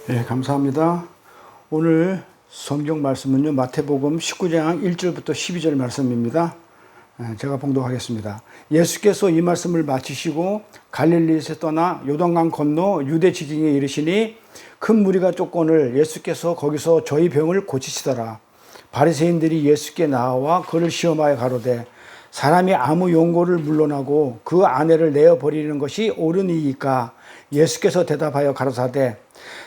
네, 감사합니다. 오늘 성경 말씀은요, 마태복음 19장 1절부터 12절 말씀입니다. 제가 봉독하겠습니다. 예수께서 이 말씀을 마치시고 갈릴리에서 떠나 요단강 건너 유대 지경에 이르시니 큰 무리가 쫓거늘 예수께서 거기서 저희 병을 고치시더라. 바리새인들이 예수께 나와 그를 시험하여 가로되 사람이 아무 용고를 물러나고 그 아내를 내어 버리는 것이 옳으니이까? 예수께서 대답하여 가로사대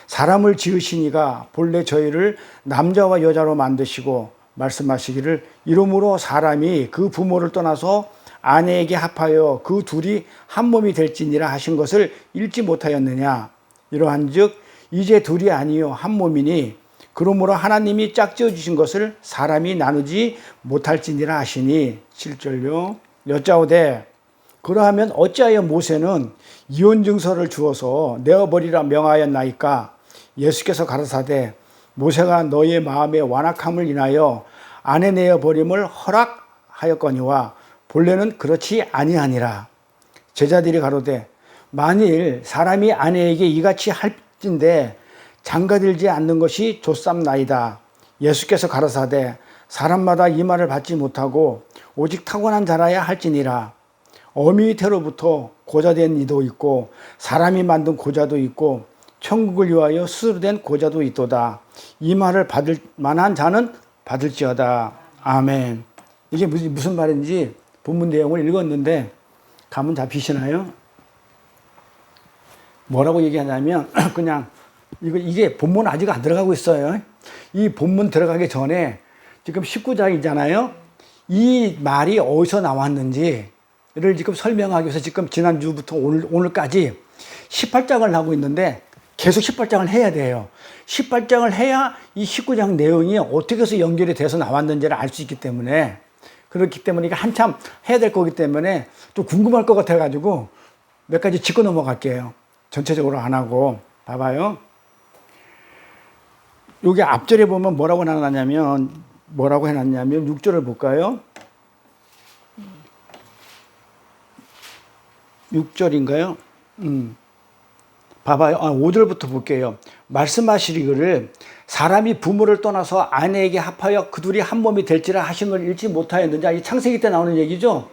사람을 지으시니가 본래 저희를 남자와 여자로 만드시고 말씀하시기를 이러므로 사람이 그 부모를 떠나서 아내에게 합하여 그 둘이 한 몸이 될지니라 하신 것을 읽지 못하였느냐. 이러한즉 이제 둘이 아니요 한 몸이니 그러므로 하나님이 짝지어 주신 것을 사람이 나누지 못할지니라 하시니. 7절요. 여짜오되 그러하면 어찌하여 모세는 이혼 증서를 주어서 내어버리라 명하였나이까? 예수께서 가라사대 모세가 너의 마음의 완악함을 인하여 아내 내어버림을 허락하였거니와 본래는 그렇지 아니하니라. 제자들이 가로되 만일 사람이 아내에게 이같이 할진대 장가들지 않는 것이 좋삼나이다. 예수께서 가라사대 사람마다 이 말을 받지 못하고 오직 타고난 자라야 할지니라. 어미 태로부터 고자된 이도 있고 사람이 만든 고자도 있고 천국을 위하여 스스로 된 고자도 있도다. 이 말을 받을 만한 자는 받을지어다. 아멘. 이게 무슨 말인지 본문 내용을 읽었는데 감은 잡히시나요? 뭐라고 얘기하냐면 그냥 이게 본문 아직 안 들어가고 있어요. 이 본문 들어가기 전에 지금 19장이잖아요. 이 말이 어디서 나왔는지 를 지금 설명하기 위해서 지금 지난주부터 오늘까지 18장을 하고 있는데 계속 18장을 해야 돼요. 18장을 해야 이 19장 내용이 어떻게 해서 연결이 돼서 나왔는지를 알 수 있기 때문에, 그렇기 때문에 이게 한참 해야 될 거기 때문에 또 궁금할 것 같아가지고 몇 가지 짚고 넘어갈게요. 전체적으로 안 하고. 봐봐요. 여기 앞절에 보면 뭐라고 해놨냐면 6절을 볼까요? 6절인가요? 봐봐요. 5절부터 볼게요. 말씀하시기를 사람이 부모를 떠나서 아내에게 합하여 그 둘이 한 몸이 될지라 하신 걸 읽지 못하였느냐. 이 창세기 때 나오는 얘기죠.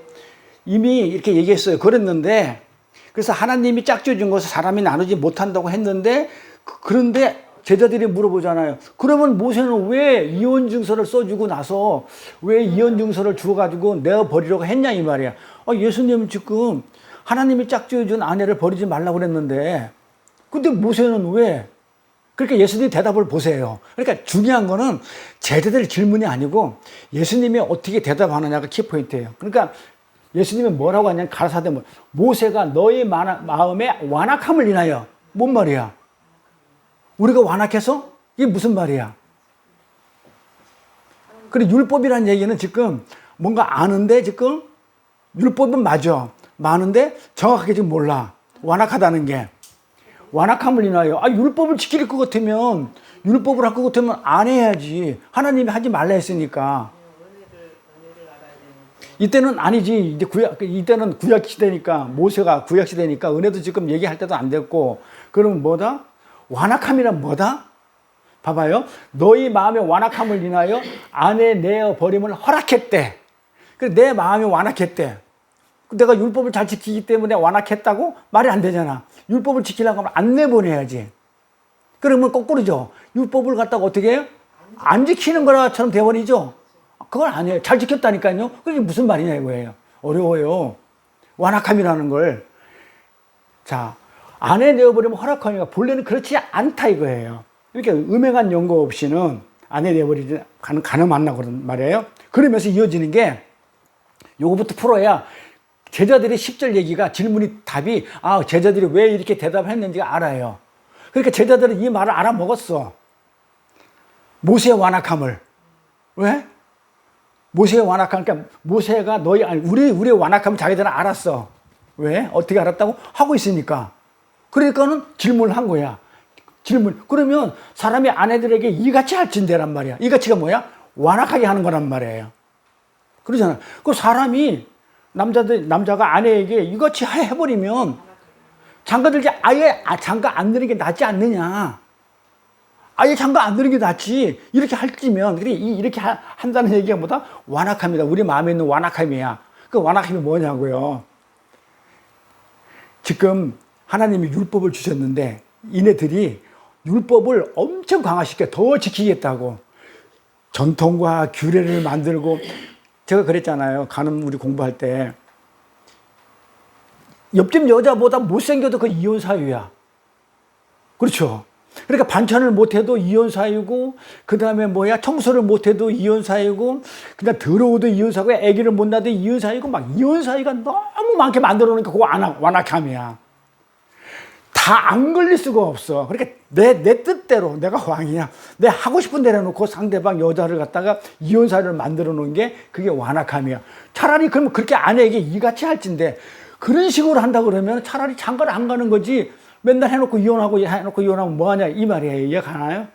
이미 이렇게 얘기했어요. 그랬는데 그래서 하나님이 짝지어 준 것을 사람이 나누지 못한다고 했는데 그런데 제자들이 물어보잖아요. 그러면 모세는 왜 이혼 증서를 써주고 나서 왜 이혼 증서를 주어가지고 내어버리려고 했냐 이 말이야. 예수님은 지금 하나님이 짝지어 준 아내를 버리지 말라고 그랬는데 근데 모세는 왜? 그러니까 예수님이 대답을 보세요. 그러니까 중요한 거는 제자들 질문이 아니고 예수님이 어떻게 대답하느냐가 키포인트예요. 그러니까 예수님이 뭐라고 하냐면 가라사대 모세가 너의 마음에 완악함을 인하여. 뭔 말이야? 우리가 완악해서? 이게 무슨 말이야? 그리고 율법이라는 얘기는 지금 뭔가 아는데 지금 율법은 맞아. 많은데 정확하게 지금 몰라. 완악하다는 게. 완악함을 인하여. 율법을 지킬 것 같으면, 율법을 할 것 같으면 안 해야지. 하나님이 하지 말라 했으니까. 이때는 아니지. 이때는 구약 시대니까, 모세가 구약 시대니까 은혜도 지금 얘기할 때도 안 됐고. 그러면 뭐다? 완악함이란 뭐다? 봐봐요. 너희 마음의 완악함을 인하여 아내 내어 버림을 허락했대. 그래서 내 마음이 완악했대. 내가 율법을 잘 지키기 때문에 완악했다고? 말이 안 되잖아. 율법을 지키려고 하면 안 내보내야지. 그러면 거꾸로죠. 율법을 갖다가 어떻게 해요? 안 지키는 거라처럼 돼버리죠. 그건 아니에요. 잘 지켰다니까요. 그게 무슨 말이냐 이거예요. 어려워요. 완악함이라는 걸. 자, 아내 내어버리면 허락하니까 본래는 그렇지 않다 이거예요. 이렇게 음행한 연고 없이는 아내 내어버리지 가늠 안 나고 그런 말이에요. 그러면서 이어지는 게 요거부터 풀어야 제자들의 10절 얘기가 답이 제자들이 왜 이렇게 대답했는지가 알아요. 그러니까 제자들은 이 말을 알아먹었어. 모세의 완악함을. 왜? 모세의 완악함, 그러니까 모세가 우리의 완악함을 자기들은 알았어. 왜? 어떻게 알았다고? 하고 있으니까. 그러니까는 질문을 한 거야. 질문. 그러면 사람이 아내들에게 이같이 할진대란 말이야. 이같이가 뭐야? 완악하게 하는 거란 말이에요. 그러잖아. 그 사람이 남자가 아내에게 이같이 해버리면 장가들지 아예 장가 안 드는 게 낫지 않느냐. 아예 장가 안 드는 게 낫지. 이렇게 할지면, 이렇게 한다는 얘기가 뭐다? 완악함이다. 우리 마음에 있는 완악함이야. 그 완악함이 뭐냐고요. 지금 하나님이 율법을 주셨는데, 이네들이 율법을 엄청 강화시켜 더 지키겠다고. 전통과 규례를 만들고, 제가 그랬잖아요. 간음 우리 공부할 때. 옆집 여자보다 못생겨도 그 이혼 사유야. 그렇죠. 그러니까 반찬을 못해도 이혼 사유고, 그 다음에 청소를 못해도 이혼 사유고, 그냥 더러워도 이혼 사유고, 아기를 못 낳아도 이혼 사유고, 막 이혼 사유가 너무 많게 만들어 놓으니까 그거 완악함이야. 다 안 걸릴 수가 없어. 그러니까 내 뜻대로 내가 왕이야. 내 하고 싶은 대로 해놓고 상대방 여자를 갖다가 이혼 사유를 만들어 놓은 게 그게 완악함이야. 차라리 그러면 그렇게 아내에게 이같이 할진데, 그런 식으로 한다 그러면 차라리 장가를 안 가는 거지. 맨날 해놓고 이혼하면 뭐하냐 이 말이에요. 이해가나요?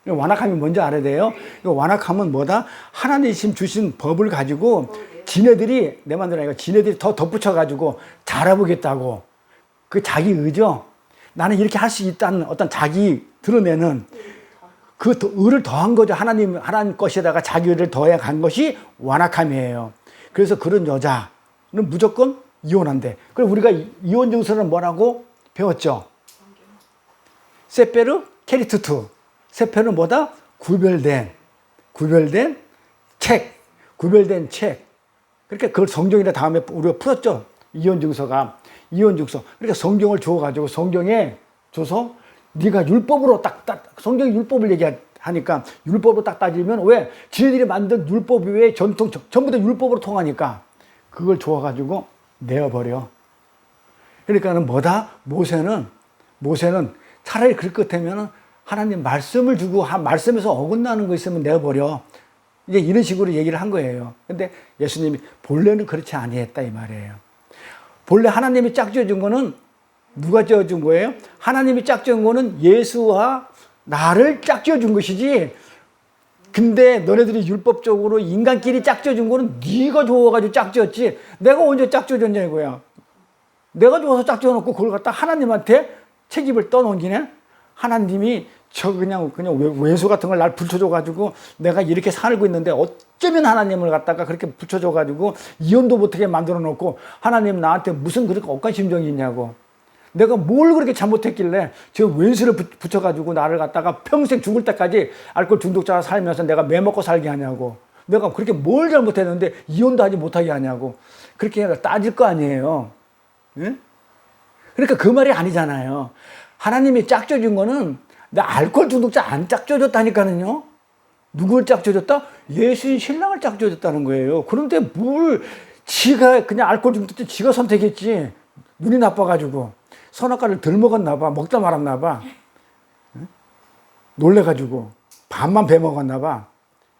완악함이 뭔지 알아야 돼요. 완악함은 뭐다? 하나님 주신 법을 가지고 지네들이, 내 맘대로 아니고 지네들이 더 덧붙여가지고 잘해보겠다고. 그 자기 의죠. 나는 이렇게 할 수 있다는 어떤 자기 드러내는 그 의를 더한 거죠. 하나님 것에다가 자기 의를 더해 간 것이 완악함이에요. 그래서 그런 여자는 무조건 이혼한대. 그럼 우리가 이혼 증서는 뭐라고 배웠죠? 세페르 케리투투. 세페르는 뭐다? 구별된 책. 그러니까 그걸 성경이라 다음에 우리가 풀었죠. 이혼 증서. 그러니까 성경을 줘가지고 성경에 줘서 네가 율법으로 성경이 율법을 얘기하니까 율법으로 딱 따지면 왜? 지네들이 만든 율법 외에 전통 전부 다 율법으로 통하니까 그걸 줘가지고 내어버려. 그러니까는 뭐다? 모세는 차라리 그럴 것 같으면 하나님 말씀을 주고 말씀에서 어긋나는 거 있으면 내어버려. 이제 이런 식으로 얘기를 한 거예요. 근데 예수님이 본래는 그렇지 아니했다 이 말이에요. 본래 하나님이 짝지어준 거는 누가 지어준 거예요? 하나님이 짝지은 거는 예수와 나를 짝지어준 것이지. 근데 너네들이 율법적으로 인간끼리 짝지어준 거는 네가 좋아가지고 짝지었지. 내가 언제 짝지어줬냐 이거야. 내가 좋아서 짝지어놓고 그걸 갖다 하나님한테 책임을 떠넘기네. 하나님이 그냥 외수 같은 걸 날 붙여줘가지고 내가 이렇게 살고 있는데 어쩌면 하나님을 갖다가 그렇게 붙여줘가지고 이혼도 못하게 만들어 놓고 하나님 나한테 무슨 그렇게 억한 심정이 있냐고. 내가 뭘 그렇게 잘못했길래 저 왼수를 붙여가지고 나를 갖다가 평생 죽을 때까지 알코올 중독자가 살면서 내가 매먹고 살게 하냐고. 내가 그렇게 뭘 잘못했는데 이혼도 하지 못하게 하냐고. 그렇게 따질 거 아니에요. 예? 그러니까 그 말이 아니잖아요. 하나님이 짝져준 거는 나 알코올 중독자 안 짝져줬다니까는요. 누굴 짝져줬다? 예수님 신랑을 짝져줬다는 거예요. 그런데 지가 그냥 알코올 중독자 지가 선택했지. 눈이 나빠가지고 선악과를 덜 먹었나 봐. 먹다 말았나 봐. 놀래가지고 밥만 배먹었나 봐.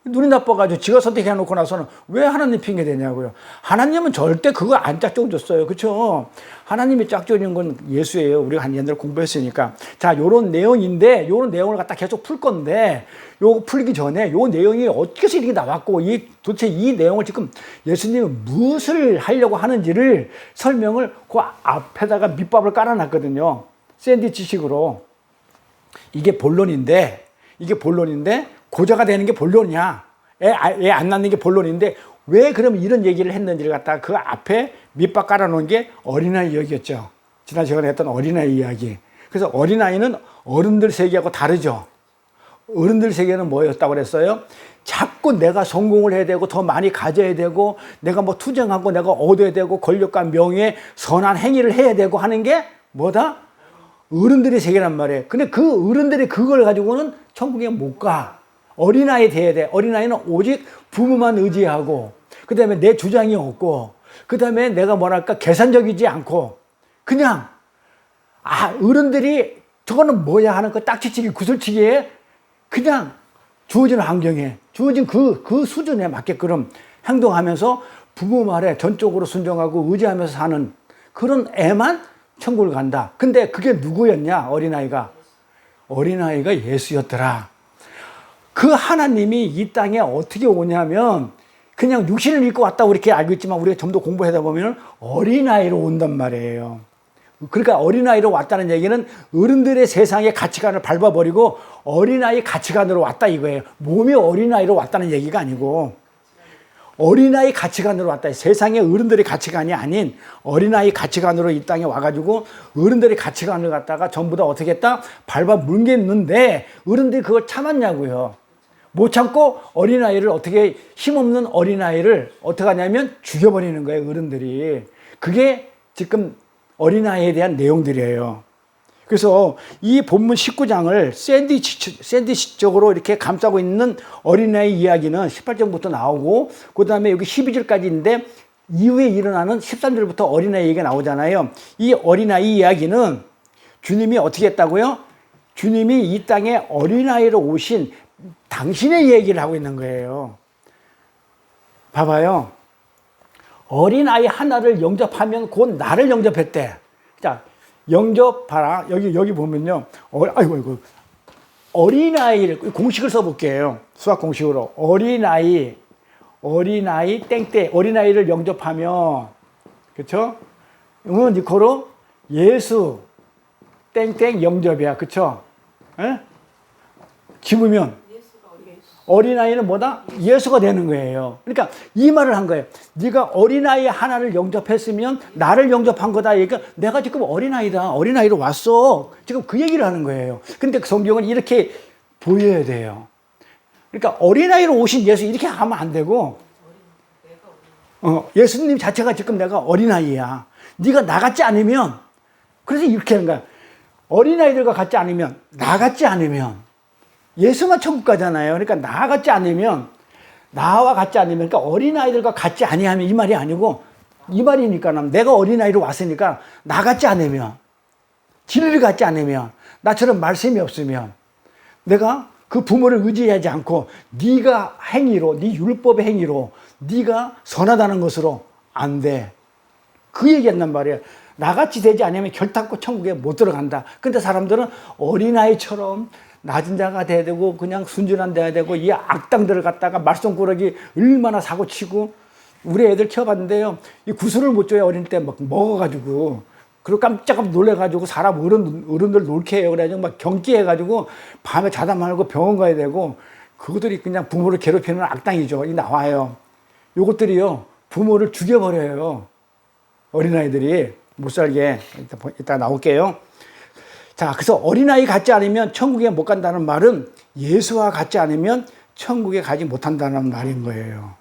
눈이 나빠가지고 지가 선택해놓고 나서는 왜 하나님 핑계 대냐고요. 하나님은 절대 그거 안 짝져줬어요. 그렇죠? 하나님이 짝져준 건 예수예요. 우리가 한 옛날에 공부했으니까. 자, 요런 내용인데 요런 내용을 갖다 계속 풀 건데 요거 풀기 전에 요 내용이 어떻게 해서 이렇게 나왔고 도대체 이 내용을 지금 예수님은 무엇을 하려고 하는지를 설명을 그 앞에다가 밑밥을 깔아놨거든요. 샌드위치식으로. 이게 본론인데 고자가 되는 게 본론이야. 애 안 낳는 게 본론인데 왜 그럼 이런 얘기를 했는지를 갖다가 그 앞에 밑밥 깔아놓은 게 어린아이 이야기였죠. 지난 시간에 했던 어린아이 이야기. 그래서 어린아이는 어른들 세계하고 다르죠. 어른들 세계는 뭐였다고 그랬어요? 자꾸 내가 성공을 해야 되고 더 많이 가져야 되고 내가 투쟁하고 내가 얻어야 되고 권력과 명예 선한 행위를 해야 되고 하는 게 뭐다? 어른들의 세계란 말이에요. 근데 그 어른들이 그걸 가지고는 천국에 못 가. 어린아이 돼야 돼. 어린아이는 오직 부모만 의지하고 그 다음에 내 주장이 없고 그 다음에 내가 계산적이지 않고 그냥 어른들이 저거는 뭐야 하는 거 딱지치기 구슬치기에 그냥 주어진 환경에 주어진 그 수준에 맞게끔 행동하면서 부모 말에 전적으로 순종하고 의지하면서 사는 그런 애만 천국을 간다. 근데 그게 누구였냐? 어린아이가 예수였더라. 그 하나님이 이 땅에 어떻게 오냐면 그냥 육신을 입고 왔다고 이렇게 알고 있지만 우리가 좀 더 공부하다 보면 어린아이로 온단 말이에요. 그러니까 어린아이로 왔다는 얘기는 어른들의 세상의 가치관을 밟아버리고 어린아이 가치관으로 왔다 이거예요. 몸이 어린아이로 왔다는 얘기가 아니고 어린아이 가치관으로 왔다. 세상의 어른들의 가치관이 아닌 어린아이 가치관으로 이 땅에 와가지고 어른들의 가치관을 갖다가 전부 다 어떻게 했다? 밟아 물겠는데 어른들이 그걸 참았냐고요. 못 참고 어린아이를 어떻게 힘없는 어린아이를 어떻게 하냐면 죽여버리는 거예요. 어른들이. 그게 지금 어린아이에 대한 내용들이에요. 그래서 이 본문 19장을 샌드위치적으로 이렇게 감싸고 있는 어린아이 이야기는 18절부터 나오고 그 다음에 여기 12절까지인데 이후에 일어나는 13절부터 어린아이 얘기가 나오잖아요. 이 어린아이 이야기는 주님이 어떻게 했다고요? 주님이 이 땅에 어린아이로 오신 당신의 얘기를 하고 있는 거예요. 봐봐요. 어린아이 하나를 영접하면 곧 나를 영접했대. 자, 영접하라. 여기 보면요. 아이고. 어린아이를, 공식을 써볼게요. 수학 공식으로. 어린아이, 땡땡. 어린아이를 영접하면, 그쵸? 응, 니코로 예수, 땡땡 영접이야. 그쵸? 에? 집으면. 어린아이는 뭐다? 예수가 되는 거예요. 그러니까 이 말을 한 거예요. 네가 어린아이 하나를 영접했으면 나를 영접한 거다. 그러니까 내가 지금 어린아이다. 어린아이로 왔어. 지금 그 얘기를 하는 거예요. 근데 성경은 이렇게 보여야 돼요. 그러니까 어린아이로 오신 예수 이렇게 하면 안 되고 예수님 자체가 지금 내가 어린아이야. 네가 나 같지 않으면 그래서 이렇게 하는 거야. 어린아이들과 같지 않으면 나 같지 않으면 예수만 천국 가잖아요. 그러니까 나와 같지 않으면 그러니까 어린아이들과 같지 아니하면 이 말이 아니고 이 말이니까 내가 어린아이로 왔으니까 나 같지 않으면 진리를 갖지 않으면 나처럼 말씀이 없으면 내가 그 부모를 의지하지 않고 네가 행위로 네 율법의 행위로 네가 선하다는 것으로 안 돼. 그 얘기한단 말이에요. 나같이 되지 않으면 결단코 천국에 못 들어간다. 근데 사람들은 어린아이처럼 낮은 자가 돼야 되고 그냥 순진한 데야 되고 이 악당들을 갖다가 말썽꾸러기 얼마나 사고치고 우리 애들 키워봤는데요. 이 구슬을 못 줘요. 어릴 때 막 먹어가지고 그리고 깜짝 놀래가지고 사람 어른들 놀게 해요. 그래가지고 막 경기해가지고 밤에 자다 말고 병원 가야 되고 그것들이 그냥 부모를 괴롭히는 악당이죠. 이 나와요. 요것들이요 부모를 죽여버려요. 어린아이들이 못 살게 이따 나올게요. 자, 그래서 어린아이 같지 않으면 천국에 못 간다는 말은 예수와 같지 않으면 천국에 가지 못한다는 말인 거예요.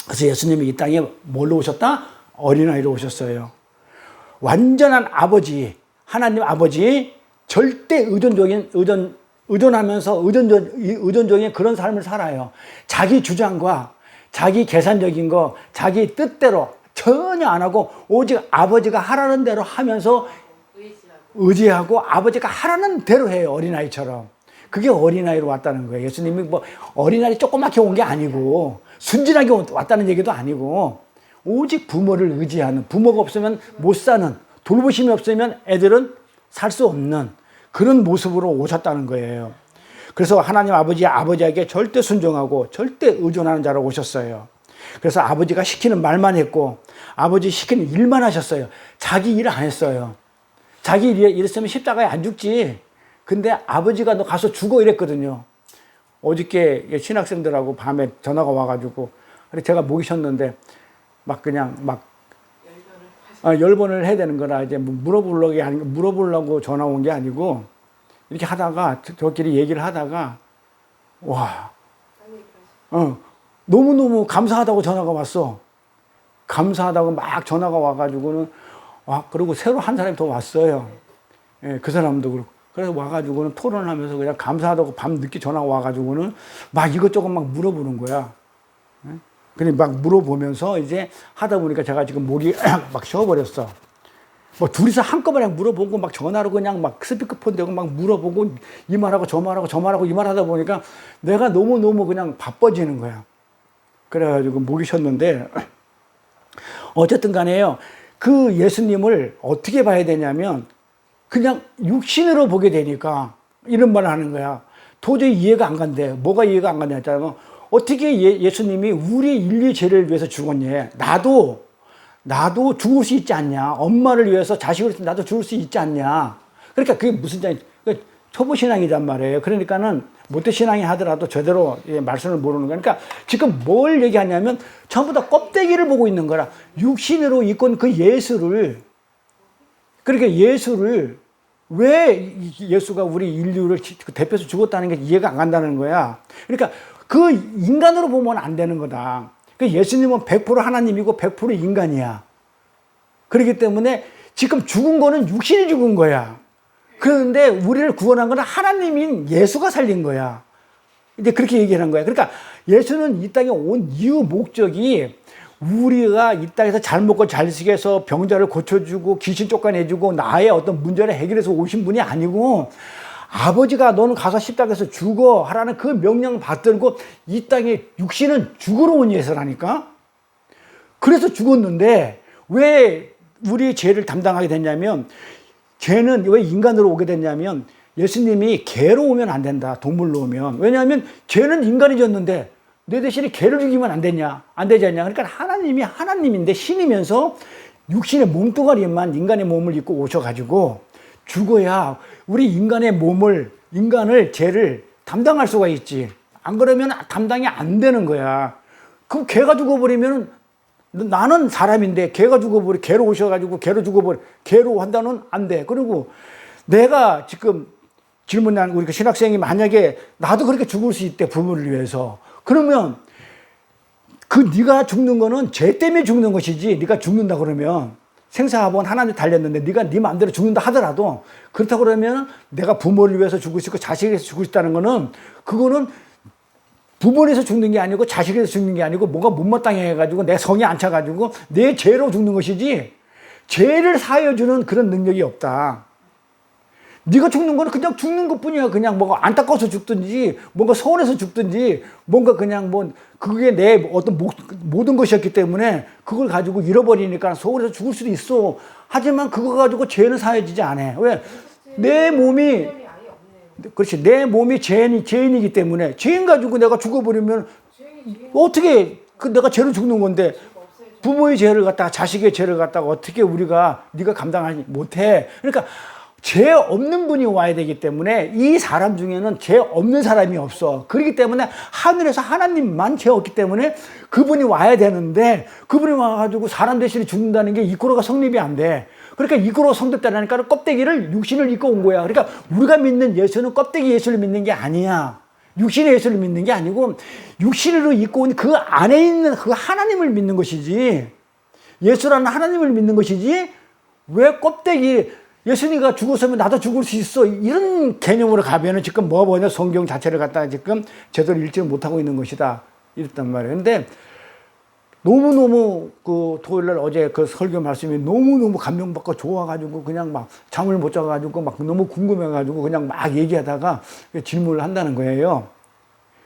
그래서 예수님이 이 땅에 뭘로 오셨다? 어린아이로 오셨어요. 완전한 아버지, 하나님 아버지, 절대 의존하면서 의존적인 그런 삶을 살아요. 자기 주장과 자기 계산적인 거, 자기 뜻대로 전혀 안 하고 오직 아버지가 하라는 대로 하면서 의지하고 아버지가 하라는 대로 해요. 어린아이처럼. 그게 어린아이로 왔다는 거예요. 예수님이 뭐 어린아이 조그맣게 온 게 아니고 순진하게 왔다는 얘기도 아니고 오직 부모를 의지하는, 부모가 없으면 못 사는, 돌보심이 없으면 애들은 살 수 없는 그런 모습으로 오셨다는 거예요. 그래서 하나님 아버지에게 절대 순종하고 절대 의존하는 자로 오셨어요. 그래서 아버지가 시키는 말만 했고 아버지 시키는 일만 하셨어요. 자기 일 안 했어요. 자기 일 했으면 십자가에 안 죽지. 근데 아버지가 너 가서 죽어 이랬거든요. 어저께 신학생들하고 밤에 전화가 와가지고 제가 모이셨는데 막 그냥 막 열번을 해야 되는 거라 이제 물어보려고 전화 온 게 아니고 이렇게 하다가 저끼리 얘기를 하다가 와 너무너무 감사하다고 전화가 왔어. 감사하다고 막 전화가 와가지고는 그리고 새로 한 사람이 더 왔어요. 예, 그 사람도 그렇고. 그래서 와가지고는 토론하면서 그냥 감사하다고 밤 늦게 전화가 와가지고는 막 이것저것 막 물어보는 거야. 예? 근데 막 물어보면서 이제 하다 보니까 제가 지금 목이 막 쉬어버렸어. 뭐 둘이서 한꺼번에 물어보고 막 전화로 그냥 막 스피커폰 대고 막 물어보고 이 말하고 저 말하고 이 말하다 보니까 내가 너무너무 그냥 바빠지는 거야. 그래가지고 목이 쉬었는데 어쨌든 간에요. 그 예수님을 어떻게 봐야 되냐면 그냥 육신으로 보게 되니까 이런 말을 하는 거야. 도저히 이해가 안 간대. 뭐가 이해가 안 간다 했잖아. 어떻게 예수님이 우리 인류 죄를 위해서 죽었냐. 나도 나도 죽을 수 있지 않냐. 엄마를 위해서 자식을 위해서 나도 죽을 수 있지 않냐. 그러니까 그게 무슨 초보 신앙이란 말이에요. 그러니까는 모태 신앙이 하더라도 제대로 말씀을 모르는 거야. 그러니까 지금 뭘 얘기하냐면 전부 다 껍데기를 보고 있는 거라. 육신으로 이끈 그 예수를, 그러니까 예수를 왜 예수가 우리 인류를 대표해서 죽었다는 게 이해가 안 간다는 거야. 그러니까 그 인간으로 보면 안 되는 거다. 그 예수님은 100% 하나님이고 100% 인간이야. 그렇기 때문에 지금 죽은 거는 육신이 죽은 거야. 그런데 우리를 구원한 건 하나님인 예수가 살린 거야. 이제 그렇게 얘기하는 거야. 그러니까 예수는 이 땅에 온 이유 목적이 우리가 이 땅에서 잘 먹고 잘 쓰게 해서 병자를 고쳐주고 귀신 쫓아내주고 나의 어떤 문제를 해결해서 오신 분이 아니고 아버지가 너는 가서 십자가에서 죽어 하라는 그 명령 받들고 이 땅에 육신은 죽으러 온 예수라니까. 그래서 죽었는데 왜 우리의 죄를 담당하게 됐냐면, 죄는 왜 인간으로 오게 됐냐면 예수님이 개로 오면 안 된다. 동물로 오면. 왜냐하면 죄는 인간이 졌는데 내 대신에 개를 죽이면 안 되냐? 안 되지 않냐? 그러니까 하나님이 하나님인데 신이면서 육신의 몸뚱아리만 인간의 몸을 입고 오셔가지고 죽어야 우리 인간을 죄를 담당할 수가 있지. 안 그러면 담당이 안 되는 거야. 그럼 개가 죽어버리면 나는 사람인데 개가 죽어버려, 개로 오셔가지고 개로 죽어버려, 개로 한다는 안 돼. 그리고 내가 지금 질문한 우리 신학생이 만약에 나도 그렇게 죽을 수 있대, 부모를 위해서. 그러면 그 네가 죽는 거는 죄 때문에 죽는 것이지, 네가 죽는다 그러면 생사학원 하나님 달렸는데 네가 네 마음대로 죽는다 하더라도, 그렇다고 그러면 내가 부모를 위해서 죽을 수 있고 자식을 위해서 죽을 수 있다는 거는, 그거는 부모에서 죽는 게 아니고 자식에서 죽는 게 아니고 뭔가 못마땅해 해가지고 내 성이 안 차가지고 내 죄로 죽는 것이지 죄를 사해주는 그런 능력이 없다. 네가 죽는 거는 그냥 죽는 것뿐이야. 그냥 뭐가 안타까워서 죽든지 뭔가 서운해서 죽든지 뭔가 그냥 뭐 그게 내 어떤 모든 것이었기 때문에 그걸 가지고 잃어버리니까 서운해서 죽을 수도 있어. 하지만 그거 가지고 죄는 사해지지 않아. 왜? 내 몸이, 그렇지, 내 몸이 죄인이기 때문에 죄인 가지고 내가 죽어버리면 어떻게 내가 죄로 죽는 건데, 부모의 죄를 갖다가 자식의 죄를 갖다가 어떻게 네가 감당하지 못해. 그러니까 죄 없는 분이 와야 되기 때문에 이 사람 중에는 죄 없는 사람이 없어. 그렇기 때문에 하늘에서 하나님만 죄 없기 때문에 그분이 와야 되는데, 그분이 와가지고 사람 대신에 죽는다는 게 이코로가 성립이 안 돼. 그러니까 이코로 성립되라니까 껍데기를, 육신을 입고 온 거야. 그러니까 우리가 믿는 예수는 껍데기 예수를 믿는 게 아니야. 육신의 예수를 믿는 게 아니고 육신으로 입고 온 그 안에 있는 그 하나님을 믿는 것이지, 예수라는 하나님을 믿는 것이지, 왜 껍데기, 예수님이 죽었으면 나도 죽을 수 있어, 이런 개념으로 가면은 지금 뭐냐, 성경 자체를 갖다가 지금 제대로 읽지 못하고 있는 것이다, 이랬단 말이에요. 근데 너무너무 그 토요일날 어제 그 설교 말씀이 너무너무 감명받고 좋아가지고 그냥 막 잠을 못 자가지고 막 너무 궁금해가지고 그냥 막 얘기하다가 질문을 한다는 거예요.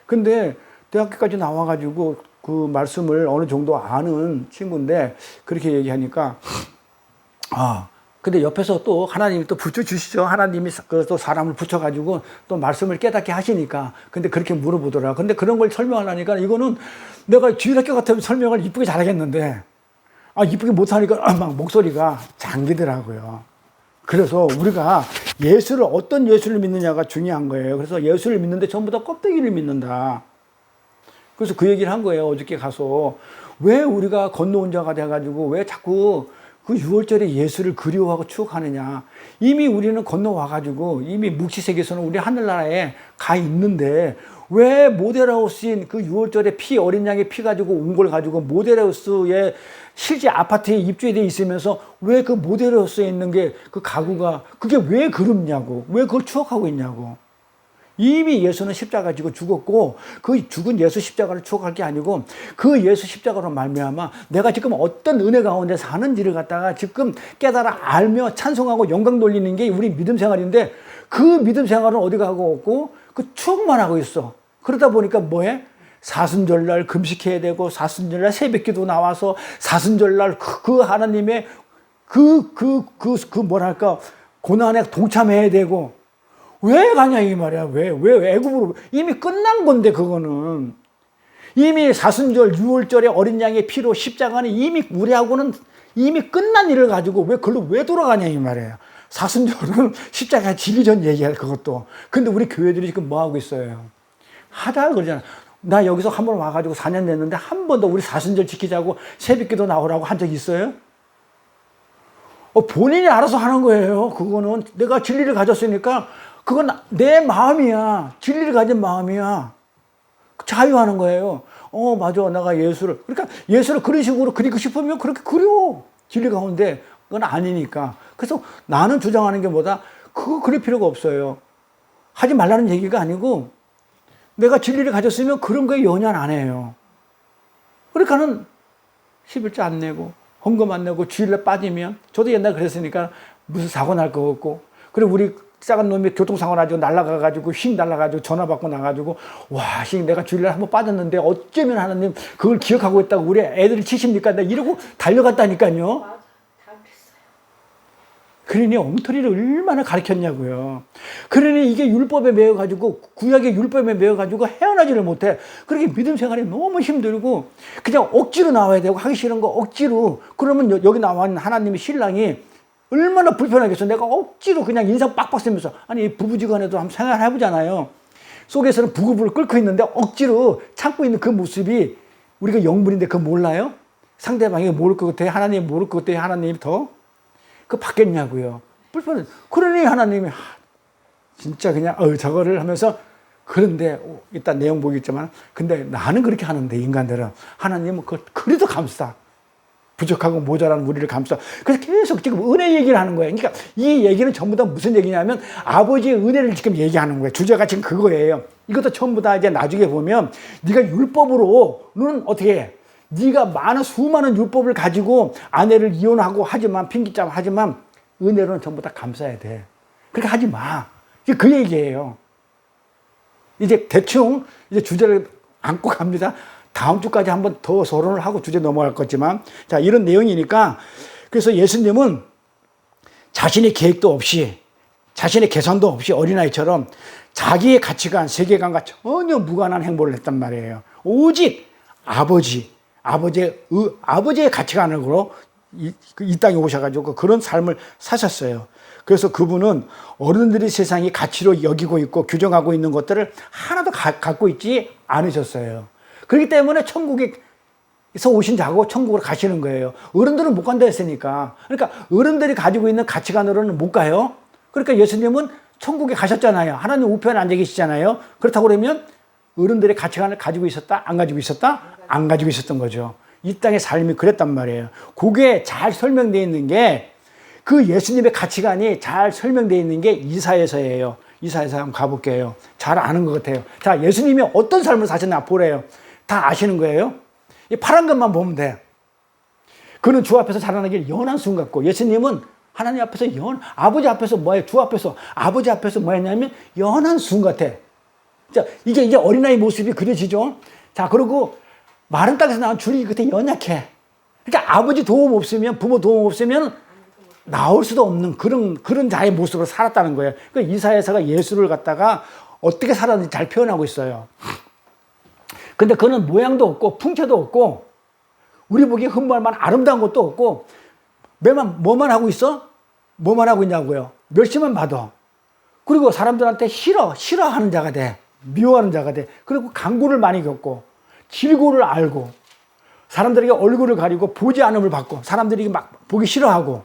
근데 대학교까지 나와가지고 그 말씀을 어느 정도 아는 친구인데 그렇게 얘기하니까, 근데 옆에서 또 하나님이 또 붙여주시죠. 하나님이 또 사람을 붙여가지고 또 말씀을 깨닫게 하시니까. 근데 그렇게 물어보더라. 근데 그런 걸 설명하려니까 이거는 내가 주일학교 같으면 설명을 이쁘게 잘하겠는데, 이쁘게 못하니까 막 목소리가 잠기더라고요. 그래서 우리가 예수를, 어떤 예수를 믿느냐가 중요한 거예요. 그래서 예수를 믿는데 전부 다 껍데기를 믿는다. 그래서 그 얘기를 한 거예요. 어저께 가서. 왜 우리가 건너온 자가 돼가지고 왜 자꾸 그 6월절에 예수를 그리워하고 추억하느냐. 이미 우리는 건너와가지고 이미 묵시세계에서는 우리 하늘나라에 가 있는데 왜 모델하우스인 그 6월절에 어린 양의 피 가지고 온 걸 가지고 모델하우스에 실제 아파트에 입주해 있으면서 왜 그 모델하우스에 있는 게 그 가구가 그게 왜 그립냐고. 왜 그걸 추억하고 있냐고. 이미 예수는 십자가 지고 죽었고 그 죽은 예수 십자가를 추억할 게 아니고 그 예수 십자가로 말미암아 내가 지금 어떤 은혜 가운데 사는지를 갖다가 지금 깨달아 알며 찬송하고 영광 돌리는 게 우리 믿음 생활인데, 그 믿음 생활은 어디 가고 없고 그 추억만 하고 있어. 그러다 보니까 뭐해? 사순절날 금식해야 되고 사순절날 새벽기도 나와서 사순절날 그 하나님의 뭐랄까 고난에 동참해야 되고. 왜 가냐 이 말이야. 왜 애굽으로 이미 끝난 건데. 그거는 이미 사순절 6월절에 어린 양의 피로 십자가는 이미 우리하고는 이미 끝난 일을 가지고 왜 그걸로 왜 돌아가냐 이 말이에요. 사순절은 십자가 지기 전 얘기할 그것도. 근데 우리 교회들이 지금 뭐 하고 있어요? 하자 그러잖아. 나 여기서 한 번 와가지고 4년 됐는데 한 번도 우리 사순절 지키자고 새벽기도 나오라고 한 적 있어요? 본인이 알아서 하는 거예요. 그거는 내가 진리를 가졌으니까 그건 내 마음이야. 진리를 가진 마음이야. 자유하는 거예요. 맞아. 내가 예수를. 그러니까 예수를 그런 식으로 그리고 싶으면 그렇게 그려. 진리 가운데. 그건 아니니까. 그래서 나는 주장하는 게 뭐다? 그거 그럴 필요가 없어요. 하지 말라는 얘기가 아니고 내가 진리를 가졌으면 그런 거에 연연 안 해요. 그러니까는 11조 안 내고 헌금 안 내고 주일날 빠지면 저도 옛날에 그랬으니까 무슨 사고 날 거 없고 그리고 우리 작은 놈이 교통사고 나가지고 날아가가지고 휙 날아가지고 전화 받고 나가지고 와 내가 주일날 한번 빠졌는데 어쩌면 하나님 그걸 기억하고 있다고 우리 애들이 치십니까? 내가 이러고 달려갔다니까요. 맞아, 다 그랬어요. 그러니 엉터리를 얼마나 가르쳤냐고요. 그러니 이게 율법에 매여가지고 구약의 율법에 매여가지고 헤어나지를 못해. 그렇게 믿음 생활이 너무 힘들고 그냥 억지로 나와야 되고 하기 싫은 거 억지로. 그러면 여기 나와 있는 하나님의 신랑이 얼마나 불편하겠어. 내가 억지로 그냥 인상 빡빡 쓰면서 아니 부부지간에도 한번 생활해보잖아요. 속에서는 부부를 끓고 있는데 억지로 참고 있는 그 모습이 우리가 영분인데 그거 몰라요? 상대방이 모를 것 같아. 하나님이 모를 것 같아. 하나님이 더 그 받겠냐고요. 불편해. 그러니 하나님이 진짜 그냥 저거를 하면서 그런데 이따 내용 보겠지만 근데 나는 그렇게 하는데 인간들은 하나님은 그래도 감싸. 부족하고 모자란 우리를 감싸. 그래서 계속 지금 은혜 얘기를 하는 거예요. 그러니까 이 얘기는 전부 다 무슨 얘기냐면 아버지의 은혜를 지금 얘기하는 거예요. 주제가 지금 그거예요. 이것도 전부 다 이제 나중에 보면 네가 율법으로는 어떻게 해? 네가 수많은 율법을 가지고 아내를 이혼하고 하지만 핑계ጫ 하지만 은혜로는 전부 다 감싸야 돼. 그렇게 하지 마. 이게 그 얘기예요. 이제 대충 이제 주제를 안고 갑니다. 다음 주까지 한번 더 서론을 하고 주제 넘어갈 거지만 자 이런 내용이니까 그래서 예수님은 자신의 계획도 없이 자신의 계산도 없이 어린아이처럼 자기의 가치관, 세계관과 전혀 무관한 행보를 했단 말이에요. 오직 아버지의 가치관으로 이 땅에 오셔가지고 그런 삶을 사셨어요. 그래서 그분은 어른들이 세상이 가치로 여기고 있고 규정하고 있는 것들을 하나도 갖고 있지 않으셨어요. 그렇기 때문에 천국에서 오신 자고 천국으로 가시는 거예요. 어른들은 못 간다 했으니까. 그러니까 어른들이 가지고 있는 가치관으로는 못 가요. 그러니까 예수님은 천국에 가셨잖아요. 하나님 우편에 앉아 계시잖아요. 그렇다고 그러면 어른들의 가치관을 가지고 있었다? 안 가지고 있었다? 안 가지고 있었던 거죠. 이 땅의 삶이 그랬단 말이에요. 그게 잘 설명되어 있는 게 그 예수님의 가치관이 잘 설명되어 있는 게 이사야서예요. 이사야서 한번 가볼게요. 잘 아는 것 같아요. 자, 예수님이 어떤 삶을 사셨나 보래요. 다 아시는 거예요. 이 파란 것만 보면 돼. 그는 주 앞에서 자라나길 연한 순 같고 예수님은 하나님 앞에서 아버지 앞에서 뭐예요? 주 앞에서 아버지 앞에서 뭐였냐면 연한 순 같아. 자, 이게 어린아이 모습이 그려지죠. 자, 그리고 마른 땅에서 나온 줄기 끝에 연약해. 그러니까 아버지 도움 없으면 부모 도움 없으면 나올 수도 없는 그런 자의 모습으로 살았다는 거예요. 그러니까 이사야서가 예수를 갖다가 어떻게 살았는지 잘 표현하고 있어요. 근데 그는 모양도 없고 풍채도 없고 우리 보기에 흠모할만 아름다운 것도 없고 뭐만 하고 있어? 뭐만 하고 있냐고요. 멸시만 받아. 그리고 사람들한테 싫어하는 자가 돼. 미워하는 자가 돼. 그리고 강구를 많이 겪고 질고를 알고 사람들에게 얼굴을 가리고 보지 않음을 받고 사람들이 막 보기 싫어하고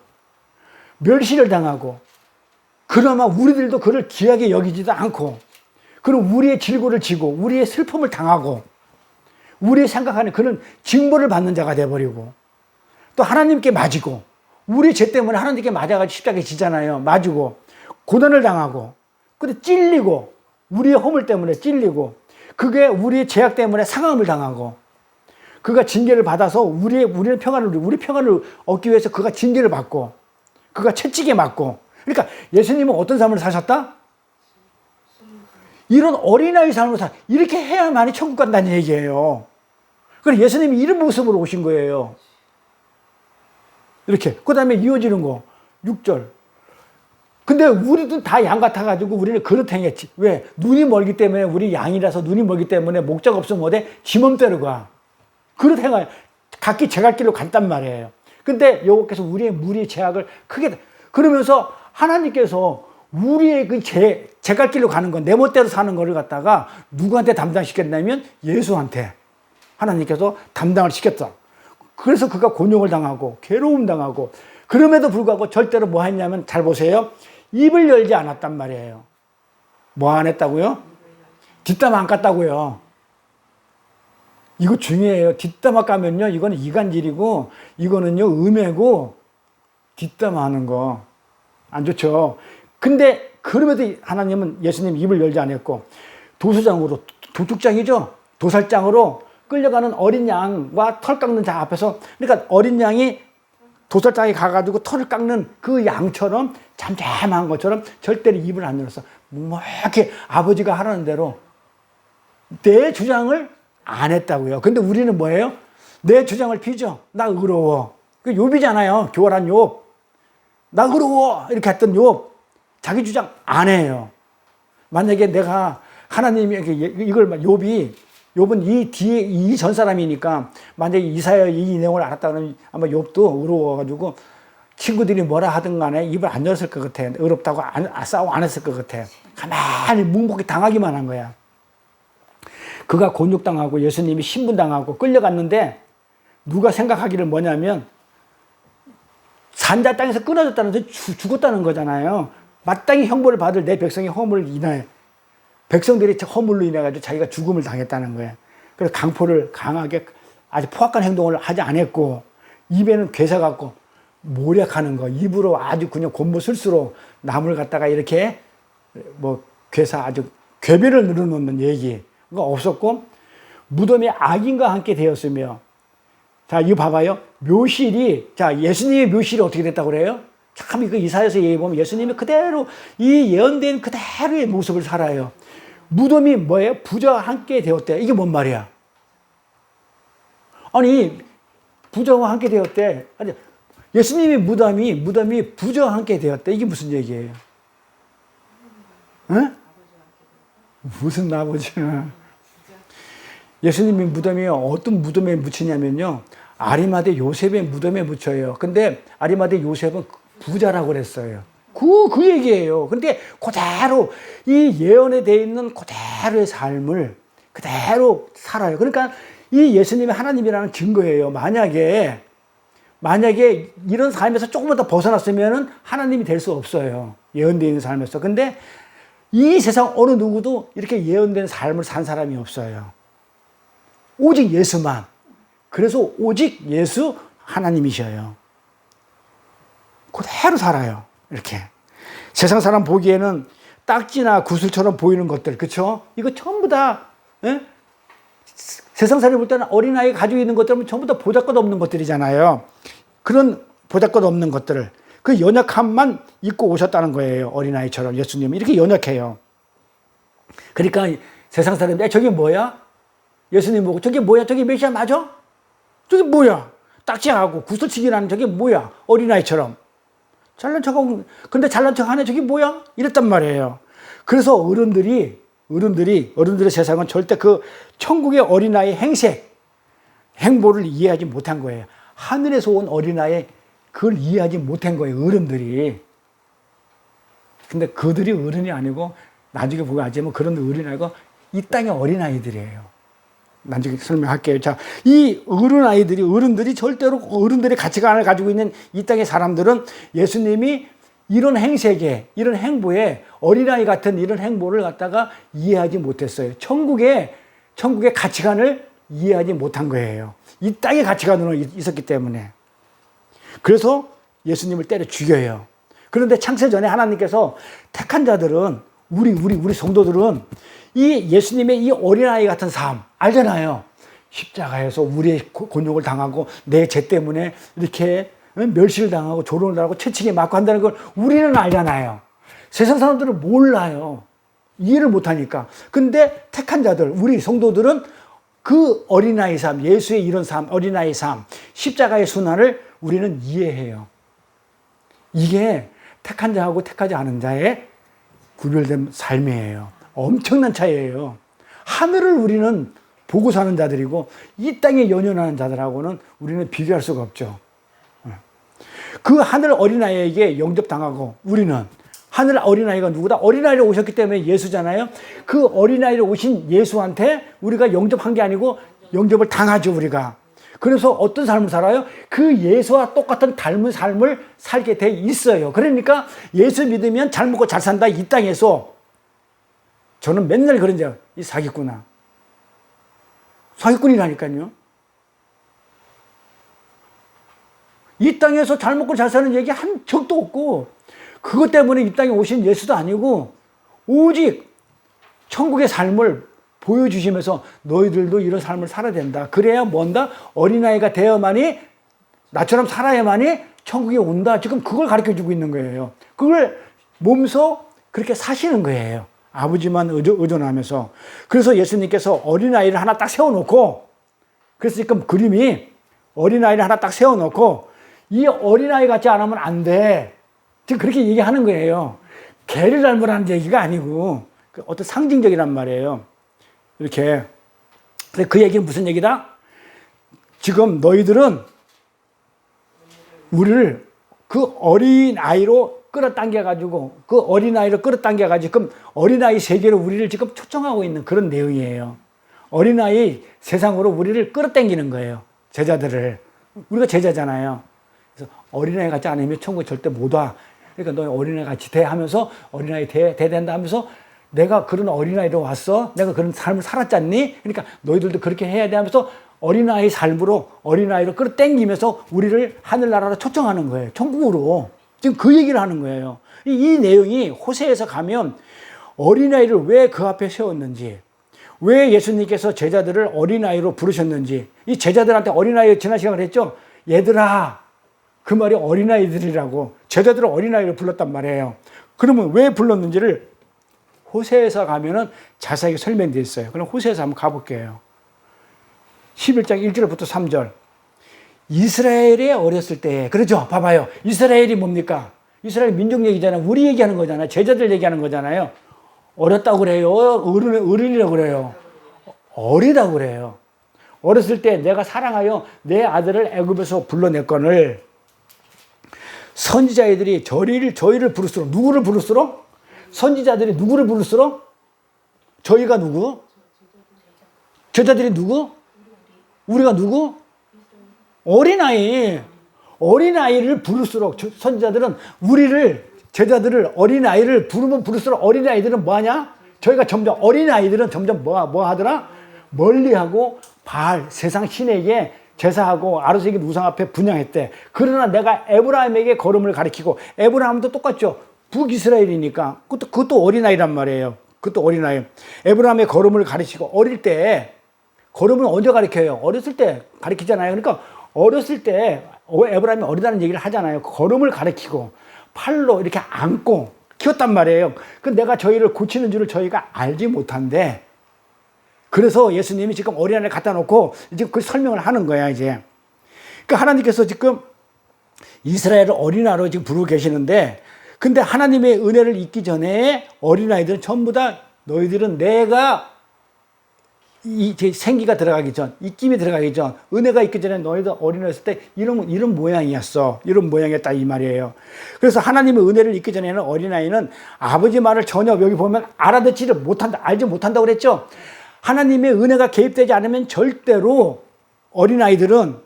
멸시를 당하고 그나마 우리들도 그를 귀하게 여기지도 않고 그럼 우리의 질고를 지고 우리의 슬픔을 당하고 우리의 생각하는 그런 징벌을 받는 자가 돼버리고 또 하나님께 맞이고 우리 죄 때문에 하나님께 맞아가지고 십자가에 지잖아요. 맞고 고난을 당하고 근데 찔리고 우리의 허물 때문에 찔리고 그게 우리의 죄악 때문에 상함을 당하고 그가 징계를 받아서 우리 평안을 얻기 위해서 그가 징계를 받고 그가 채찍에 맞고 그러니까 예수님은 어떤 삶을 사셨다? 이런 어린아이 삶을 이렇게 해야만이 천국 간다는 얘기예요. 그래서 예수님이 이런 모습으로 오신 거예요. 이렇게. 그 다음에 이어지는 거 6절. 근데 우리도 다 양 같아가지고 우리는 그릇 행했지. 왜? 눈이 멀기 때문에 우리 양이라서 눈이 멀기 때문에 목적 없으면 어디 지 맘대로 가. 그릇 행하여 각기 제갈 길로 간단 말이에요. 근데 여호와께서 우리의 무리의 죄악을 크게, 그러면서 하나님께서 우리의 그 제갈 길로 가는 건, 내 멋대로 사는 거를 갖다가 누구한테 담당시켰냐면 예수한테 하나님께서 담당을 시켰다. 그래서 그가 곤욕을 당하고 괴로움 당하고, 그럼에도 불구하고 절대로 뭐 했냐면, 잘 보세요. 입을 열지 않았단 말이에요. 뭐 안 했다고요? 뒷담 안 깠다고요. 이거 중요해요. 뒷담화 까면요, 이거는 이간질이고, 이거는요, 음해고, 뒷담화하는 거 안 좋죠. 근데 그럼에도 하나님은, 예수님 입을 열지 않았고, 도수장으로, 도둑장이죠, 도살장으로 끌려가는 어린 양과 털 깎는 자 앞에서, 그러니까 어린 양이 도살장에 가가지고 털을 깎는 그 양처럼 잠잠한 것처럼 절대로 입을 안 열었어. 뭐 이렇게 아버지가 하라는 대로 내 주장을 안 했다고요. 근데 우리는 뭐예요? 내 주장을 피죠. 나 의로워. 그 욥이잖아요. 교활한 욥. 나 의로워. 이렇게 했던 욥. 자기 주장 안 해요. 만약에 내가 하나님이 이걸 욥은 이 뒤에 이 전 사람이니까, 만약에 이사야 이 내용을 알았다 그러면 아마 욥도 의로워가지고 친구들이 뭐라 하든 간에 입을 안 열었을 것 같아. 의롭다고 싸워 안 했을 것 같아. 가만히 묵묵히 당하기만 한 거야. 그가 곤욕당하고 예수님이 신분당하고 끌려갔는데, 누가 생각하기를 뭐냐면 산자 땅에서 끊어졌다는 데 죽었다는 거잖아요. 마땅히 형벌을 받을 내 백성의 허물을 인하여, 백성들이 허물로 인해 가지고 자기가 죽음을 당했다는 거예요. 그래서 강포를 강하게 아주 포악한 행동을 하지 않았고, 입에는 괴사 갖고 모략하는 거, 입으로 아주 그냥 곤모술수로 남을 갖다가 이렇게 뭐 괴사, 아주 괴변을 늘어놓는 얘기 가 없었고, 무덤에 악인과 함께 되었으며, 자, 이거 봐봐요. 묘실이, 자, 예수님의 묘실이 어떻게 됐다고 그래요? 참, 이거 이사야서 얘기해보면 예수님이 그대로 이 예언된 그대로의 모습을 살아요. 무덤이 뭐예요? 부자와 함께 되었대. 이게 뭔 말이야? 아니, 부자와 함께 되었대. 아니, 예수님의 무덤이 부자와 함께 되었대. 이게 무슨 얘기예요? 응? 무슨 아버지야. 예수님의 무덤이 어떤 무덤에 묻히냐면요, 아리마대 요셉의 무덤에 묻혀요. 근데 아리마대 요셉은 부자라고 그랬어요. 그 얘기예요. 근데 그대로 이 예언에 되어 있는 그대로의 삶을 그대로 살아요. 그러니까 이 예수님이 하나님이라는 증거예요. 만약에 이런 삶에서 조금만 더 벗어났으면 하나님이 될 수 없어요. 예언되어 있는 삶에서. 근데 이 세상 어느 누구도 이렇게 예언된 삶을 산 사람이 없어요. 오직 예수만. 그래서 오직 예수 하나님이셔요. 그대로 살아요. 이렇게. 세상 사람 보기에는 딱지나 구슬처럼 보이는 것들, 그쵸? 이거 전부 다, 예? 세상 사람이 볼 때는 어린아이가 가지고 있는 것들은 전부 다 보잘것 없는 것들이잖아요. 그런 보잘것 없는 것들을, 그 연약함만 입고 오셨다는 거예요. 어린아이처럼 예수님은 이렇게 연약해요. 그러니까 세상 사람들이 저게 뭐야? 예수님 보고 저게 뭐야? 저게 메시아 맞아? 저게 뭐야? 딱지하고 구슬치기라는 저게 뭐야? 어린아이처럼. 잘난 척하고, 근데 잘난 척 하네? 저게 뭐야? 이랬단 말이에요. 그래서 어른들의 세상은 절대 그 천국의 어린아이의 행보를 이해하지 못한 거예요. 하늘에서 온 어린아이 그걸 이해하지 못한 거예요, 어른들이. 근데 그들이 어른이 아니고, 나중에 보고 알지만 그런 어린이 아니고 이 땅의 어린아이들이에요. 나중에 설명할게요. 자, 이 어른들이 절대로 어른들의 가치관을 가지고 있는 이 땅의 사람들은 예수님이 이런 행색에, 이런 행보에 어린아이 같은 이런 행보를 갖다가 이해하지 못했어요. 천국의 가치관을 이해하지 못한 거예요. 이 땅의 가치관으로 있었기 때문에. 그래서 예수님을 때려 죽여요. 그런데 창세전에 하나님께서 택한 자들은, 우리 성도들은 이 예수님의 이 어린아이 같은 삶 알잖아요. 십자가에서 우리의 곤욕을 당하고 내 죄 때문에 이렇게 멸시를 당하고 조롱을 당하고 채찍에 맞고 한다는 걸 우리는 알잖아요. 세상 사람들은 몰라요. 이해를 못하니까. 근데 택한 자들, 우리 성도들은 그 어린아이 삶, 예수의 이런 삶, 어린아이 삶, 십자가의 순환을 우리는 이해해요. 이게 택한 자하고 택하지 않은 자의 구별된 삶이에요. 엄청난 차이예요. 하늘을 우리는 보고 사는 자들이고 이 땅에 연연하는 자들하고는 우리는 비교할 수가 없죠. 그 하늘 어린아이에게 영접당하고 우리는 하늘 어린아이가 누구다? 어린아이로 오셨기 때문에 예수잖아요. 그 어린아이로 오신 예수한테 우리가 영접한 게 아니고 영접을 당하죠, 우리가. 그래서 어떤 삶을 살아요? 그 예수와 똑같은 닮은 삶을 살게 돼 있어요. 그러니까 예수 믿으면 잘 먹고 잘 산다, 이 땅에서. 저는 맨날 그런 줄, 이 사기꾼아. 사기꾼이라니까요. 이 땅에서 잘 먹고 잘 사는 얘기 한 적도 없고, 그것 때문에 이 땅에 오신 예수도 아니고, 오직 천국의 삶을 보여주시면서 너희들도 이런 삶을 살아야 된다. 그래야 뭔다? 어린아이가 되어야만이, 나처럼 살아야만이 천국에 온다. 지금 그걸 가르쳐 주고 있는 거예요. 그걸 몸소 그렇게 사시는 거예요. 아버지만 의존하면서. 그래서 예수님께서 어린아이를 하나 딱 세워놓고, 그래서 지금 그림이 어린아이를 하나 딱 세워놓고, 이 어린아이 같지 않으면 안 돼. 지금 그렇게 얘기하는 거예요. 개를 닮으라는 얘기가 아니고, 어떤 상징적이란 말이에요. 이렇게. 그 얘기는 무슨 얘기다? 지금 너희들은 우리를 그 어린아이로 끌어당겨가지고, 그 어린아이로 끌어당겨가지고, 그럼 어린아이 세계로 우리를 지금 초청하고 있는 그런 내용이에요. 어린아이 세상으로 우리를 끌어당기는 거예요. 제자들을. 우리가 제자잖아요. 그래서 어린아이 같지 않으면 천국에 절대 못 와. 그러니까 너 어린아이 같이 돼 하면서, 어린아이 된다 하면서, 내가 그런 어린아이로 왔어? 내가 그런 삶을 살았잖니? 그러니까 너희들도 그렇게 해야 돼 하면서 어린아이 삶으로, 어린아이로 끌어당기면서 우리를 하늘나라로 초청하는 거예요. 천국으로. 지금 그 얘기를 하는 거예요. 이 내용이 호세에서 가면 어린아이를 왜 그 앞에 세웠는지, 왜 예수님께서 제자들을 어린아이로 부르셨는지, 이 제자들한테 어린아이 지난 시간에 했죠? 얘들아, 그 말이 어린아이들이라고, 제자들을 어린아이로 불렀단 말이에요. 그러면 왜 불렀는지를 호세에서 가면은 자세하게 설명되어 있어요. 그럼 호세에서 한번 가볼게요. 11장 1절부터 3절. 이스라엘이 어렸을 때, 그렇죠? 봐봐요. 이스라엘이 뭡니까? 이스라엘 민족 얘기잖아요. 우리 얘기하는 거잖아요. 제자들 얘기하는 거잖아요. 어렸다고 그래요? 어른이라고 그래요? 어리다고 그래요. 어렸을 때 내가 사랑하여 내 아들을 애굽에서 불러냈거늘, 선지자들이 저희를 부를수록, 누구를 부를수록? 선지자들이 누구를 부를수록? 저희가 누구? 제자들이 누구? 우리가 누구? 어린아이. 어린아이를 부를수록 선지자들은 우리를, 제자들을, 어린아이를 부르면 부를수록 어린아이들은 뭐하냐? 저희가 점점, 어린아이들은 점점 뭐 하더라? 멀리하고 바알, 세상 신에게 제사하고 아르세기 우상 앞에 분향했대. 그러나 내가 에브라임에게 걸음을 가리키고, 에브라임도 똑같죠. 북이스라엘이니까 그것도 어린아이란 말이에요. 그것도 어린아이. 에브라임의 걸음을 가르치고, 어릴 때 걸음을 언제 가르쳐요? 어렸을 때 가르치잖아요. 그러니까 어렸을 때 에브라임이 어리다는 얘기를 하잖아요. 걸음을 가르치고 팔로 이렇게 안고 키웠단 말이에요. 그 내가 저희를 고치는 줄을 저희가 알지 못한데, 그래서 예수님이 지금 어린아이를 갖다 놓고 이제 그 설명을 하는 거야, 이제. 그러니까 하나님께서 지금 이스라엘을 어린아이로 지금 부르고 계시는데, 근데 하나님의 은혜를 잊기 전에 어린아이들은 전부 다, 너희들은 내가 이제 생기가 들어가기 전, 입김이 들어가기 전, 은혜가 있기 전에 너희들 어린아이였을 때 이런 모양이었어. 이런 모양이었다, 이 말이에요. 그래서 하나님의 은혜를 잊기 전에는 어린아이는 아버지 말을 전혀, 여기 보면 알아듣지를 못한다, 알지 못한다고 그랬죠. 하나님의 은혜가 개입되지 않으면 절대로 어린아이들은,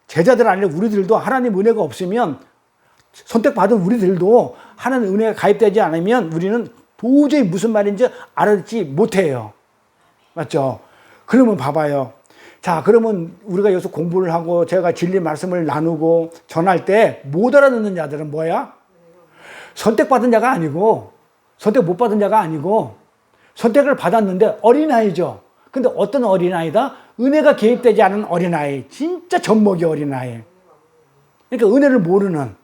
제자들 아니라 우리들도 하나님 은혜가 없으면, 선택받은 우리들도 하나님 은혜가 가입되지 않으면 우리는 도저히 무슨 말인지 알아듣지 못해요. 맞죠? 그러면 봐봐요. 자, 그러면 우리가 여기서 공부를 하고 제가 진리 말씀을 나누고 전할 때 못 알아듣는 자들은 뭐야? 선택받은 자가 아니고, 선택 못 받은 자가 아니고, 선택을 받았는데 어린아이죠. 근데 어떤 어린아이다? 은혜가 개입되지 않은 어린아이. 진짜 젖먹이 어린아이. 그러니까 은혜를 모르는.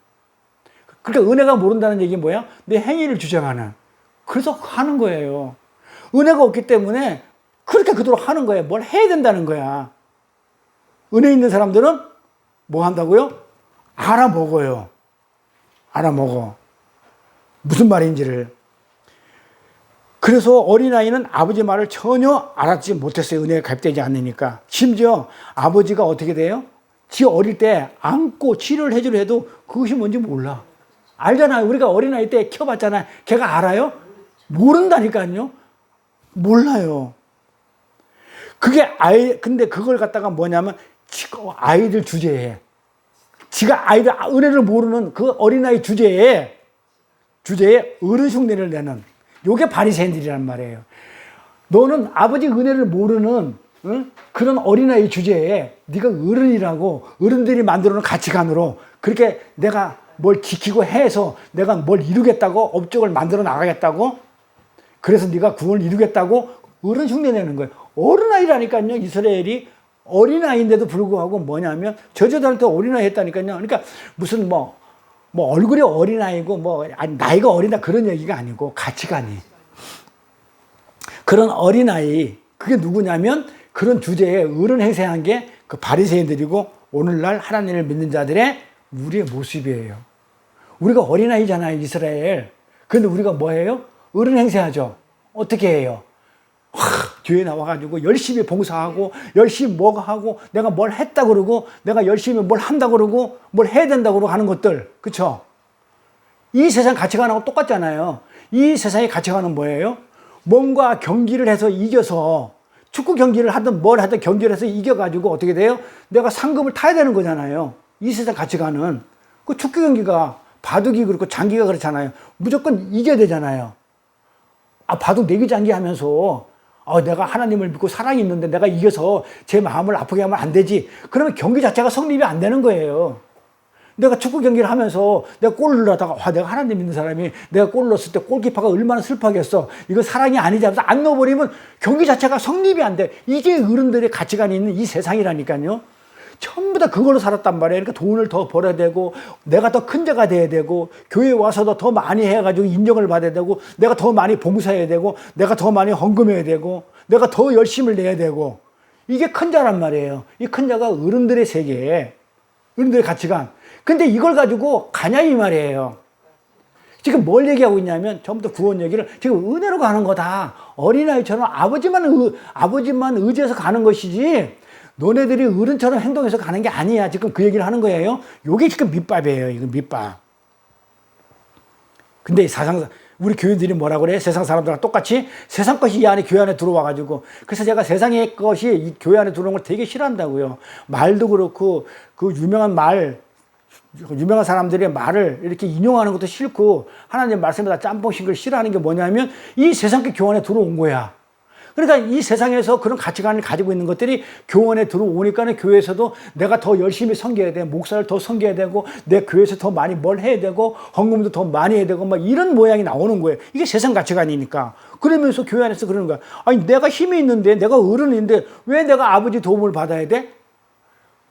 그러니까 은혜가 모른다는 얘기는 뭐야? 내 행위를 주장하는. 그래서 하는 거예요. 은혜가 없기 때문에 그렇게 그토록 하는 거예요. 뭘 해야 된다는 거야. 은혜 있는 사람들은 뭐 한다고요? 알아먹어요. 알아먹어. 무슨 말인지를. 그래서 어린아이는 아버지 말을 전혀 알아듣지 못했어요. 은혜가 가입되지 않으니까. 심지어 아버지가 어떻게 돼요? 지 어릴 때 안고 치료를 해주려 해도 그것이 뭔지 몰라. 알잖아요. 우리가 어린아이 때 키워봤잖아요. 걔가 알아요? 모른다니까요. 몰라요. 근데 그걸 갖다가 뭐냐면, 아이들 주제에, 지가 아이들 은혜를 모르는 그 어린아이 주제에 어른 흉내를 내는, 요게 바리새인들이란 말이에요. 너는 아버지 은혜를 모르는, 응? 그런 어린아이 주제에 네가 어른이라고, 어른들이 만들어 놓은 가치관으로 그렇게 내가 뭘 지키고 해서 내가 뭘 이루겠다고, 업적을 만들어 나가겠다고, 그래서 네가 구원을 이루겠다고 어른 흉내 내는 거예요. 어린아이라니까요. 이스라엘이 어린아이인데도 불구하고 뭐냐면 저주들한테 어린아이 했다니까요. 그러니까 무슨 뭐 얼굴이 어린아이고 나이가 어리다 그런 얘기가 아니고 가치관이. 그런 어린아이, 그게 누구냐면 그런 주제에 어른 행세한 게 그 바리새인들이고 오늘날 하나님을 믿는 자들의 우리의 모습이에요. 우리가 어린아이잖아요, 이스라엘. 근데 우리가 뭐예요? 어른 행세하죠. 어떻게 해요? 교회 나와가지고 열심히 봉사하고 열심히 뭐가 하고 내가 뭘 했다 그러고 내가 열심히 뭘 한다 그러고 뭘 해야 된다 그러고 하는 것들, 그쵸? 이 세상 가치관하고 똑같잖아요. 이 세상의 가치관은 뭐예요? 뭔가 경기를 해서 이겨서, 축구 경기를 하든 뭘 하든 경기를 해서 이겨가지고 어떻게 돼요? 내가 상금을 타야 되는 거잖아요. 이 세상 가치관은. 그 축구 경기가 바둑이 그렇고 장기가 그렇잖아요. 무조건 이겨야 되잖아요. 바둑 내기 장기 하면서 내가 하나님을 믿고 사랑이 있는데 내가 이겨서 제 마음을 아프게 하면 안 되지. 그러면 경기 자체가 성립이 안 되는 거예요. 내가 축구 경기를 하면서 내가 골을 넣다가 내가 하나님 믿는 사람이 내가 골을 넣었을 때 골키퍼가 얼마나 슬퍼하겠어. 이거 사랑이 아니지 하면서 안 넣어버리면 경기 자체가 성립이 안 돼. 이게 어른들의 가치관이 있는 이 세상이라니까요. 전부 다 그걸로 살았단 말이에요. 그러니까 돈을 더 벌어야 되고 내가 더 큰 자가 돼야 되고 교회에 와서도 더 많이 해가지고 인정을 받아야 되고 내가 더 많이 봉사해야 되고 내가 더 많이 헌금해야 되고 내가 더 열심을 내야 되고 이게 큰 자란 말이에요. 이 큰 자가 어른들의 세계, 어른들의 가치관. 근데 이걸 가지고 가냐 이 말이에요. 지금 뭘 얘기하고 있냐면 전부 다 구원 얘기를 지금 은혜로 가는 거다. 어린아이처럼 아버지만 의지해서 가는 것이지 너네들이 어른처럼 행동해서 가는 게 아니야. 지금 그 얘기를 하는 거예요. 요게 지금 밑밥이에요. 이거 밑밥. 근데 우리 교인들이 뭐라 그래? 세상 사람들과 똑같이 세상 것이 이 안에 교회 안에 들어와가지고. 그래서 제가 세상의 것이 이 교회 안에 들어오는 걸 되게 싫어한다고요. 말도 그렇고 그 유명한 사람들의 말을 이렇게 인용하는 것도 싫고 하나님 말씀에다 짬뽕신 걸 싫어하는 게 뭐냐면 이 세상의 교회 안에 들어온 거야. 그러니까 이 세상에서 그런 가치관을 가지고 있는 것들이 교원에 들어오니까는 교회에서도 내가 더 열심히 섬겨야 돼. 목사를 더 섬겨야 되고, 내 교회에서 더 많이 뭘 해야 되고, 헌금도 더 많이 해야 되고, 막 이런 모양이 나오는 거예요. 이게 세상 가치관이니까. 그러면서 교회 안에서 그러는 거야. 아니, 내가 힘이 있는데, 내가 어른인데, 왜 내가 아버지 도움을 받아야 돼?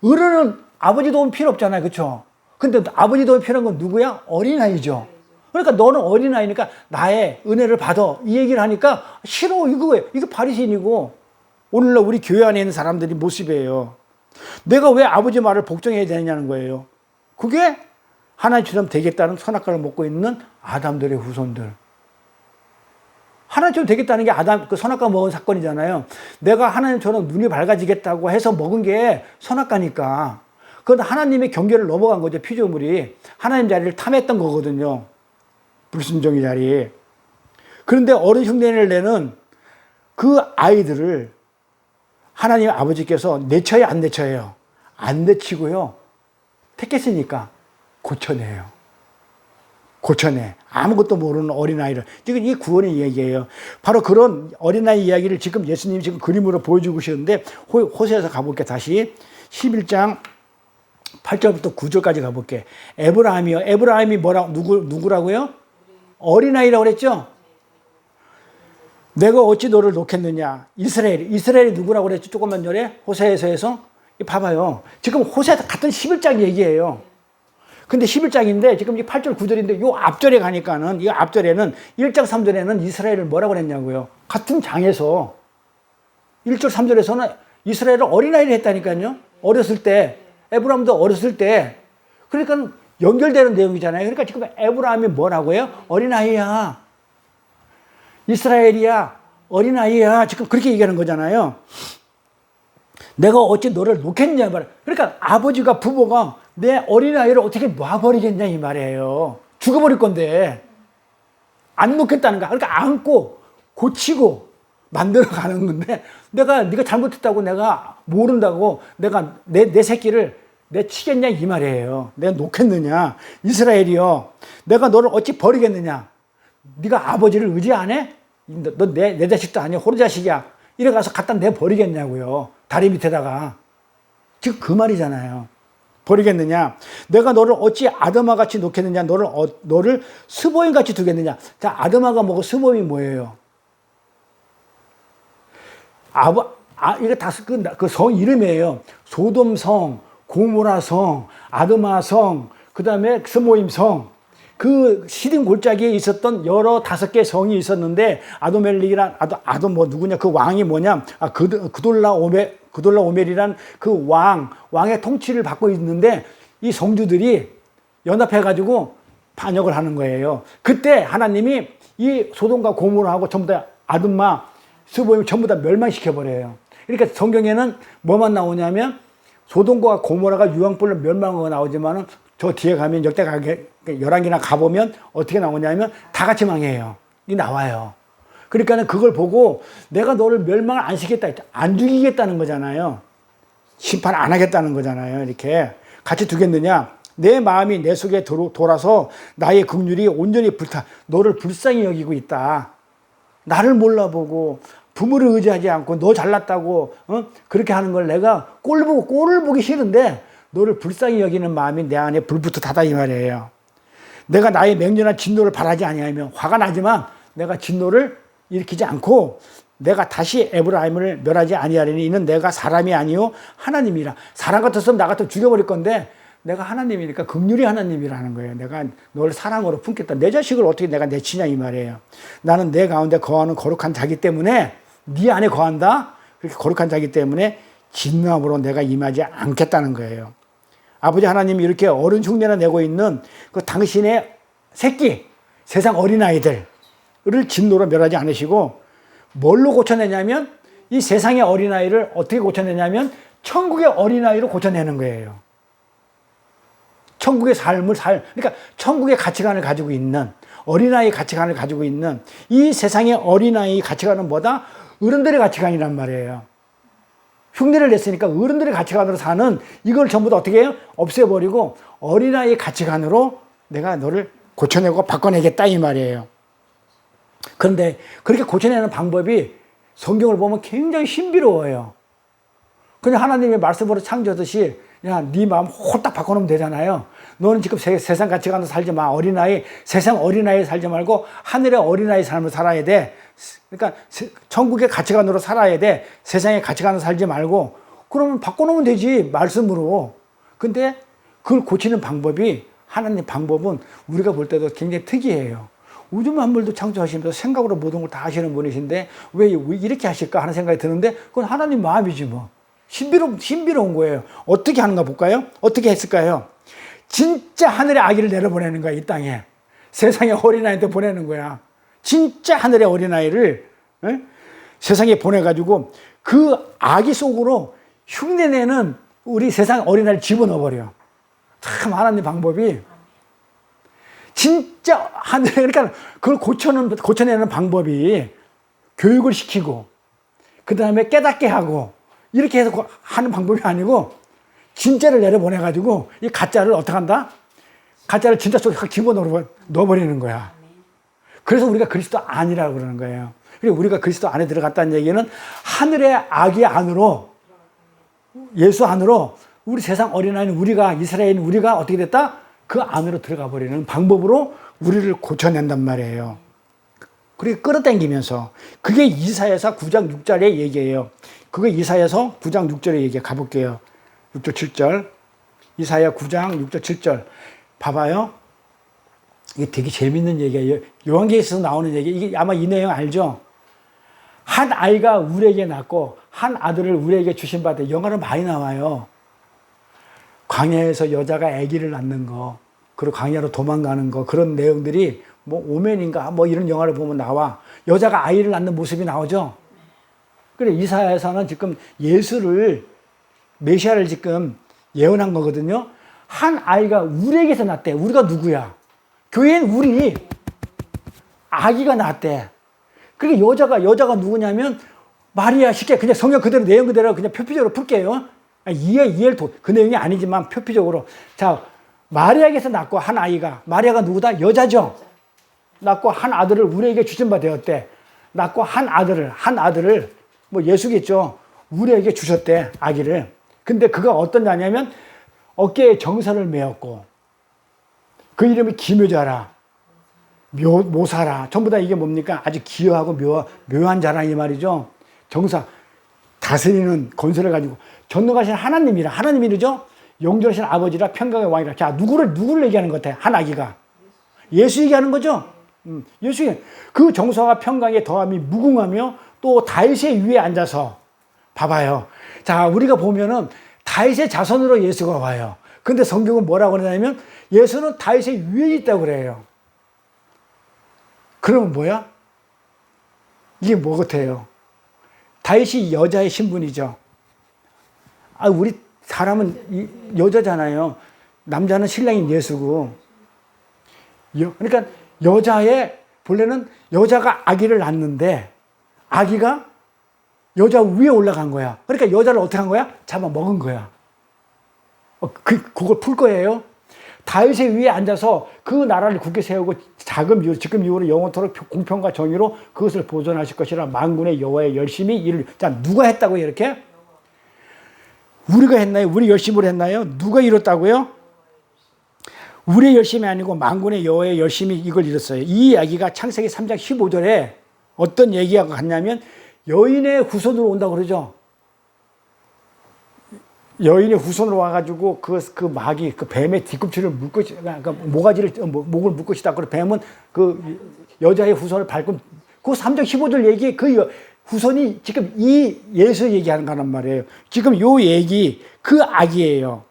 어른은 아버지 도움 필요 없잖아요. 그쵸? 근데 아버지 도움이 필요한 건 누구야? 어린아이죠. 그러니까 너는 어린아이니까 나의 은혜를 받아. 이 얘기를 하니까 싫어. 이거 바리새인이고 오늘날 우리 교회 안에 있는 사람들이 모습이에요. 내가 왜 아버지 말을 복종해야 되느냐는 거예요. 그게 하나님처럼 되겠다는 선악과를 먹고 있는 아담들의 후손들. 하나님처럼 되겠다는 게 아담, 그 선악과 먹은 사건이잖아요. 내가 하나님처럼 눈이 밝아지겠다고 해서 먹은 게 선악과니까. 그건 하나님의 경계를 넘어간 거죠. 피조물이. 하나님 자리를 탐했던 거거든요. 불순종의 자리. 그런데 어른 흉내를 내는 그 아이들을 하나님 아버지께서 내쳐요, 안 내쳐요? 안 내치고요. 택했으니까 고쳐내요. 고쳐내. 아무것도 모르는 어린아이를. 지금 이 구원의 이야기예요. 바로 그런 어린아이 이야기를 지금 예수님이 지금 그림으로 보여주고 계시는데 호세에서 가볼게. 다시 11장 8절부터 9절까지 가볼게. 에브라임이요. 에브라임이 누구라고요? 어린아이라고 그랬죠? 내가 어찌 너를 놓겠느냐? 이스라엘이 누구라고 그랬죠? 조금만 전에 호세에서 봐봐요. 지금 호세 같은 11장 얘기예요. 근데 11장인데 지금 8절 9절인데 요 앞절에 가니까는 이 앞절에는 1장 3절에는 이스라엘을 뭐라고 그랬냐고요? 같은 장에서 1절 3절에서는 이스라엘을 어린아이를 했다니까요. 어렸을 때 에브라임도 어렸을 때 그러니까 연결되는 내용이잖아요. 그러니까 지금 에브라임이 뭐라고요? 어린아이야. 이스라엘이야. 어린아이야. 지금 그렇게 얘기하는 거잖아요. 내가 어찌 너를 놓겠냐 말. 그러니까 아버지가 부모가 내 어린아이를 어떻게 놔버리겠냐 이 말이에요. 죽어버릴 건데 안 놓겠다는 거야. 그러니까 안고 고치고 만들어가는 건데 네가 잘못했다고 내가 모른다고 내가 내 새끼를 내 치겠냐 이 말이에요. 내가 놓겠느냐. 이스라엘이여 내가 너를 어찌 버리겠느냐. 네가 아버지를 의지 안 해? 너 내 자식도 아니야. 호로 자식이야. 이래 가서 갖다 내버리겠냐고요. 다리 밑에다가. 지금 그 말이잖아요. 버리겠느냐. 내가 너를 어찌 아드마 같이 놓겠느냐. 너를 스보임 같이 두겠느냐. 자, 아드마가 뭐고 스보임이 뭐예요? 이게 다 그 성 이름이에요. 소돔성, 고모라성, 아드마성, 그 다음에 스모임성. 그 시딘 골짜기에 있었던 여러 5개 성이 있었는데 아도멜릭이란 뭐 누구냐 그 왕이 뭐냐 그돌라오멜이란 그 왕의 통치를 받고 있는데 이 성주들이 연합해 반역을 하는 거예요. 그때 하나님이 이 소돔과 고모라하고 전부 다 아둠마 스보임 전부 다 멸망시켜 버려요. 그러니까 성경에는 뭐만 나오냐면 소돔과 고모라가 유황불로 멸망하고 나오지만은 저 뒤에 가면 역대하게 11개나 가보면 어떻게 나오냐면 다 같이 망해요. 이 나와요. 그러니까는 그걸 보고 내가 너를 멸망을 안 시켰다. 안 죽이겠다는 거잖아요. 심판 안 하겠다는 거잖아요. 이렇게 같이 두겠느냐. 내 마음이 내 속에 돌아서 나의 긍휼이 온전히 너를 불쌍히 여기고 있다. 나를 몰라보고 부모를 의지하지 않고 너 잘났다고 그렇게 하는 걸 내가 꼴을 보기 싫은데 너를 불쌍히 여기는 마음이 내 안에 불부터 닫아 이 말이에요. 내가 나의 맹렬한 진노를 바라지 아니하면 화가 나지만 내가 진노를 일으키지 않고 내가 다시 에브라임을 멸하지 아니하리니 이는 내가 사람이 아니요 하나님이라. 사람 같았으면 나 같으면 죽여버릴 건데 내가 하나님이니까 긍휼이 하나님이라는 거예요. 내가 너를 사랑으로 품겠다. 내 자식을 어떻게 내가 내치냐 이 말이에요. 나는 내 가운데 거하는 거룩한 자기 때문에 네 안에 거한다. 그렇게 거룩한 자기 때문에 진노함으로 내가 임하지 않겠다는 거예요. 아버지 하나님이 이렇게 어른 흉내를 내고 있는 그 당신의 새끼, 세상 어린아이들을 진노로 멸하지 않으시고 뭘로 고쳐내냐면 이 세상의 어린아이를 어떻게 고쳐내냐면 천국의 어린아이로 고쳐내는 거예요. 천국의 그러니까 천국의 가치관을 가지고 있는 어린아이의 가치관을 가지고 있는 이 세상의 어린아이의 가치관은 뭐다? 어른들의 가치관이란 말이에요. 흉내를 냈으니까 어른들의 가치관으로 사는 이걸 전부 다 어떻게 해요? 없애버리고 어린아이의 가치관으로 내가 너를 고쳐내고 바꿔내겠다 이 말이에요. 그런데 그렇게 고쳐내는 방법이 성경을 보면 굉장히 신비로워요. 그냥 하나님의 말씀으로 창조하듯이 야, 네 마음 홀딱 바꿔놓으면 되잖아요. 너는 지금 세상 가치관으로 살지 마. 세상 어린아이 살지 말고 하늘의 어린아이 삶을 살아야 돼. 그러니까 천국의 가치관으로 살아야 돼. 세상의 가치관으로 살지 말고. 그러면 바꿔놓으면 되지. 말씀으로. 근데 그걸 고치는 방법이 하나님 방법은 우리가 볼 때도 굉장히 특이해요. 우주 만물도 창조하시면서 생각으로 모든 걸 다 하시는 분이신데 왜 이렇게 하실까 하는 생각이 드는데 그건 하나님 마음이지 뭐. 신비로운 거예요. 어떻게 하는가 볼까요? 어떻게 했을까요? 진짜 하늘의 아기를 내려보내는 거야, 이 땅에. 세상에 어린아이한테 보내는 거야. 진짜 하늘의 어린아이를 세상에 보내가지고 그 아기 속으로 흉내내는 우리 세상 어린아이를 집어넣어버려. 참 하나님 방법이 진짜 하늘에 그러니까 그걸 고쳐내는 방법이 교육을 시키고 그 다음에 깨닫게 하고 이렇게 해서 하는 방법이 아니고 진짜를 내려보내가지고 이 가짜를 어떻게 한다? 가짜를 진짜 속에 확 집어넣어버리는 거야. 그래서 우리가 그리스도 안이라고 그러는 거예요. 그리고 우리가 그리스도 안에 들어갔다는 얘기는 하늘의 아기 안으로 예수 안으로 우리 세상 어린아이는 우리가 이스라엘은 우리가 어떻게 됐다? 그 안으로 들어가 버리는 방법으로 우리를 고쳐낸단 말이에요. 그렇게 끌어당기면서 그게 이사야서 9장 6절의 얘기예요. 그게 이사야서 9장 6절의 얘기 가볼게요. 6절 7절 이사야 9장 6절 7절 봐봐요. 이게 되게 재밌는 얘기예요. 요한계시에서 나오는 얘기. 이게 아마 이 내용 알죠? 한 아이가 우리에게 낳고 한 아들을 우리에게 주신 바 돼. 영화로 많이 나와요. 광야에서 여자가 아기를 낳는 거, 그리고 광야로 도망가는 거, 그런 내용들이 뭐 오맨인가 뭐 이런 영화를 보면 나와. 여자가 아이를 낳는 모습이 나오죠. 그래 이사야서는 지금 예수를 메시아를 지금 예언한 거거든요. 한 아이가 우리에게서 났대. 우리가 누구야? 교회엔 우리 아기가 낳았대. 그러니까 여자가 누구냐면 마리아. 쉽게 그냥 성경 그대로 내용 그대로 그냥 표피적으로 풀게요. 이해를 그 내용이 아니지만 표피적으로. 자, 마리아에게서 낳고 한 아이가, 마리아가 누구다? 여자죠. 낳고 한 아들을 우리에게 주신 바 되었대. 낳고 한 아들을 뭐 예수겠죠. 우리에게 주셨대, 아기를. 근데 그가 어떤 자냐면 어깨에 정사를 메었고 그 이름이 기묘자라, 모사라. 전부 다 이게 뭡니까? 아주 기여하고 묘한 자라 이 말이죠. 정사, 다스리는 권세를 가지고 전능하신 하나님이라. 하나님이죠. 영존하신 아버지라, 평강의 왕이라. 자, 누구를 얘기하는 것 같아? 한 아기가. 예수 얘기하는 거죠. 예수. 그 정사와 평강의 더함이 무궁하며 또 다윗의 위에 앉아서 봐봐요. 자, 우리가 보면은 다윗의 자손으로 예수가 와요. 근데 성경은 뭐라고 그러냐면 예수는 다윗의 위에 있다고 그래요. 그러면 뭐야? 이게 뭐 같아요? 다윗이 여자의 신분이죠. 우리 사람은 여자잖아요. 남자는 신랑인 예수고. 그러니까 본래는 여자가 아기를 낳는데 아기가 여자 위에 올라간 거야. 그러니까 여자를 어떻게 한 거야? 잡아먹은 거야. 그걸 풀 거예요. 다윗의 위에 앉아서 그 나라를 굳게 세우고 지금 이후로 영원토록 공평과 정의로 그것을 보존하실 것이라 만군의 여호와의 열심히 일을. 자, 누가 했다고요? 이렇게? 우리가 했나요? 우리 열심으로 했나요? 누가 이뤘다고요? 우리의 열심이 아니고 만군의 여호와의 열심히 이걸 이뤘어요. 이 이야기가 창세기 3장 15절에 어떤 얘기가 같냐면 여인의 후손으로 온다고 그러죠. 여인의 후손으로 와가지고 그 마귀, 그 뱀의 뒤꿈치를 물 것이다. 그러니까 목을 물 것이다. 그리고 뱀은 그 여자의 후손을 밟고, 그 3장 15절 얘기, 그 후손이 지금 이 예수 얘기하는 거란 말이에요. 지금 요 얘기, 그 아기예요.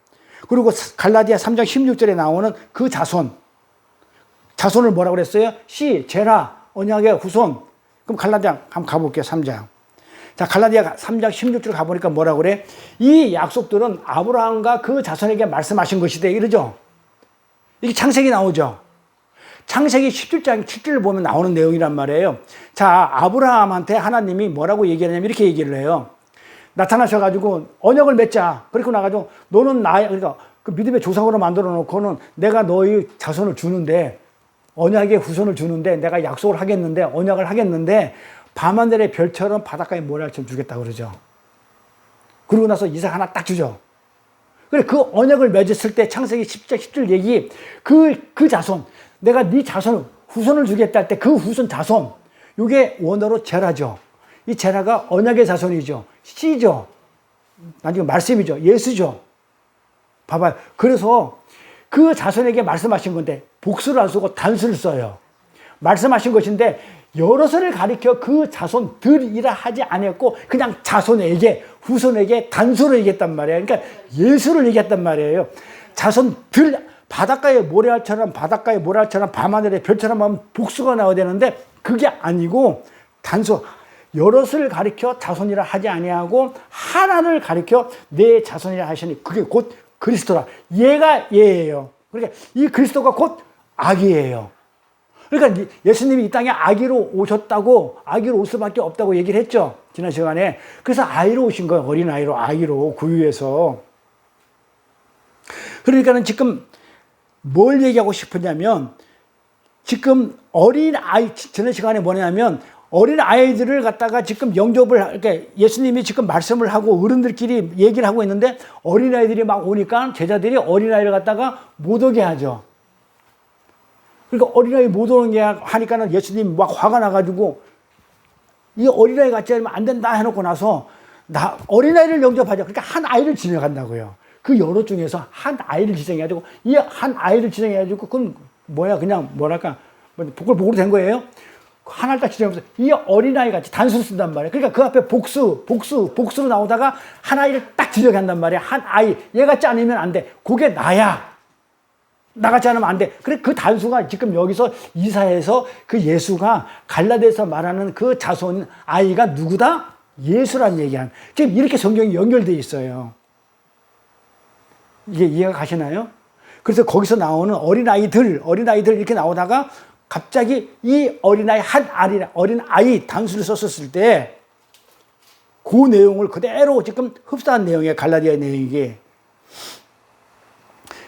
그리고 갈라디아 3장 16절에 나오는 그 자손을 뭐라고 그랬어요? 제라, 언약의 후손. 그럼 갈라디아 한번 가볼게요. 3장. 자, 갈라디아 3장 16절 가보니까 뭐라고 그래? 이 약속들은 아브라함과 그 자손에게 말씀하신 것이다. 이러죠. 이게 창세기 나오죠. 창세기 17장 7절을 보면 나오는 내용이란 말이에요. 자, 아브라함한테 하나님이 뭐라고 얘기하냐면 이렇게 얘기를 해요. 나타나셔가지고 언약을 맺자. 그리고 나가지고 너는 그러니까 그 믿음의 조상으로 만들어 놓고는 내가 너희 자손을 주는데, 언약의 후손을 주는데 내가 약속을 하겠는데, 언약을 하겠는데 밤하늘의 별처럼 바닷가에 모래알처럼 주겠다고 그러죠. 그러고 나서 이삭 하나 딱 주죠. 그래, 그 언약을 맺었을 때 창세기 10장 10절 얘기, 그 자손, 내가 네 자손, 후손을 주겠다 할 때 그 후손 자손, 이게 원어로 제라죠. 이 제라가 언약의 자손이죠. 씨죠. 나중에 말씀이죠. 예수죠. 봐봐요. 그래서 그 자손에게 말씀하신 건데 복수를 안 쓰고 단수를 써요. 말씀하신 것인데 여럿을 가리켜 그 자손들이라 하지 않았고 그냥 자손에게, 후손에게 단수를 얘기했단 말이에요. 그러니까 예수를 얘기했단 말이에요. 자손들, 바닷가의 모래알처럼 밤하늘의 별처럼 하면 복수가 나와야 되는데 그게 아니고 단수, 여럿을 가리켜 자손이라 하지 아니하고 하나를 가리켜 내 자손이라 하시니 그게 곧 그리스도라. 얘가 얘예요. 그러니까 이 그리스도가 곧 아기예요. 그러니까 예수님이 이 땅에 아기로 오셨다고, 아기로 올 수밖에 없다고 얘기를 했죠. 지난 시간에. 그래서 아이로 오신 거예요. 어린아이로, 아기로 구유해서. 그러니까는 지금 뭘 얘기하고 싶으냐면 지금 어린아이, 지난 시간에 뭐냐면 어린아이들을 갖다가 지금 영접을, 그러니까 예수님이 지금 말씀을 하고 어른들끼리 얘기를 하고 있는데 어린아이들이 막 오니까 제자들이 어린아이를 갖다가 못 오게 하죠. 그러니까 어린아이 못 오게 하니까는 예수님이 막 화가 나가지고 이 어린아이 같이 하면 안 된다 해놓고 나서 어린아이를 영접하자. 그러니까 한 아이를 지정한다고요. 그 여러 중에서 한 아이를 지정해가지고 이 한 아이를 지정해가지고 그건 뭐야, 그냥 뭐랄까, 복으로 된 거예요. 하나를 딱 지정하면서 이 어린아이 같이 단수를 쓴단 말이에요. 그러니까 그 앞에 복수로 나오다가 한 아이를 딱 지정한단 말이에요. 한 아이, 얘 같지 않으면 안 돼. 그게 나야. 나같지 않으면 안 돼. 그래, 그 단수가 지금 여기서 이사해서 그 예수가 갈라디아에서 말하는 그 자손 아이가 누구다? 예수란 얘기한. 지금 이렇게 성경이 연결되어 있어요. 이게 이해가 가시나요? 그래서 거기서 나오는 어린아이들 이렇게 나오다가 갑자기 이 어린아이, 어린아이 단수를 썼었을 때 그 내용을 그대로 지금 흡사한 내용이에요. 갈라디아 내용이.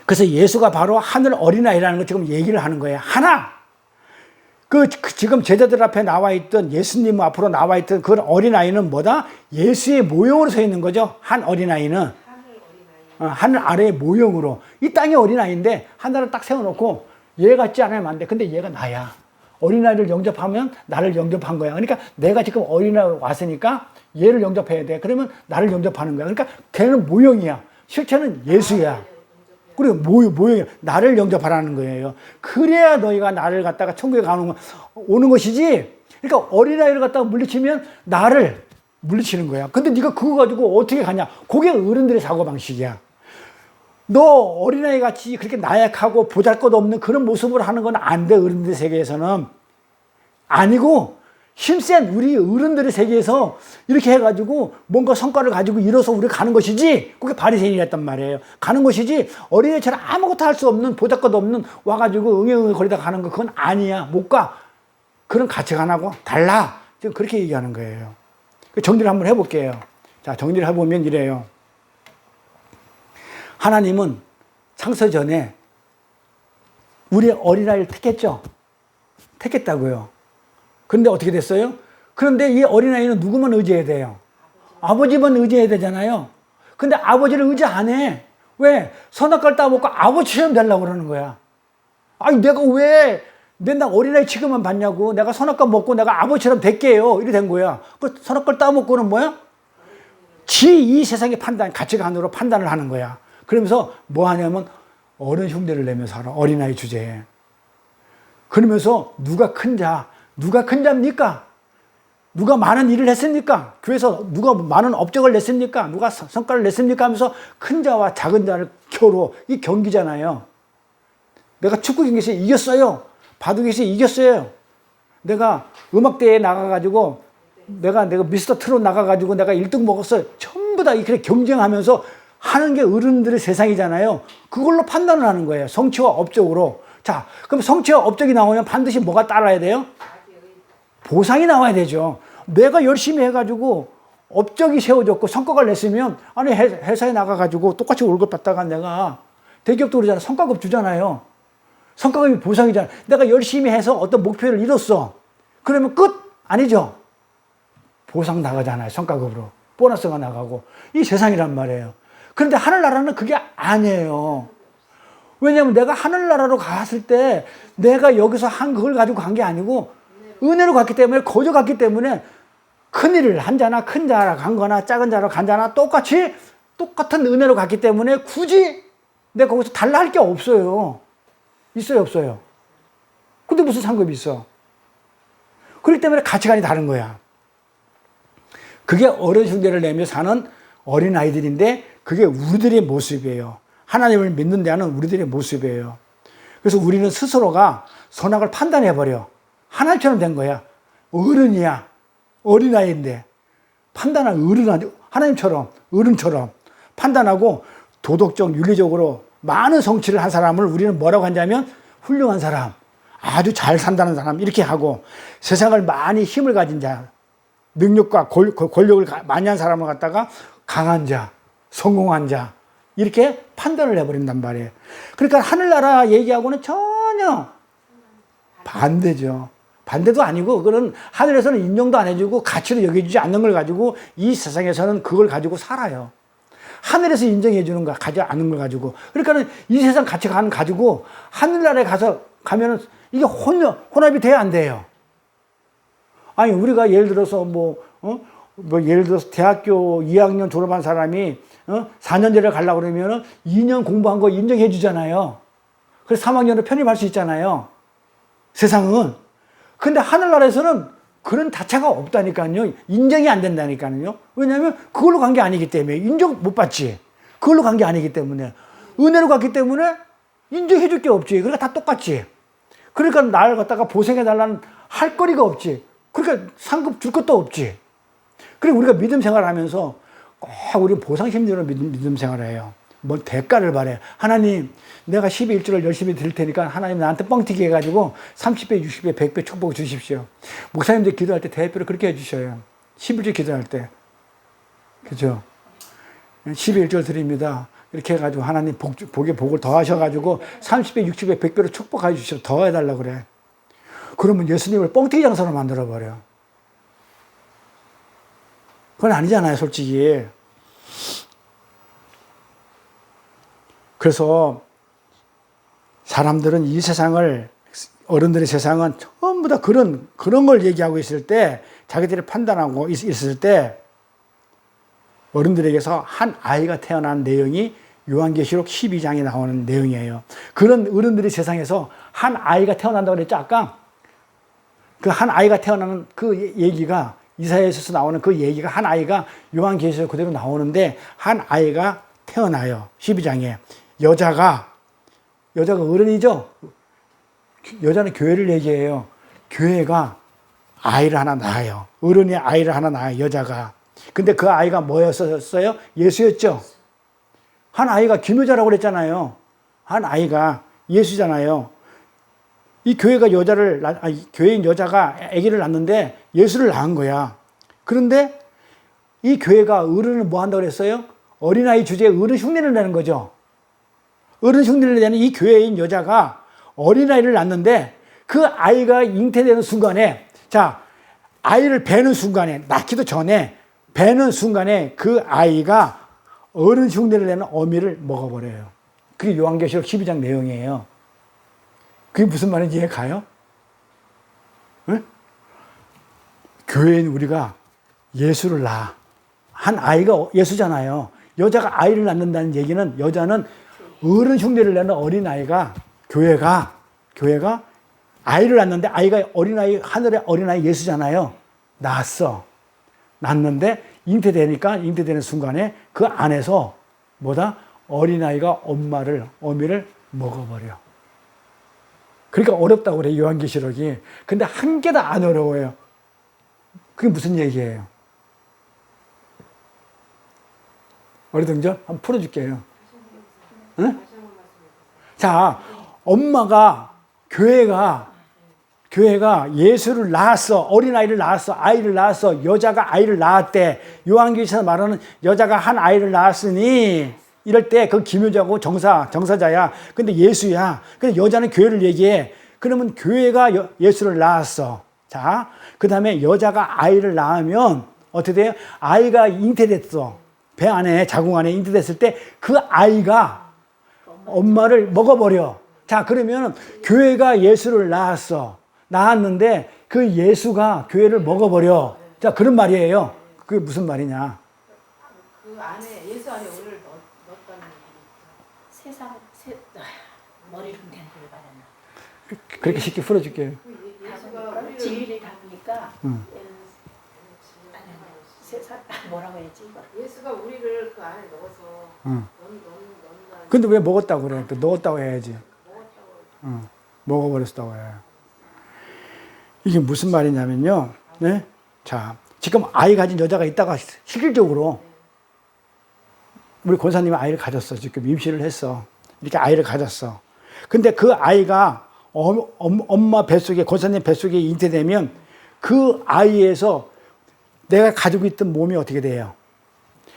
그래서 예수가 바로 하늘 어린아이라는 걸 지금 얘기를 하는 거예요. 하나! 지금 제자들 앞에 나와 있던, 예수님 앞으로 나와 있던 그 어린아이는 뭐다? 예수의 모형으로 서 있는 거죠. 한 어린아이는. 하늘 아래의 모형으로. 이 땅의 어린아이인데 하나를 딱 세워놓고 얘 같지 않으면 안 돼. 근데 얘가 나야. 어린아이를 영접하면 나를 영접한 거야. 그러니까 내가 지금 어린아이 왔으니까 얘를 영접해야 돼. 그러면 나를 영접하는 거야. 그러니까 걔는 모형이야. 실체는 예수야. 그리고 모형이야. 나를 영접하라는 거예요. 그래야 너희가 나를 갖다가 천국에 오는 것이지. 그러니까 어린아이를 갖다가 물리치면 나를 물리치는 거야. 근데 네가 그거 가지고 어떻게 가냐. 그게 어른들의 사고방식이야. 너 어린아이 같이 그렇게 나약하고 보잘것없는 그런 모습을 하는 건 안 돼. 어른들 세계에서는. 아니고 힘센 우리 어른들의 세계에서 이렇게 해가지고 뭔가 성과를 가지고 이뤄서 우리가 가는 것이지. 그게 바리새인이었단 말이에요. 가는 것이지 어린애처럼 아무것도 할 수 없는 보잘것없는 와가지고 응애응애 거리다 가는 거 그건 아니야. 못 가. 그런 가치관하고 달라. 지금 그렇게 얘기하는 거예요. 정리를 한번 해볼게요. 자, 정리를 해보면 이래요. 하나님은 창세 전에 우리 어린아이를 택했죠. 택했다고요. 그런데 어떻게 됐어요? 그런데 이 어린아이는 누구만 의지해야 돼요? 아버지만 의지해야 되잖아요. 근데 아버지를 의지 안 해. 왜? 선악과를 따먹고 아버지처럼 되려고 그러는 거야. 아니 내가 왜 맨날 어린아이 취급만 받냐고. 내가 선악과 먹고 내가 아버지처럼 될게요. 이렇게 된 거야. 그 선악과를 따먹고는 뭐야? 이 세상의 가치관으로 판단을 하는 거야. 그러면서 뭐 하냐면 어른 흉내를 내면서 살아. 어린아이 주제에. 그러면서 누가 큰 자입니까? 누가 많은 일을 했습니까? 교회에서 누가 많은 업적을 냈습니까? 누가 성과를 냈습니까? 하면서 큰 자와 작은 자를 겨루. 이 경기잖아요. 내가 축구 경기에서 이겼어요. 바둑에서 이겼어요. 내가 음악대회에 나가가지고 내가 미스터 트롯 나가가지고 내가 1등 먹었어요. 전부 다 이렇게 경쟁하면서 하는 게 어른들의 세상이잖아요. 그걸로 판단을 하는 거예요. 성취와 업적으로. 자, 그럼 성취와 업적이 나오면 반드시 뭐가 따라야 돼요? 보상이 나와야 되죠. 내가 열심히 해가지고 업적이 세워졌고 성과를 냈으면, 아니 회사에 나가가지고 똑같이 월급 받다가 내가 대기업도 그러잖아. 성과급 주잖아요. 성과급이 보상이잖아. 내가 열심히 해서 어떤 목표를 이뤘어. 그러면 끝? 아니죠. 보상 나가잖아요. 성과급으로. 보너스가 나가고. 이 세상이란 말이에요. 그런데 하늘나라는 그게 아니에요. 왜냐하면 내가 하늘나라로 갔을 때 내가 여기서 한 그걸 가지고 간 게 아니고 은혜로 갔기 때문에, 거저 갔기 때문에 큰 일을 한 자나 큰 자라 간 거나 작은 자로 간 자나 똑같은 은혜로 갔기 때문에 굳이 내가 거기서 달라 할 게 없어요. 있어요, 없어요? 근데 무슨 상급이 있어? 그렇기 때문에 가치관이 다른 거야. 그게 어른 흉내를 내며 사는 어린아이들인데 그게 우리들의 모습이에요. 하나님을 믿는 데는 우리들의 모습이에요. 그래서 우리는 스스로가 선악을 판단해버려. 하나님처럼 된 거야. 어른이야. 어린아이인데. 판단한 하나님처럼, 어른처럼 판단하고 도덕적, 윤리적으로 많은 성취를 한 사람을 우리는 뭐라고 하냐면 훌륭한 사람, 아주 잘 산다는 사람, 이렇게 하고 세상을 많이 힘을 가진 자, 능력과 권력을 많이 한 사람을 갖다가 강한 자, 성공한 자, 이렇게 판단을 해버린단 말이에요. 그러니까 하늘나라 얘기하고는 전혀 반대죠. 반대도 아니고 그거는 하늘에서는 인정도 안 해주고 가치로 여겨주지 않는 걸 가지고 이 세상에서는 그걸 가지고 살아요. 하늘에서 인정해 주는 거 가지 않는 걸 가지고. 그러니까는 이 세상 가치관 가지고 하늘나라에 가면은 이게 혼합이 돼야 안 돼요. 아니 우리가 예를 들어서 예를 들어서 대학교 2학년 졸업한 사람이 4년제를 가려고 그러면은 2년 공부한 거 인정해 주잖아요. 그래서 3학년으로 편입할 수 있잖아요. 세상은. 근데 하늘나라에서는 그런 다차가 없다니까요. 인정이 안 된다니까요. 왜냐하면 그걸로 간 게 아니기 때문에. 인정 못 받지. 그걸로 간 게 아니기 때문에. 은혜로 갔기 때문에 인정해 줄 게 없지. 그러니까 다 똑같지. 그러니까 나를 갖다가 보생해 달라는 할 거리가 없지. 그러니까 상급 줄 것도 없지. 그리고 우리가 믿음 생활을 하면서 꼭 우리 보상 심리로 믿음 생활을 해요. 뭐 대가를 바래요. 하나님, 내가 12, 1조를 열심히 드릴 테니까 하나님 나한테 뻥튀기 해가지고 30배, 60배, 100배 축복 주십시오. 목사님들 기도할 때 대표로 그렇게 해주셔요. 11조 기도할 때. 그죠? 12, 1조를 드립니다. 이렇게 해가지고 하나님 복에 복을 더하셔가지고 30배, 60배, 100배로 축복해 주시오. 더 해달라고 그래. 그러면 예수님을 뻥튀기 장사로 만들어버려. 그건 아니잖아요, 솔직히. 그래서 사람들은 이 세상을, 어른들의 세상은 전부 다 그런 걸 얘기하고 있을 때, 자기들이 판단하고 있을 때, 어른들에게서 한 아이가 태어난 내용이 요한계시록 12장에 나오는 내용이에요. 그런 어른들의 세상에서 한 아이가 태어난다고 그랬죠, 아까? 그 한 아이가 태어나는 그 얘기가, 이사야서에서 나오는 그 얘기가 한 아이가 요한계시록 그대로 나오는데, 한 아이가 태어나요. 12장에. 여자가 어른이죠? 여자는 교회를 얘기해요. 교회가 아이를 하나 낳아요. 어른이 아이를 하나 낳아요, 여자가. 근데 그 아이가 뭐였었어요? 예수였죠? 한 아이가 김여자라고 그랬잖아요. 한 아이가 예수잖아요. 이 교회가 교회인 여자가 아기를 낳는데 예수를 낳은 거야. 그런데 이 교회가 어른을 뭐 한다고 그랬어요? 어린아이 주제에 어른 흉내를 내는 거죠. 어른 흉내를 내는 이 교회인 여자가 어린아이를 낳는데 그 아이가 잉태되는 순간에, 자, 아이를 베는 순간에, 낳기도 전에 베는 순간에 그 아이가 어른 흉내를 내는 어미를 먹어버려요. 그게 요한계시록 12장 내용이에요. 그게 무슨 말인지 이해 가요? 응? 교회인 우리가 예수를 낳아. 한 아이가 예수잖아요. 여자가 아이를 낳는다는 얘기는, 여자는 어른 흉내를 내는 어린아이가, 교회가 아이를 낳는데, 아이가 어린아이, 하늘의 어린아이 예수잖아요. 낳았는데 잉태되는 순간에 그 안에서 어린아이가 어미를 먹어버려. 그러니까 어렵다고 그래, 요한계시록이. 근데 한 개도 안 어려워요. 그게 무슨 얘기예요? 어리둥절? 한번 풀어줄게요. 응? 자, 교회가 예수를 낳았어. 어린아이를 낳았어. 아이를 낳았어. 여자가 아이를 낳았대. 요한계시록에서 말하는 여자가 한 아이를 낳았으니, 이럴 때 그 기묘자고 정사자야. 근데 예수야. 근데 여자는 교회를 얘기해. 그러면 교회가 예수를 낳았어. 자, 그 다음에 여자가 아이를 낳으면 어떻게 돼요? 아이가 잉태됐어. 배 안에, 자궁 안에 잉태됐을 때 그 아이가 엄마를 먹어버려. 자, 그러면 교회가 예수를 낳았는데 그 예수가 교회를 먹어버려. 자, 그런 말이에요. 그게 무슨 말이냐? 그 안에, 예수 안에 우리를 넣었다는 머리를 댄 걸 말하나. 그렇게 쉽게 풀어줄게요. 진리를 담으니까 뭐라고 해야지? 예수가 우리를 그 안에 넣어서 넣는다. 근데 왜 먹었다고 그래? 또 넣었다고 해야지. 먹어버렸다고 해. 이게 무슨 말이냐면요. 네? 자, 지금 아이 가진 여자가 있다가 실질적으로 우리 권사님이 아이를 가졌어. 지금 임신을 했어. 이렇게 아이를 가졌어. 근데 그 아이가 엄마 뱃속에, 권사님 뱃속에 잉태되면 그 아이에서 내가 가지고 있던 몸이 어떻게 돼요?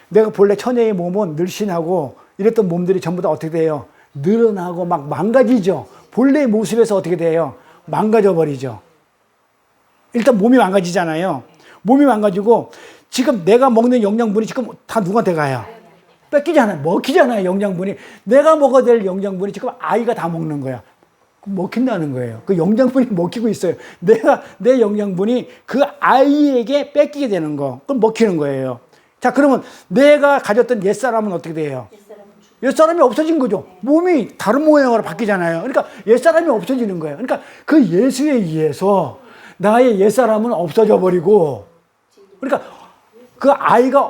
내가 본래 처녀의 몸은 늘씬하고 이랬던 몸들이 전부 다 어떻게 돼요? 늘어나고 막 망가지죠. 본래의 모습에서 어떻게 돼요? 망가져 버리죠. 일단 몸이 망가지잖아요. 몸이 망가지고 지금 내가 먹는 영양분이 지금 다 누구한테 가요? 뺏기잖아요. 먹히잖아요, 영양분이. 내가 먹어야 될 영양분이 지금 아이가 다 먹는 거야. 먹힌다는 거예요. 그 영양분이 먹히고 있어요. 내 영양분이 그 아이에게 뺏기게 되는 거. 그럼 먹히는 거예요. 자, 그러면 내가 가졌던 옛사람은 어떻게 돼요? 옛사람이 없어진 거죠. 몸이 다른 모양으로 바뀌잖아요. 그러니까 옛사람이 없어지는 거예요. 그러니까 그 예수에 의해서 나의 옛사람은 없어져 버리고, 그러니까 그 아이가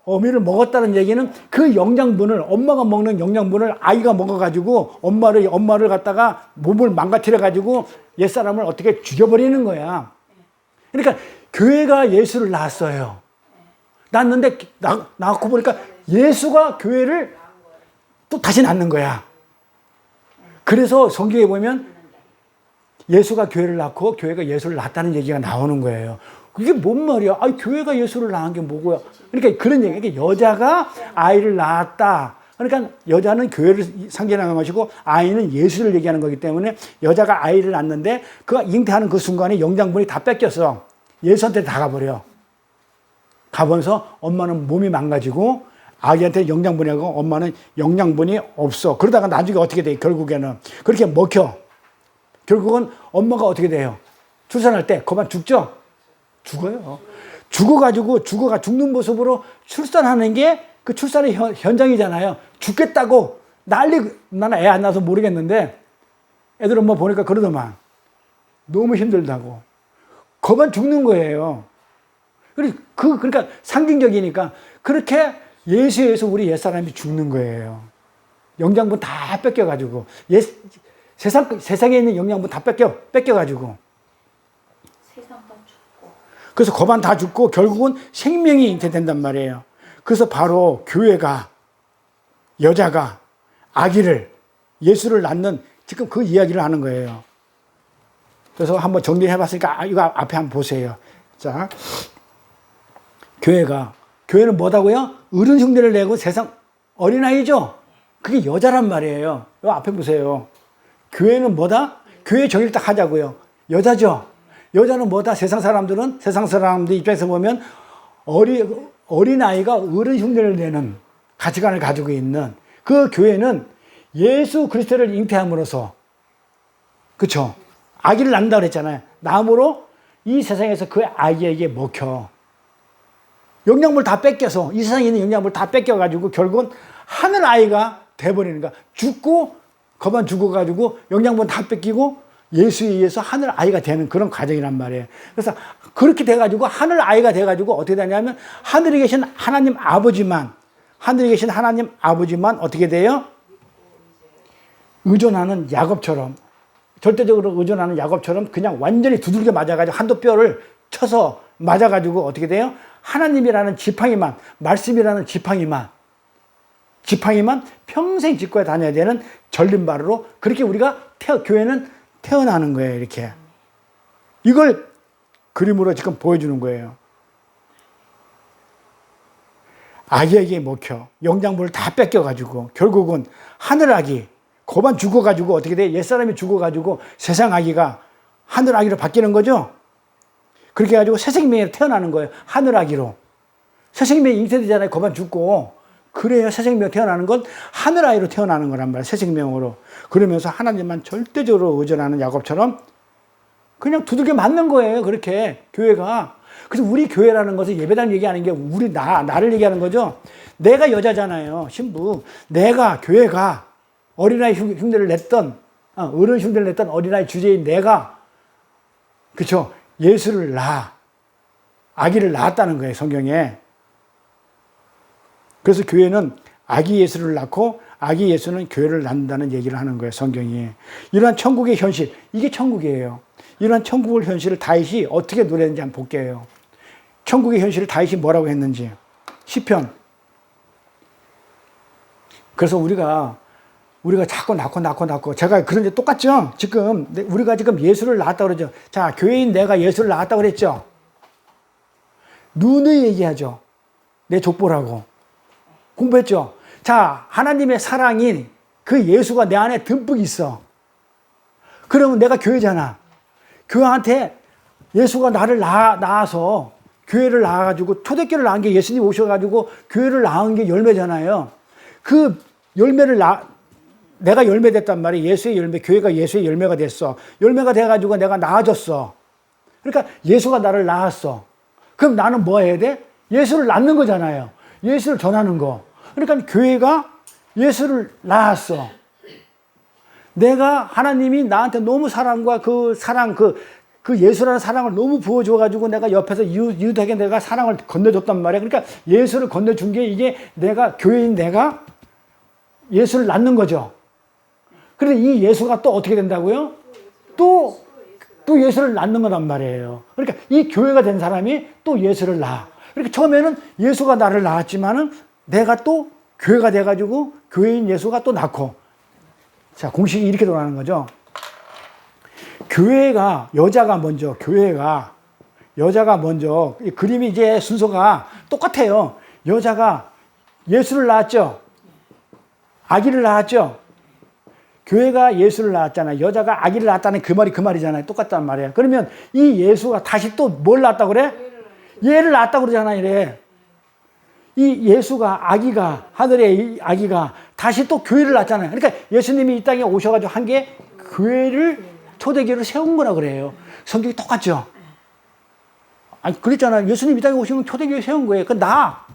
어미를 먹었다는 얘기는 그 영양분을, 엄마가 먹는 영양분을 아이가 먹어가지고 엄마를 갖다가 몸을 망가뜨려가지고 옛사람을 어떻게 죽여버리는 거야. 그러니까 교회가 예수를 낳았어요. 낳았는데 낳고 보니까 예수가 교회를 또 다시 낳는 거야. 그래서 성경에 보면 예수가 교회를 낳고 교회가 예수를 낳았다는 얘기가 나오는 거예요. 그게 뭔 말이야? 아, 교회가 예수를 낳은 게 뭐고요? 그러니까 그런 얘기. 그러니까 여자가 아이를 낳았다. 그러니까 여자는 교회를 상징하는 것이고 아이는 예수를 얘기하는 거기 때문에 여자가 아이를 낳는데 그 잉태하는 그 순간에 영장분이 다 뺏겼어. 예수한테 다 가버려. 가면서 엄마는 몸이 망가지고 아기한테 영양분이 하고 엄마는 영양분이 없어. 그러다가 나중에 어떻게 돼? 결국에는 그렇게 먹혀. 결국은 엄마가 어떻게 돼요? 출산할 때 그만 죽죠? 죽어요. 죽어가 죽는 모습으로 출산하는 게 그 출산의 현장이잖아요. 죽겠다고 나는 애 안 낳아서 모르겠는데 애들 엄마 보니까 그러더만 너무 힘들다고. 그만 죽는 거예요. 그러니까 상징적이니까 그렇게 예수에서 우리 옛사람이 죽는 거예요. 영양분 다 뺏겨가지고 세상에 있는 영양분 다 뺏겨가지고 세상도 죽고 그래서 거반 다 죽고 결국은 생명이 잉태된단 말이에요. 그래서 바로 교회가 여자가 아기를 예수를 낳는 지금 그 이야기를 하는 거예요. 그래서 한번 정리해 봤으니까 이거 앞에 한번 보세요. 자, 교회는 뭐다고요? 어른 흉내를 내고 세상 어린아이죠? 그게 여자란 말이에요. 요 앞에 보세요. 교회는 뭐다? 교회 정의를 딱 하자고요. 여자죠? 여자는 뭐다? 세상 사람들 입장에서 보면 어린아이가 어른 흉내를 내는 가치관을 가지고 있는 그 교회는 예수 그리스도를 잉태함으로써 그쵸? 아기를 낳는다 그랬잖아요. 남으로 이 세상에서 그 아기에게 먹혀. 영양물 다 뺏겨서 이 세상에 있는 영양물 다 뺏겨가지고 결국은 하늘 아이가 돼버리는 거야. 그만 죽어가지고 영양분 다 뺏기고 예수에 의해서 하늘 아이가 되는 그런 과정이란 말이에요. 그래서 그렇게 돼가지고 하늘 아이가 돼가지고 어떻게 되냐면 하늘에 계신 하나님 아버지만 어떻게 돼요? 의존하는 야곱처럼 절대적으로 의존하는 야곱처럼 그냥 완전히 두들겨 맞아가지고 한도 뼈를 쳐서 맞아가지고 어떻게 돼요? 하나님이라는 지팡이만 말씀이라는 지팡이만 평생 짚고 다녀야 되는 전림발으로 그렇게 우리가 교회는 태어나는 거예요. 이렇게 이걸 그림으로 지금 보여주는 거예요. 아기에게 먹혀 영양분을 다 뺏겨가지고 결국은 하늘 아기 고반 죽어가지고 어떻게 돼? 옛사람이 죽어가지고 세상 아기가 하늘 아기로 바뀌는 거죠. 그렇게 해가지고 새 생명이 태어나는 거예요. 하늘 아기로. 새 생명이 잉태되잖아요. 고반 죽고. 그래야 새 생명 태어나는 건 하늘 아이로 태어나는 거란 말이에요. 새 생명으로. 그러면서 하나님만 절대적으로 의존하는 야곱처럼 그냥 두들겨 맞는 거예요. 그렇게 교회가. 그래서 우리 교회라는 것은 예배당 얘기하는 게 나를 얘기하는 거죠. 내가 여자잖아요. 신부. 교회가 어린아이 흉내를 냈던 어른 흉내를 냈던 어린아이 주제인 내가 그렇죠. 예수를 아기를 낳았다는 거예요. 성경에. 그래서 교회는 아기 예수를 낳고 아기 예수는 교회를 낳는다는 얘기를 하는 거예요. 성경이. 이러한 천국의 현실, 이게 천국이에요. 이러한 천국의 현실을 다윗이 어떻게 노래했는지 한번 볼게요. 천국의 현실을 다윗이 뭐라고 했는지. 시편. 그래서 우리가 자꾸 낳고 제가 그런데 똑같죠? 지금 우리가 지금 예수를 낳았다고 그러죠. 자, 교회인 내가 예수를 낳았다고 그랬죠. 누누이 얘기하죠. 내 족보라고. 공부했죠. 자, 하나님의 사랑인 그 예수가 내 안에 듬뿍 있어. 그러면 내가 교회잖아. 교회한테 예수가 나를 낳아서 교회를 낳아가지고 초대교회를 낳은 게 예수님 오셔가지고 교회를 낳은 게 열매잖아요. 그 열매를 내가 열매 됐단 말이에요. 예수의 열매, 교회가 예수의 열매가 됐어. 열매가 돼가지고 내가 낳아졌어. 그러니까 예수가 나를 낳았어. 그럼 나는 뭐 해야 돼? 예수를 낳는 거잖아요. 예수를 전하는 거. 그러니까 교회가 예수를 낳았어. 내가 하나님이 나한테 너무 사랑과 그 사랑, 그 예수라는 사랑을 너무 부어줘가지고 내가 옆에서 이웃에게 내가 사랑을 건네줬단 말이야. 그러니까 예수를 건네준 게 이게 교회인 내가 예수를 낳는 거죠. 그런데 이 예수가 또 어떻게 된다고요? 또 예수를 낳는 거란 말이에요. 그러니까 이 교회가 된 사람이 또 예수를 낳아. 그러니까 처음에는 예수가 나를 낳았지만은 내가 또 교회가 돼가지고 교회인 예수가 또 낳고. 자, 공식이 이렇게 돌아가는 거죠. 교회가, 여자가 먼저, 여자가 먼저, 이 그림이 이제 순서가 똑같아요. 여자가 예수를 낳았죠. 아기를 낳았죠. 교회가 예수를 낳았잖아요. 여자가 아기를 낳았다는 그 말이 그 말이잖아요. 똑같단 말이에요. 그러면 이 예수가 다시 또 뭘 낳았다고 그래? 얘를 낳았다고 그러잖아요. 이래. 이 예수가, 아기가, 하늘의 이 아기가 다시 또 교회를 낳았잖아요. 그러니까 예수님이 이 땅에 오셔가지고 한 게 교회를, 초대교회를 세운 거라 그래요. 성격이 똑같죠? 아니, 그랬잖아요. 예수님 이 땅에 오시면 초대교회 세운 거예요. 나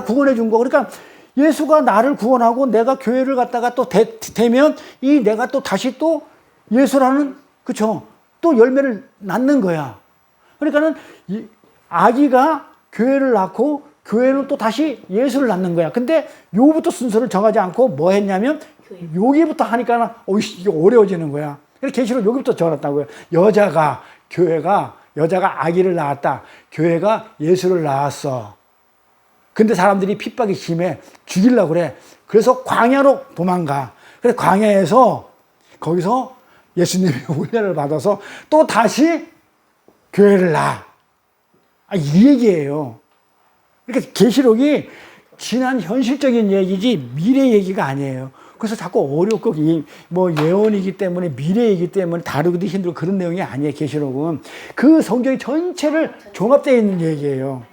구원해 준 거. 그러니까 예수가 나를 구원하고 내가 교회를 갖다가 또 되면 내가 또 다시 또 예수라는, 그쵸? 또 열매를 낳는 거야. 그러니까는 이 아기가 교회를 낳고 교회는 또 다시 예수를 낳는 거야. 근데 요부터 순서를 정하지 않고 뭐 했냐면 여기부터 하니까 이게 어려워지는 거야. 그래서 계시록 여기부터 적어놨다고요. 여자가 아기를 낳았다. 교회가 예수를 낳았어. 근데 사람들이 핍박이 심해. 죽이려고 그래. 그래서 광야로 도망가. 그래서 광야에서 거기서 예수님이 훈련을 받아서 또 다시 교회를 낳아. 이 얘기예요. 그러니까 계시록이 지난 현실적인 얘기지 미래 얘기가 아니에요. 그래서 자꾸 어렵고 뭐 예언이기 때문에 미래이기 때문에 다루기도 힘들고 그런 내용이 아니에요. 계시록은 그 성경이 전체를 종합되어 있는 얘기예요.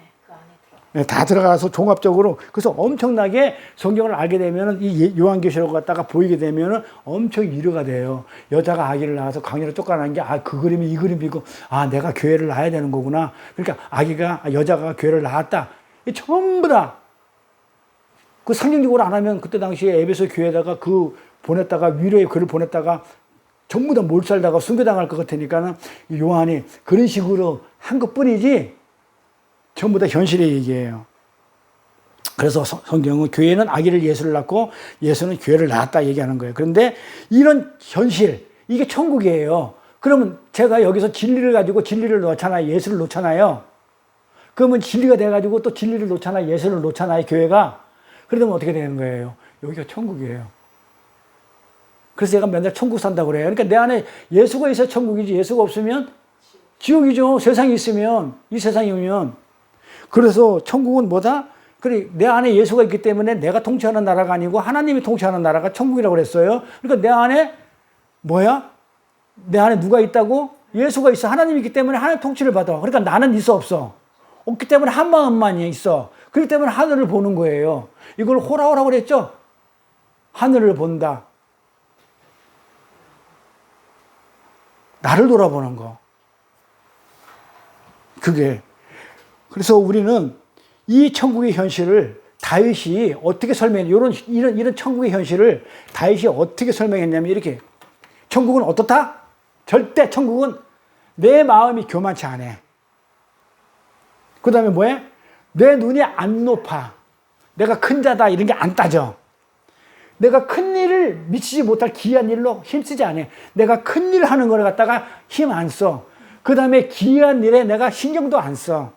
네, 다 들어가서 종합적으로. 그래서 엄청나게 성경을 알게 되면은 이 요한계시록 갖다가 보이게 되면은 엄청 위로가 돼요. 여자가 아기를 낳아서 광야로 쫓겨난 게 그 그림이 이 그림이고 내가 교회를 낳아야 되는 거구나. 그러니까 여자가 교회를 낳았다. 이 전부 다 그 상징적으로 안 하면 그때 당시에 에베소 교회에다가 보냈다가 위로의 글을 보냈다가 전부 다 몰살다가 순교당할 것 같으니까는 요한이 그런 식으로 한 것뿐이지 전부 다 현실의 얘기예요. 그래서 성경은 교회는 아기를 예수를 낳고 예수는 교회를 낳았다 얘기하는 거예요. 그런데 이런 현실, 이게 천국이에요. 그러면 제가 여기서 진리를 가지고 진리를 놓잖아요. 예수를 놓잖아요. 그러면 진리가 돼가지고 또 진리를 놓잖아요. 예수를 놓잖아요. 교회가. 그러면 어떻게 되는 거예요? 여기가 천국이에요. 그래서 제가 맨날 천국 산다고 그래요. 그러니까 내 안에 예수가 있어야 천국이지 예수가 없으면 지옥이죠. 세상이 있으면, 이 세상이 오면. 그래서 천국은 뭐다? 그래, 내 안에 예수가 있기 때문에 내가 통치하는 나라가 아니고 하나님이 통치하는 나라가 천국이라고 그랬어요. 그러니까 내 안에 뭐야? 내 안에 누가 있다고? 예수가 있어. 하나님이 있기 때문에 하나님 통치를 받아. 그러니까 나는 있어 없어? 없기 때문에 한 마음만 있어. 그렇기 때문에 하늘을 보는 거예요. 이걸 호라호라고 그랬죠? 하늘을 본다. 나를 돌아보는 거. 그게. 그래서 우리는 이 천국의 현실을 다윗이 어떻게 이런 천국의 현실을 다윗이 어떻게 설명했냐면 이렇게. 천국은 어떻다? 절대 천국은 내 마음이 교만치 않아. 그 다음에 뭐해? 내 눈이 안 높아. 내가 큰 자다 이런 게 안 따져. 내가 큰 일을 미치지 못할 기이한 일로 힘쓰지 않아. 내가 큰 일 하는 걸 갖다가 힘 안 써. 그 다음에 기이한 일에 내가 신경도 안 써.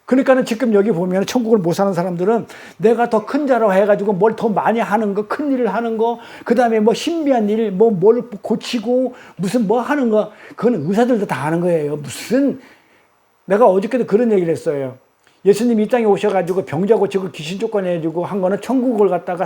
그러니까는 지금 여기 보면 천국을 못 사는 사람들은 내가 더 큰 자로 해가지고 뭘 더 많이 하는 거, 큰 일을 하는 거, 그 다음에 뭐 신비한 일, 뭘 고치고 무슨 뭐 하는 거, 그건 의사들도 다 하는 거예요. 무슨, 내가 어저께도 그런 얘기를 했어요. 예수님이 이 땅에 오셔가지고 병자 고치고 귀신 쫓아내주고 한 거는 천국을 갖다가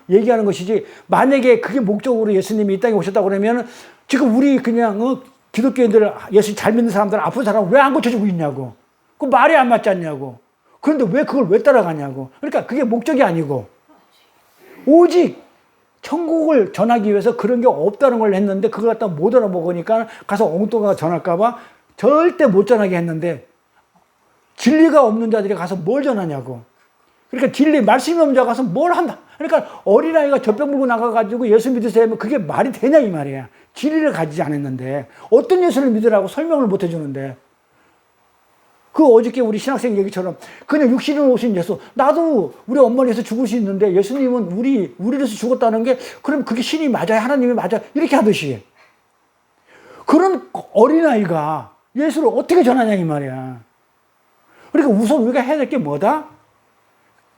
얘기하는 것이지, 만약에 그게 목적으로 예수님이 이 땅에 오셨다고 그러면 지금 우리 그냥 기독교인들, 예수 잘 믿는 사람들, 아픈 사람 왜 안 고쳐주고 있냐고. 그 말이 안 맞지 않냐고. 그런데 왜 그걸 왜 따라가냐고. 그러니까 그게 목적이 아니고 오직 천국을 전하기 위해서 그런 게 없다는 걸 했는데 그걸 갖다 못 알아먹으니까 가서 엉뚱하게 전할까 봐 절대 못 전하게 했는데, 진리가 없는 자들이 가서 뭘 전하냐고. 그러니까 진리, 말씀이 없는 자가 가서 뭘 한다. 그러니까 어린아이가 젖병 물고 나가가지고 예수 믿으세요 하면 그게 말이 되냐 이 말이야. 진리를 가지지 않았는데 어떤 예수를 믿으라고 설명을 못 해주는데. 그 어저께 우리 신학생 얘기처럼 그냥 육신으로 오신 예수, 나도 우리 엄마를 위해서 죽을 수 있는데 예수님은 우리를 위해서 죽었다는 게, 그럼 그게 신이 맞아요? 하나님이 맞아요? 이렇게 하듯이. 그런 어린아이가 예수를 어떻게 전하냐 이 말이야. 그러니까 우선 우리가 해야 될 게 뭐다?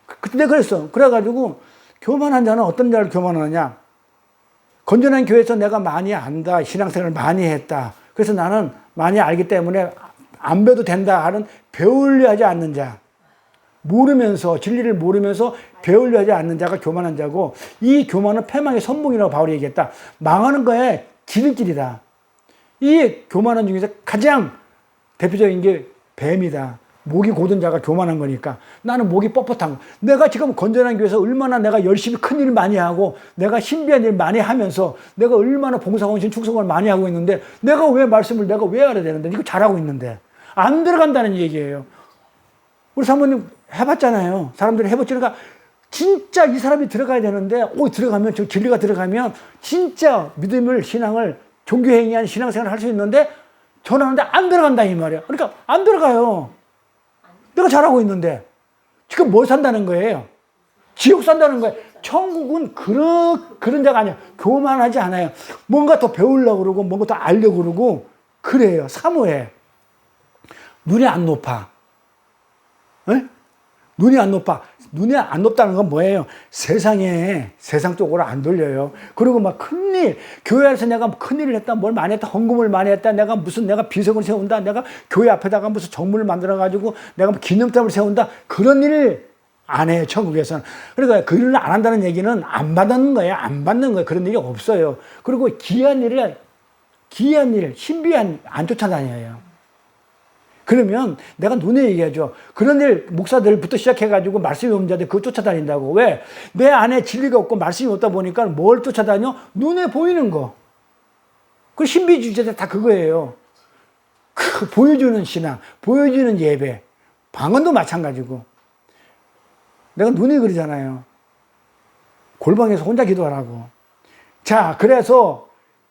그때 내가 그랬어. 그래가지고 교만한 자는 어떤 자를 교만하냐? 건전한 교회에서 내가 많이 안다. 신앙생활을 많이 했다. 그래서 나는 많이 알기 때문에 안 배워도 된다 하는 배우려 하지 않는 자. 모르면서, 진리를 모르면서 배우려 하지 않는 자가 교만한 자고, 이 교만은 패망의 선봉이라고 바울이 얘기했다. 망하는 거에 지름길이다. 이 교만한 중에서 가장 대표적인 게 뱀이다. 목이 고든 자가 교만한 거니까. 나는 목이 뻣뻣한 거. 내가 지금 건전한 교회에서 얼마나 내가 열심히 큰 일을 많이 하고, 내가 신비한 일을 많이 하면서, 내가 얼마나 봉사원신 축성을 많이 하고 있는데, 내가 왜 말씀을 내가 왜 알아야 되는데, 이거 잘하고 있는데. 안 들어간다는 얘기예요. 우리 사모님 해봤잖아요. 사람들이 해봤으니까, 진짜 이 사람이 들어가야 되는데, 들어가면, 저 진리가 들어가면, 진짜 믿음을, 신앙을, 종교행위한 신앙생활을 할 수 있는데, 전하는데 안 들어간다, 이 말이야. 그러니까 안 들어가요. 내가 잘하고 있는데. 지금 뭐 산다는 거예요? 지옥 산다는 거예요. 천국은 그런 자가 아니야. 교만하지 않아요. 뭔가 더 배우려고 그러고, 뭔가 더 알려고 그러고, 그래요. 사모해. 눈이 안 높아. 에? 눈이 안 높아. 눈이 안 높다는 건 뭐예요? 세상 쪽으로 안 돌려요. 그리고 막 큰일, 교회에서 내가 큰일을 했다, 뭘 많이 했다, 헌금을 많이 했다, 내가 비석을 세운다, 내가 교회 앞에다가 무슨 정문을 만들어가지고 내가 기념탑을 세운다, 그런 일을 안 해요, 천국에서는. 그러니까 그 일을 안 한다는 얘기는 안 받는 거예요. 안 받는 거예요. 그런 일이 없어요. 그리고 귀한 일, 신비한 안 쫓아다녀요. 그러면 내가 눈에 얘기하죠. 그런 일 목사들부터 시작해가지고 말씀이 없는 자들 그거 쫓아다닌다고. 왜? 내 안에 진리가 없고 말씀이 없다 보니까 뭘 쫓아다녀? 눈에 보이는 거. 그 신비주의자들 다 그거예요. 보여주는 신앙, 보여주는 예배. 방언도 마찬가지고. 내가 눈에 그러잖아요. 골방에서 혼자 기도하라고. 자, 그래서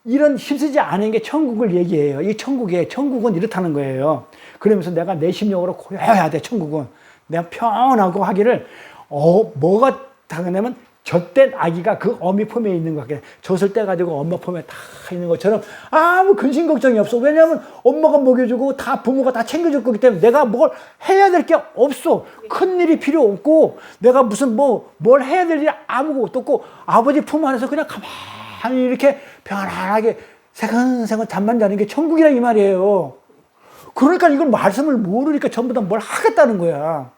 이런 힘쓰지 않은 게 천국을 얘기해요. 이 천국은 이렇다는 거예요. 그러면서 내가 내 심령으로 고요해야 돼, 천국은. 내가 평안하고 하기를, 뭐가 당하냐면, 젖된 아기가 그 어미 품에 있는 것 같아. 젖을 떼가지고 엄마 품에 다 있는 것처럼 아무 근심 걱정이 없어. 왜냐하면 엄마가 먹여주고 다 부모가 다 챙겨줄 거기 때문에 내가 뭘 해야 될 게 없어. 큰 일이 필요 없고, 내가 무슨 뭘 해야 될 일이 아무것도 없고, 아버지 품 안에서 그냥 가만히 이렇게 편안하게 새근새근 잠만 자는 게 천국이라 이 말이에요. 그러니까 이걸 말씀을 모르니까 전부 다 뭘 하겠다는 거야.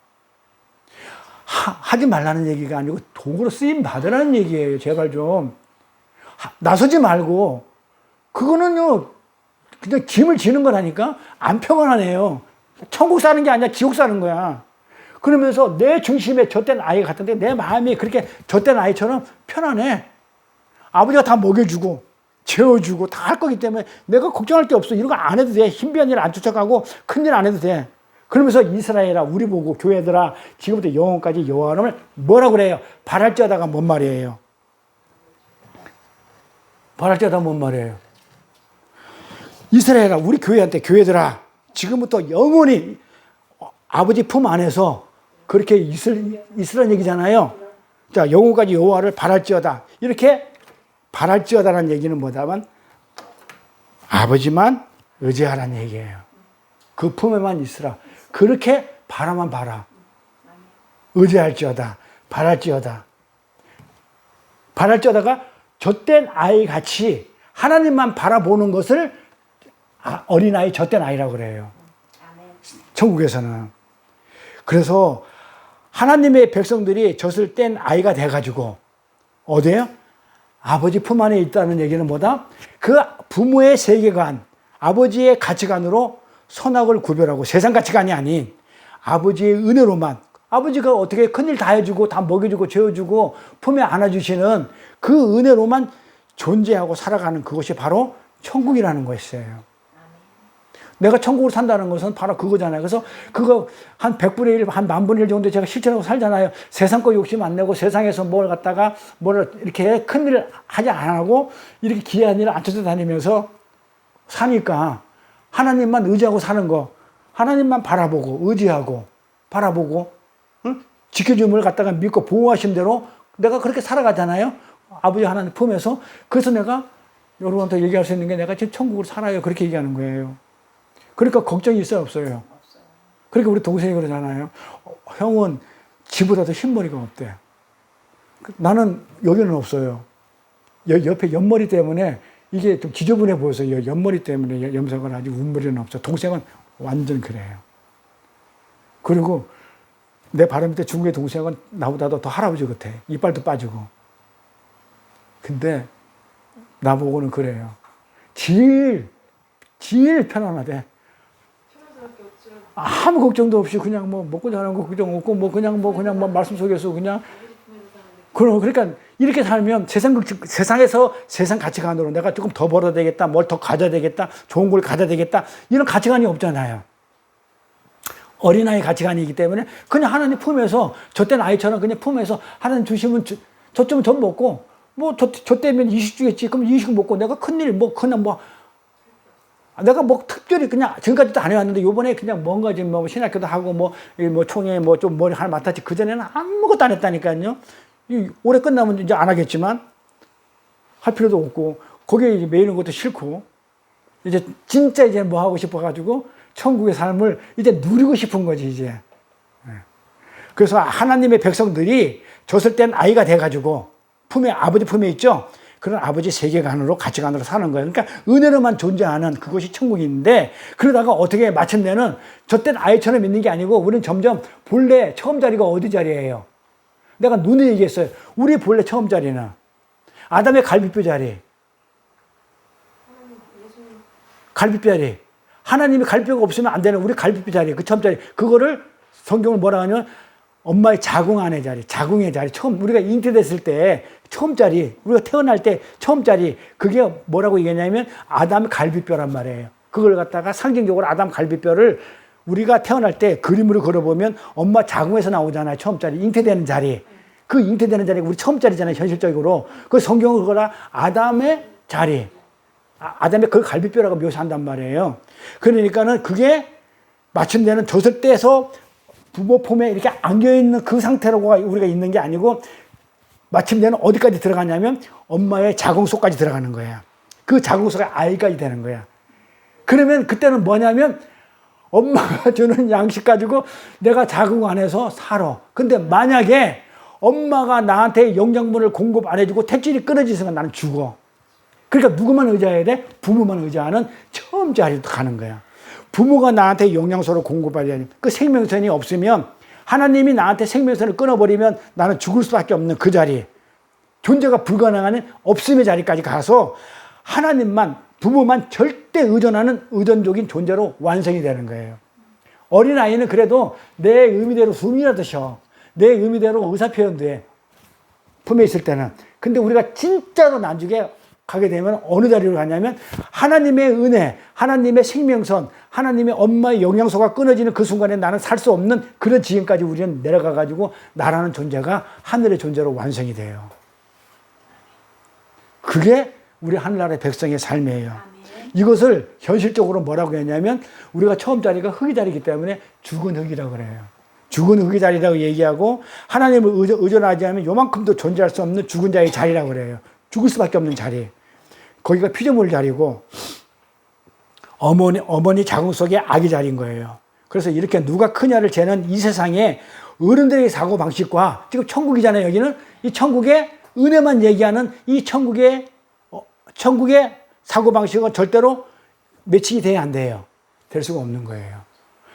하지 말라는 얘기가 아니고 도구로 쓰임 받으라는 얘기예요. 제발 좀. 나서지 말고. 그거는요, 그냥 짐을 지는 거라니까? 안 평안하네요. 천국 사는 게 아니라 지옥 사는 거야. 그러면서 내 중심에 젖된 아이 같은데 내 마음이 그렇게 젖된 아이처럼 편안해. 아버지가 다 먹여주고, 재워주고 다 할 거기 때문에 내가 걱정할 게 없어. 이런 거 안 해도 돼. 신비한 일 안 쫓아가고 큰 일 안 해도 돼. 그러면서 이스라엘아, 우리 보고 교회들아, 지금부터 영원까지 여호와 이름을 뭐라고 그래요? 바랄지어다가 뭔 말이에요? 바랄지어다가 뭔 말이에요? 이스라엘아, 우리 교회한테, 교회들아, 지금부터 영원히 아버지 품 안에서 그렇게 있으란 얘기잖아요. 자, 영원까지 여호와를 바랄지어다. 이렇게 바랄지어다라는 얘기는 뭐다만 아버지만 의지하라는 얘기예요. 그 품에만 있으라. 그렇게 바라만 봐라. 의지할지어다. 바랄지어다. 바랄지어다가 젖된 아이 같이 하나님만 바라보는 것을 어린아이, 젖된 아이라고 그래요. 천국에서는. 그래서 하나님의 백성들이 젖을 뗀 아이가 돼가지고 어디에요? 아버지 품 안에 있다는 얘기는 뭐다? 그 부모의 세계관, 아버지의 가치관으로 선악을 구별하고 세상 가치관이 아닌 아버지의 은혜로만, 아버지가 어떻게 큰일 다 해주고 다 먹여주고 재워주고 품에 안아주시는 그 은혜로만 존재하고 살아가는 그것이 바로 천국이라는 것이에요. 내가 천국을 산다는 것은 바로 그거잖아요. 그래서 그거 한 100분의 1, 한 10,000분의 1 정도 제가 실천하고 살잖아요. 세상 거 욕심 안 내고 세상에서 뭘 갖다가 뭘 이렇게 큰 일을 하지 안 하고 이렇게 귀한 일을 안 쫓아다니면서 사니까 하나님만 의지하고 사는 거, 하나님만 바라보고 의지하고 바라보고, 응? 지켜줌을 갖다가 믿고 보호하신 대로 내가 그렇게 살아가잖아요. 아버지 하나님 품에서. 그래서 내가 여러분한테 얘기할 수 있는 게 내가 지금 천국을 살아요. 그렇게 얘기하는 거예요. 그러니까 걱정이 있어요, 없어요? 그러니까 우리 동생이 그러잖아요. 형은 지보다도 흰머리가 없대. 나는 여기는 없어요. 옆에 옆머리 때문에 이게 좀 지저분해 보여서 옆머리 때문에 염색을 하지 윗머리는 없어. 동생은 완전 그래요. 그리고 내 바로 밑에 중국의 동생은 나보다도 더 할아버지 같아. 이빨도 빠지고. 근데 나보고는 그래요. 제일 편안하대. 편할 수밖에 없죠. 아무 걱정도 없이 그냥 뭐 먹고 자는 거 걱정 없고 뭐 그냥 말씀 속에서 그냥 그러니까 이렇게 살면 세상에서 세상 가치관으로 내가 조금 더 벌어야 되겠다, 뭘 더 가져야 되겠다, 좋은 걸 가져야 되겠다 이런 가치관이 없잖아요. 어린아이 가치관이기 때문에 그냥 하나님 품에서 저때 아이처럼 그냥 품에서 하나님 주시면 저쯤은 전 먹고 뭐 저 때면 이식 주겠지. 그럼 이식 먹고 내가 큰일 뭐 그냥 뭐 내가 뭐 특별히 그냥 지금까지도 안 해왔는데 요번에 그냥 뭔가 좀 뭐 신학교도 하고 뭐 총회 뭐 좀 머리 하나 맡았지. 그전에는 아무것도 안 했다니까요. 올해 끝나면 이제 안 하겠지만 할 필요도 없고 거기에 이제 매이는 것도 싫고 이제 진짜 이제 뭐 하고 싶어가지고 천국의 삶을 이제 누리고 싶은 거지 이제. 그래서 하나님의 백성들이 졌을 땐 아이가 돼가지고 품에 아버지 품에 있죠. 그런 아버지 세계관으로 가치관으로 사는 거예요. 그러니까 은혜로만 존재하는 그것이 천국인데 그러다가 어떻게 마침내는 저땐 아이처럼 있는 게 아니고 우리는 점점 본래 처음 자리가 어디 자리예요? 내가 눈에 얘기했어요. 우리 본래 처음 자리는 아담의 갈비뼈 자리. 갈비뼈 자리. 하나님이 갈비뼈가 없으면 안 되는 우리 갈비뼈 자리. 그 처음 자리. 그거를 성경을 뭐라 하냐면 엄마의 자궁 안의 자리, 자궁의 자리. 처음 우리가 잉태됐을 때 처음 자리, 우리가 태어날 때 처음 자리. 그게 뭐라고 얘기하냐면 아담의 갈비뼈란 말이에요. 그걸 갖다가 상징적으로 아담 갈비뼈를 우리가 태어날 때 그림으로 걸어보면 엄마 자궁에서 나오잖아요. 처음 자리, 잉태되는 자리. 그 잉태되는 자리가 우리 처음 자리잖아요. 현실적으로. 그 성경을 그거라 아담의 자리. 아담의 그 갈비뼈라고 묘사한단 말이에요. 그러니까는 그게 마침내는 젖을 떼서 부모 품에 이렇게 안겨있는 그 상태로 우리가 있는 게 아니고 마침내는 어디까지 들어가냐면 엄마의 자궁 속까지 들어가는 거야. 그 자궁 속에 아이까지 되는 거야. 그러면 그때는 뭐냐면 엄마가 주는 양식 가지고 내가 자궁 안에서 살아. 근데 만약에 엄마가 나한테 영양분을 공급 안 해주고 택질이 끊어지면 나는 죽어. 그러니까 누구만 의지해야 돼? 부모만 의지하는 처음 자리로 가는 거야. 부모가 나한테 영양소를 공급해야 돼. 그 생명선이 없으면 하나님이 나한테 생명선을 끊어버리면 나는 죽을 수밖에 없는 그 자리. 존재가 불가능한 없음의 자리까지 가서 하나님만 부모만 절대 의존하는 의존적인 존재로 완성이 되는 거예요. 어린아이는 그래도 내 의미대로 숨이라도 쉬어. 내 의미대로 의사표현도 해. 품에 있을 때는. 근데 우리가 진짜로 나중에 가게 되면 어느 자리로 가냐면 하나님의 은혜, 하나님의 생명선, 하나님의 엄마의 영양소가 끊어지는 그 순간에 나는 살 수 없는 그런 지경까지 우리는 내려가가지고 나라는 존재가 하늘의 존재로 완성이 돼요. 그게 우리 하늘나라의 백성의 삶이에요. 이것을 현실적으로 뭐라고 했냐면 우리가 처음 자리가 흙의 자리이기 때문에 죽은 흙이라고 그래요. 죽은 흙의 자리라고 얘기하고 하나님을 의존하지 않으면 요만큼도 존재할 수 없는 죽은 자의 자리라고 그래요. 죽을 수밖에 없는 자리. 거기가 피조물 자리고 어머니 자궁 속에 아기 자리인 거예요. 그래서 이렇게 누가 크냐를 재는 이 세상에 어른들의 사고방식과 지금 천국이잖아요. 여기는 이 천국의 은혜만 얘기하는 이 천국의 사고방식은 절대로 매칭이 돼야 안 돼요. 될 수가 없는 거예요.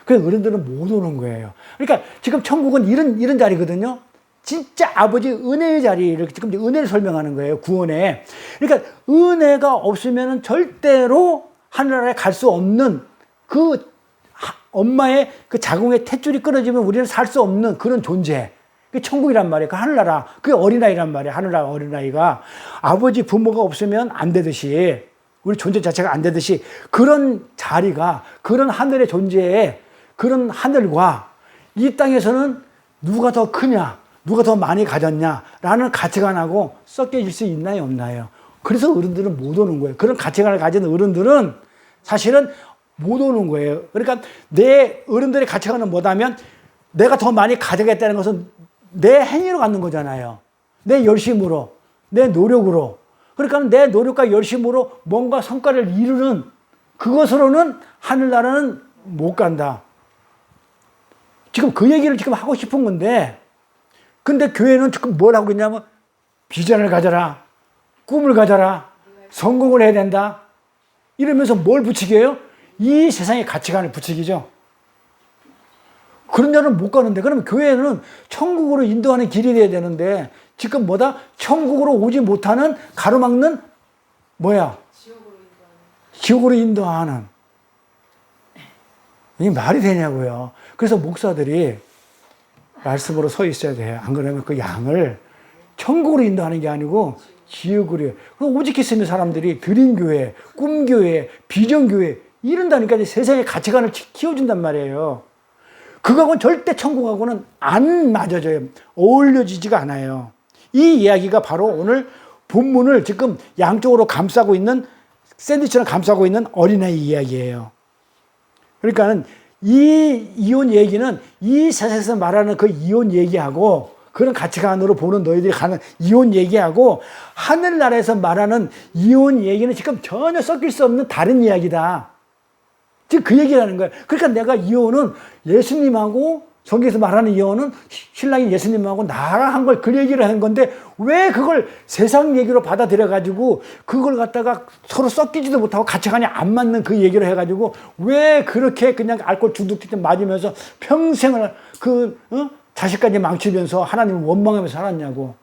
그래서 어른들은 못 오는 거예요. 그러니까 지금 천국은 이런 자리거든요. 진짜 아버지 은혜의 자리를 지금 은혜를 설명하는 거예요. 구원에. 그러니까 은혜가 없으면 절대로 하늘나라에 갈 수 없는 그 엄마의 그 자궁의 탯줄이 끊어지면 우리는 살 수 없는 그런 존재. 그게 천국이란 말이에요. 그 하늘나라. 그게 어린아이란 말이에요. 하늘나라 어린아이가. 아버지 부모가 없으면 안 되듯이 우리 존재 자체가 안 되듯이 그런 자리가 그런 하늘의 존재에 그런 하늘과 이 땅에서는 누가 더 크냐 누가 더 많이 가졌냐라는 가치관하고 섞여질 수 있나요 없나요? 그래서 어른들은 못 오는 거예요. 그런 가치관을 가진 어른들은 사실은 못 오는 거예요. 그러니까 내 어른들의 가치관은 뭐다면 내가 더 많이 가져겠다는 것은 내 행위로 갖는 거잖아요. 내 열심으로 내 노력으로. 그러니까 내 노력과 열심으로 뭔가 성과를 이루는 그것으로는 하늘나라는 못 간다. 지금 그 얘기를 지금 하고 싶은 건데 근데 교회는 지금 뭘 하고 있냐면 비전을 가져라. 꿈을 가져라. 성공을 해야 된다. 이러면서 뭘 부추겨요? 이 세상의 가치관을 부추기죠. 그런 데는 못 가는데, 그러면 교회는 천국으로 인도하는 길이 돼야 되는데, 지금 뭐다? 천국으로 오지 못하는 가로막는 뭐야? 지옥으로 인도하는. 이게 말이 되냐고요. 그래서 목사들이 말씀으로 서 있어야 돼요. 안 그러면 그 양을 천국으로 인도하는 게 아니고 지옥으로. 오직 있으면 사람들이 드림교회, 꿈교회, 비전교회 이런다니까 이제 세상의 가치관을 키워준단 말이에요. 그거하고는 절대 천국하고는 안 맞아져요. 어울려지지가 않아요. 이 이야기가 바로 오늘 본문을 지금 양쪽으로 감싸고 있는, 샌드위치를 감싸고 있는 어린아이 이야기예요. 그러니까는 이 이혼 얘기는 이 세상에서 말하는 그 이혼 얘기하고, 그런 가치관으로 보는 너희들이 가는 이혼 얘기하고, 하늘나라에서 말하는 이혼 얘기는 지금 전혀 섞일 수 없는 다른 이야기다. 지금 그 얘기라는 거예요. 그러니까 내가 이혼은 예수님하고, 성경에서 말하는 이혼은 신랑이 예수님하고 나랑 한 걸 그 얘기를 한 건데, 왜 그걸 세상 얘기로 받아들여가지고 그걸 갖다가 서로 섞이지도 못하고 가치관이 안 맞는 그 얘기를 해가지고 왜 그렇게 그냥 알코올 중독자 맞으면서 평생을 자식까지 망치면서 하나님을 원망하면서 살았냐고.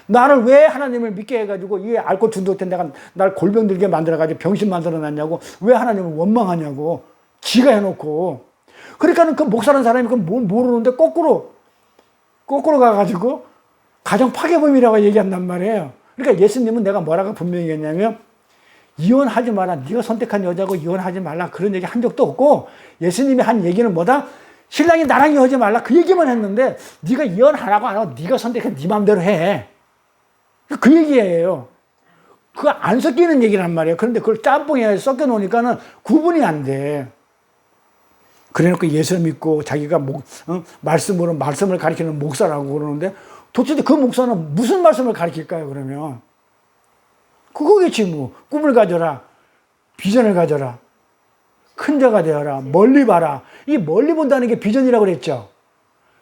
나를 왜 하나님을 믿게 해가지고 이 알코올 중독된 내가 날 골병 들게 만들어가지고 병신 만들어놨냐고. 왜 하나님을 원망하냐고. 지가 해놓고. 그러니까는 그 목사라는 사람이 그건 모르는데 거꾸로 가가지고 가정 파괴범이라고 얘기한단 말이에요. 그러니까 예수님은 내가 뭐라고 분명히 했냐면, 이혼하지 마라. 네가 선택한 여자고 이혼하지 말라. 그런 얘기 한 적도 없고, 예수님이 한 얘기는 뭐다? 신랑이 나랑 이혼하지 말라. 그 얘기만 했는데, 네가 이혼 안 하고 안 하고 네가 선택해. 네 마음대로 해. 그 얘기예요. 그거 안 섞이는 얘기란 말이에요. 그런데 그걸 짬뽕에 섞여 놓으니까는 구분이 안 돼. 그래놓고 예수를 믿고 자기가 말씀을 가리키는 목사라고 그러는데, 도대체 그 목사는 무슨 말씀을 가리킬까요, 그러면? 그거겠지, 뭐. 꿈을 가져라. 비전을 가져라. 큰 자가 되어라. 멀리 봐라. 이 멀리 본다는 게 비전이라고 그랬죠.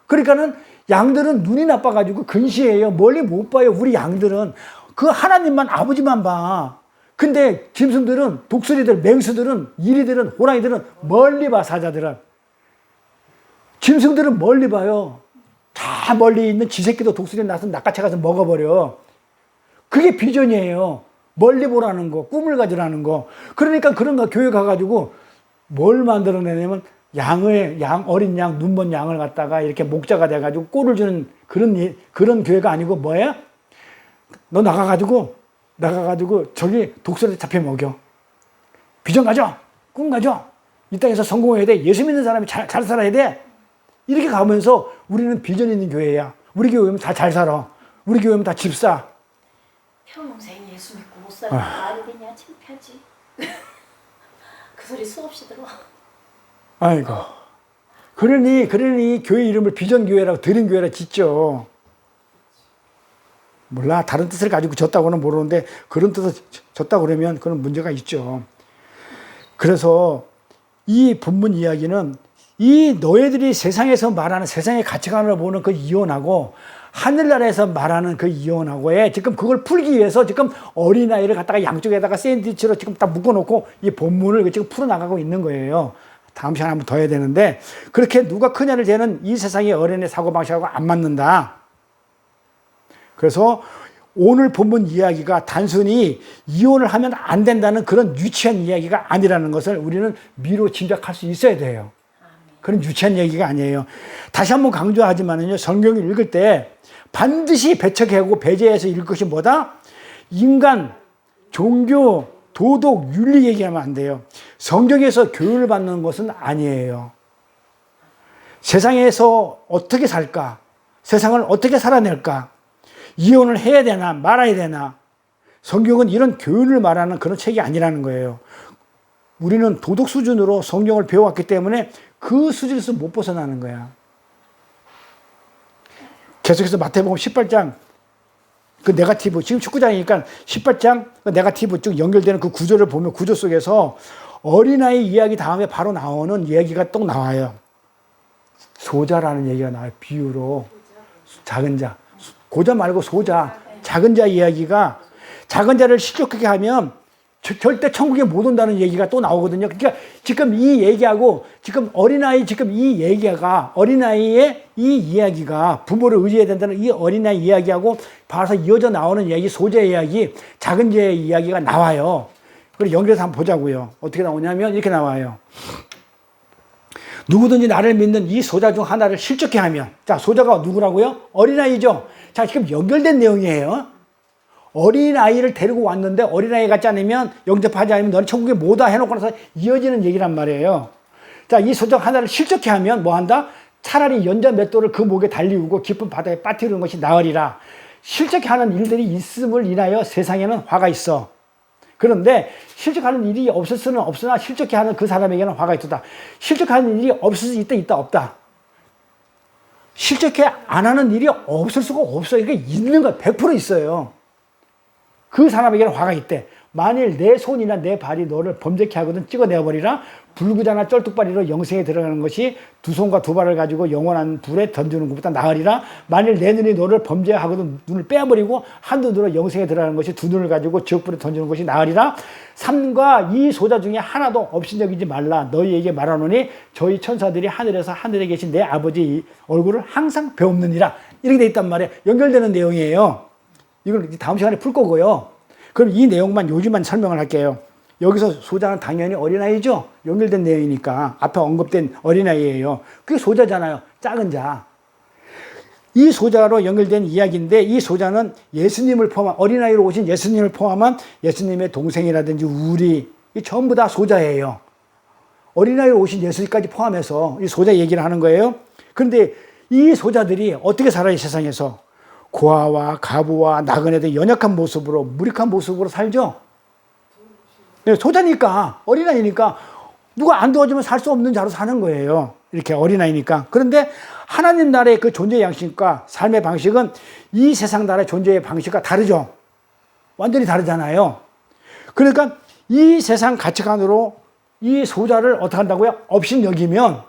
그러니까는 양들은 눈이 나빠가지고 근시해요. 멀리 못 봐요. 우리 양들은. 그 하나님만, 아버지만 봐. 근데 짐승들은, 독수리들, 맹수들은, 이리들은, 호랑이들은 멀리 봐, 사자들은. 짐승들은 멀리 봐요. 다 멀리 있는 쥐새끼도 독수리 나서 낚아채가서 먹어버려. 그게 비전이에요. 멀리 보라는 거, 꿈을 가지라는 거. 그러니까 그런 거 교회 가가지고 뭘 만들어내냐면, 어린 양, 눈먼 양을 갖다가 이렇게 목자가 돼가지고 꼴을 주는 그런 교회가 아니고 뭐야? 너 나가가지고 저기 독수리 잡혀 먹여. 비전 가져. 꿈 가져. 이 땅에서 성공해야 돼. 예수 믿는 사람이 잘 살아야 돼. 이렇게 가면서 우리는 비전 있는 교회야. 우리 교회 오면 다 잘 살아. 우리 교회 오면 다 집사. 평생 예수 믿고 못 살면 말이 되냐? 창피하지. 그 소리 수없이 들어. 아이고. 그러니 교회 이름을 비전교회라고 드림교회라고 짓죠. 몰라. 다른 뜻을 가지고 졌다고는 모르는데, 그런 뜻을 졌다고 그러면 그런 문제가 있죠. 그래서 이 본문 이야기는 이 너희들이 세상에서 말하는 세상의 가치관을 보는 그 이혼하고, 하늘나라에서 말하는 그 이혼하고에 지금 그걸 풀기 위해서 지금 어린아이를 갖다가 양쪽에다가 샌드위치로 지금 딱 묶어놓고 이 본문을 지금 풀어나가고 있는 거예요. 다음 시간에 한번 더 해야 되는데, 그렇게 누가 크냐를 재는 이 세상의 어린애 사고방식하고 안 맞는다. 그래서 오늘 본문 이야기가 단순히 이혼을 하면 안 된다는 그런 유치한 이야기가 아니라는 것을 우리는 미로 짐작할 수 있어야 돼요. 그런 유치한 얘기가 아니에요. 다시 한번 강조하지만은요, 성경을 읽을 때 반드시 배척하고 배제해서 읽을 것이 뭐다? 인간, 종교, 도덕, 윤리 얘기하면 안 돼요. 성경에서 교훈을 받는 것은 아니에요. 세상에서 어떻게 살까? 세상을 어떻게 살아낼까? 이혼을 해야 되나 말아야 되나? 성경은 이런 교훈을 말하는 그런 책이 아니라는 거예요. 우리는 도덕 수준으로 성경을 배워왔기 때문에 그 수준에서 못 벗어나는 거야. 계속해서 마태복음 18장 그 네거티브, 지금 19장이니까 18장 그 네거티브 쭉 연결되는 그 구조를 보면, 구조 속에서 어린아이 이야기 다음에 바로 나오는 이야기가 또 나와요. 소자라는 얘기가 나와요. 비유로. 작은 자. 고자 말고 소자. 작은 자 이야기가 작은 자를 실족하게 하면 절대 천국에 못 온다는 얘기가 또 나오거든요. 그러니까 지금 이 얘기하고 지금 어린아이 지금 이 얘기가 어린아이의 이 이야기가 부모를 의지해야 된다는 이 어린아이 이야기하고 봐서 이어져 나오는 이야기 소재 이야기 작은 자의 이야기가 나와요. 그리고 연결해서 한번 보자고요. 어떻게 나오냐면 이렇게 나와요. 누구든지 나를 믿는 이 소자 중 하나를 실족해 하면 자 소자가 누구라고요? 어린아이죠. 자 지금 연결된 내용이에요. 어린아이를 데리고 왔는데 어린아이 같지 않으면 영접하지 않으면 너는 천국에 못와 해놓고 나서 이어지는 얘기란 말이에요. 자, 이 소적 하나를 실족해 하면 뭐 한다? 차라리 연자 맷돌을 그 목에 달리우고 깊은 바다에 빠뜨리는 것이 나으리라. 실족해 하는 일들이 있음을 인하여 세상에는 화가 있어. 그런데 실족하는 일이 없을 수는 없으나 실족해 하는 그 사람에게는 화가 있다. 실족하는 일이 없을 수 있다 없다. 실족해 안 하는 일이 없을 수가 없어요. 이게 있는 거 100% 있어요. 그 사람에게는 화가 있대. 만일 내 손이나 내 발이 너를 범죄케 하거든 찍어내버리라. 불구자나 쩔뚝발이로 영생에 들어가는 것이 두 손과 두 발을 가지고 영원한 불에 던지는 것보다 나으리라. 만일 내 눈이 너를 범죄하거든 눈을 빼버리고 한 눈으로 영생에 들어가는 것이 두 눈을 가지고 지옥불에 던지는 것이 나으리라. 삼가 이 소자 중에 하나도 업신여기지 말라. 너희에게 말하노니 저희 천사들이 하늘에서 하늘에 계신 내 아버지 얼굴을 항상 배웁느니라. 이렇게 돼 있단 말이에요. 연결되는 내용이에요. 이걸 다음 시간에 풀 거고요. 그럼 이 내용만 요즘만 설명을 할게요. 여기서 소자는 당연히 어린아이죠. 연결된 내용이니까 앞에 언급된 어린아이예요. 그게 소자잖아요. 작은 자. 이 소자로 연결된 이야기인데 이 소자는 예수님을 포함한 어린아이로 오신 예수님을 포함한 예수님의 동생이라든지 우리 이 전부 다 소자예요. 어린아이로 오신 예수님까지 포함해서 이 소자 얘기를 하는 거예요. 그런데 이 소자들이 어떻게 살아요 세상에서? 고아와 가부와 나그네들 연약한 모습으로 무력한 모습으로 살죠. 네, 소자니까 어린아이니까 누가 안 도와주면 살 수 없는 자로 사는 거예요. 이렇게 어린아이니까. 그런데 하나님 나라의 그 존재 양식과 삶의 방식은 이 세상 나라의 존재의 방식과 다르죠. 완전히 다르잖아요. 그러니까 이 세상 가치관으로 이 소자를 어떻게 한다고요? 업신여기면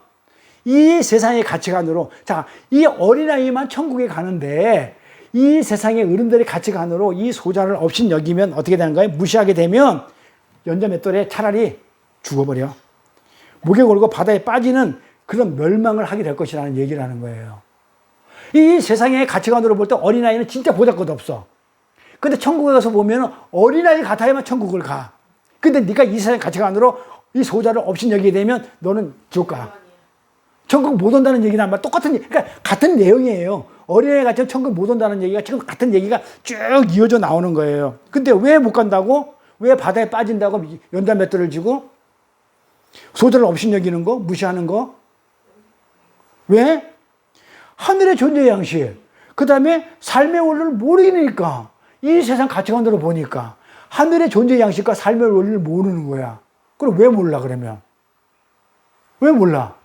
이 세상의 가치관으로 자, 이 어린아이만 천국에 가는데 이 세상의 어른들의 가치관으로 이 소자를 업신여기면 어떻게 되는 거예요? 무시하게 되면 연자 맷돌에 차라리 죽어버려. 목에 걸고 바다에 빠지는 그런 멸망을 하게 될 것이라는 얘기를 하는 거예요. 이 세상의 가치관으로 볼 때 어린아이는 진짜 보잘것 없어. 근데 천국에 가서 보면 어린아이 같아야만 천국을 가. 근데 네가 이 세상 가치관으로 이 소자를 업신여기게 되면 너는 지옥 가. 천국 못 온다는 얘기는 아마 똑같은, 그러니까 같은 내용이에요. 어린애 같은 천국 못 온다는 얘기가 지금 같은 얘기가 쭉 이어져 나오는 거예요. 근데 왜 못 간다고? 왜 바다에 빠진다고 연단 맷돌을 쥐고? 소자를 업신여기는 거? 무시하는 거? 왜? 하늘의 존재 양식. 그 다음에 삶의 원리를 모르니까. 이 세상 가치관으로 보니까. 하늘의 존재 양식과 삶의 원리를 모르는 거야. 그럼 왜 몰라, 그러면? 왜 몰라?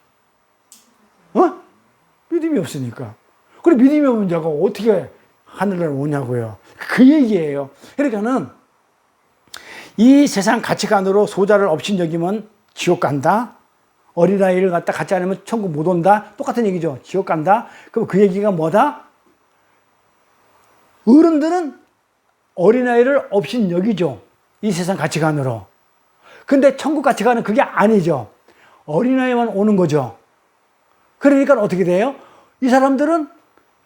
믿음이 없으니까. 그럼 믿음이 없는 자가 어떻게 하늘나라에 오냐고요. 그 얘기예요. 그러니까는 이 세상 가치관으로 소자를 업신여기면 지옥 간다. 어린아이를 갖다 갖지 않으면 천국 못 온다. 똑같은 얘기죠. 지옥 간다. 그럼 그 얘기가 뭐다? 어른들은 어린아이를 업신여기죠. 이 세상 가치관으로. 근데 천국 가치관은 그게 아니죠. 어린아이만 오는 거죠. 그러니까 어떻게 돼요? 이 사람들은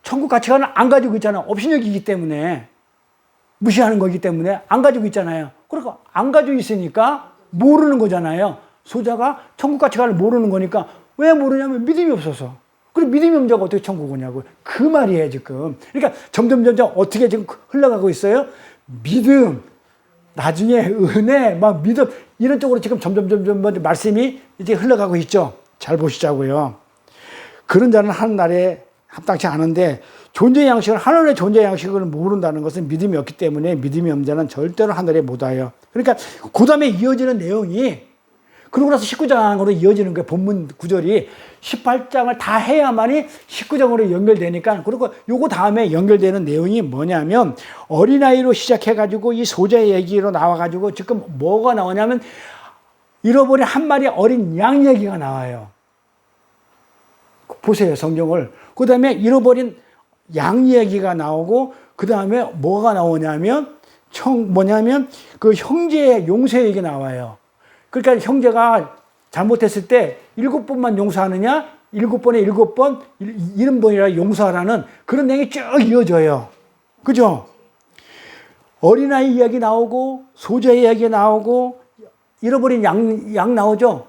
천국 가치관을 안 가지고 있잖아요. 업신여기기 때문에. 무시하는 거기 때문에 안 가지고 있잖아요. 그러니까 안 가지고 있으니까 모르는 거잖아요. 소자가 천국 가치관을 모르는 거니까 왜 모르냐면 믿음이 없어서. 그리고 믿음이 없는 자가 어떻게 천국 오냐고요. 그 말이에요, 지금. 그러니까 점점 어떻게 지금 흘러가고 있어요? 믿음, 나중에 은혜, 막 믿음, 이런 쪽으로 지금 점점 말씀이 이제 흘러가고 있죠. 잘 보시자고요. 그런 자는 하늘나라에 합당치 않은데 존재 양식을 하늘의 존재 양식을 모른다는 것은 믿음이 없기 때문에 믿음이 없는 자는 절대로 하늘에 못 와요. 그러니까 그 다음에 이어지는 내용이 그러고 나서 19장으로 이어지는 거예요. 본문 구절이 18장을 다 해야만이 19장으로 연결되니까. 그리고 요거 다음에 연결되는 내용이 뭐냐면 어린아이로 시작해가지고 이 소자의 얘기로 나와가지고 지금 뭐가 나오냐면 잃어버린 한 마리 어린 양 얘기가 나와요. 보세요, 성경을. 그 다음에 잃어버린 양 이야기가 나오고 그 다음에 뭐가 나오냐면 뭐냐면 그 형제의 용서 얘기 나와요. 그러니까 형제가 잘못했을 때 7번만 용서하느냐, 7번에 7번, 70번이라 용서하라는 그런 내용이 쭉 이어져요. 그죠? 어린아이 이야기 나오고, 소자 이야기 나오고, 잃어버린 양 나오죠?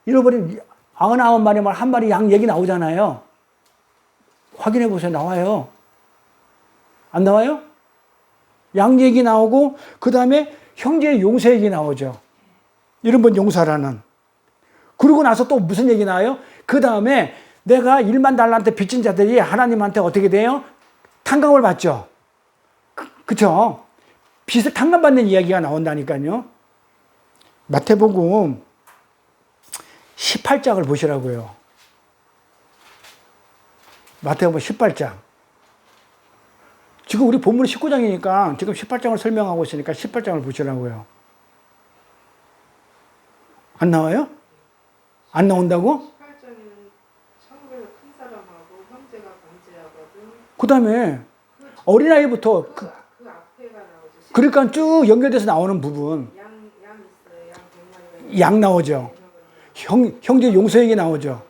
잃어버린 99마리 말 한 마리 양 얘기 나오잖아요. 확인해 보세요. 나와요. 안 나와요? 양 얘기 나오고, 그 다음에 형제의 용서 얘기 나오죠. 70번 용서라는. 그러고 나서 또 무슨 얘기 나와요? 그 다음에 내가 1만 달러한테 빚진 자들이 하나님한테 어떻게 돼요? 탕감을 받죠. 그쵸? 빚을 탕감받는 이야기가 나온다니까요. 마태복음 18장을 보시라고요. 마태복음 18장. 지금 우리 본문이 19장이니까 지금 18장을 설명하고 있으니까 18장을 보시라고요. 안 나와요? 안 나온다고? 18장에는 천국에서 큰 사람하고 형제가 범죄하거든. 그 다음에 어린아이부터 그 앞에가 나오죠. 그러니까 쭉 연결돼서 나오는 부분. 양 있어요. 양 100마리가. 양 나오죠. 형제 용서 얘기 나오죠.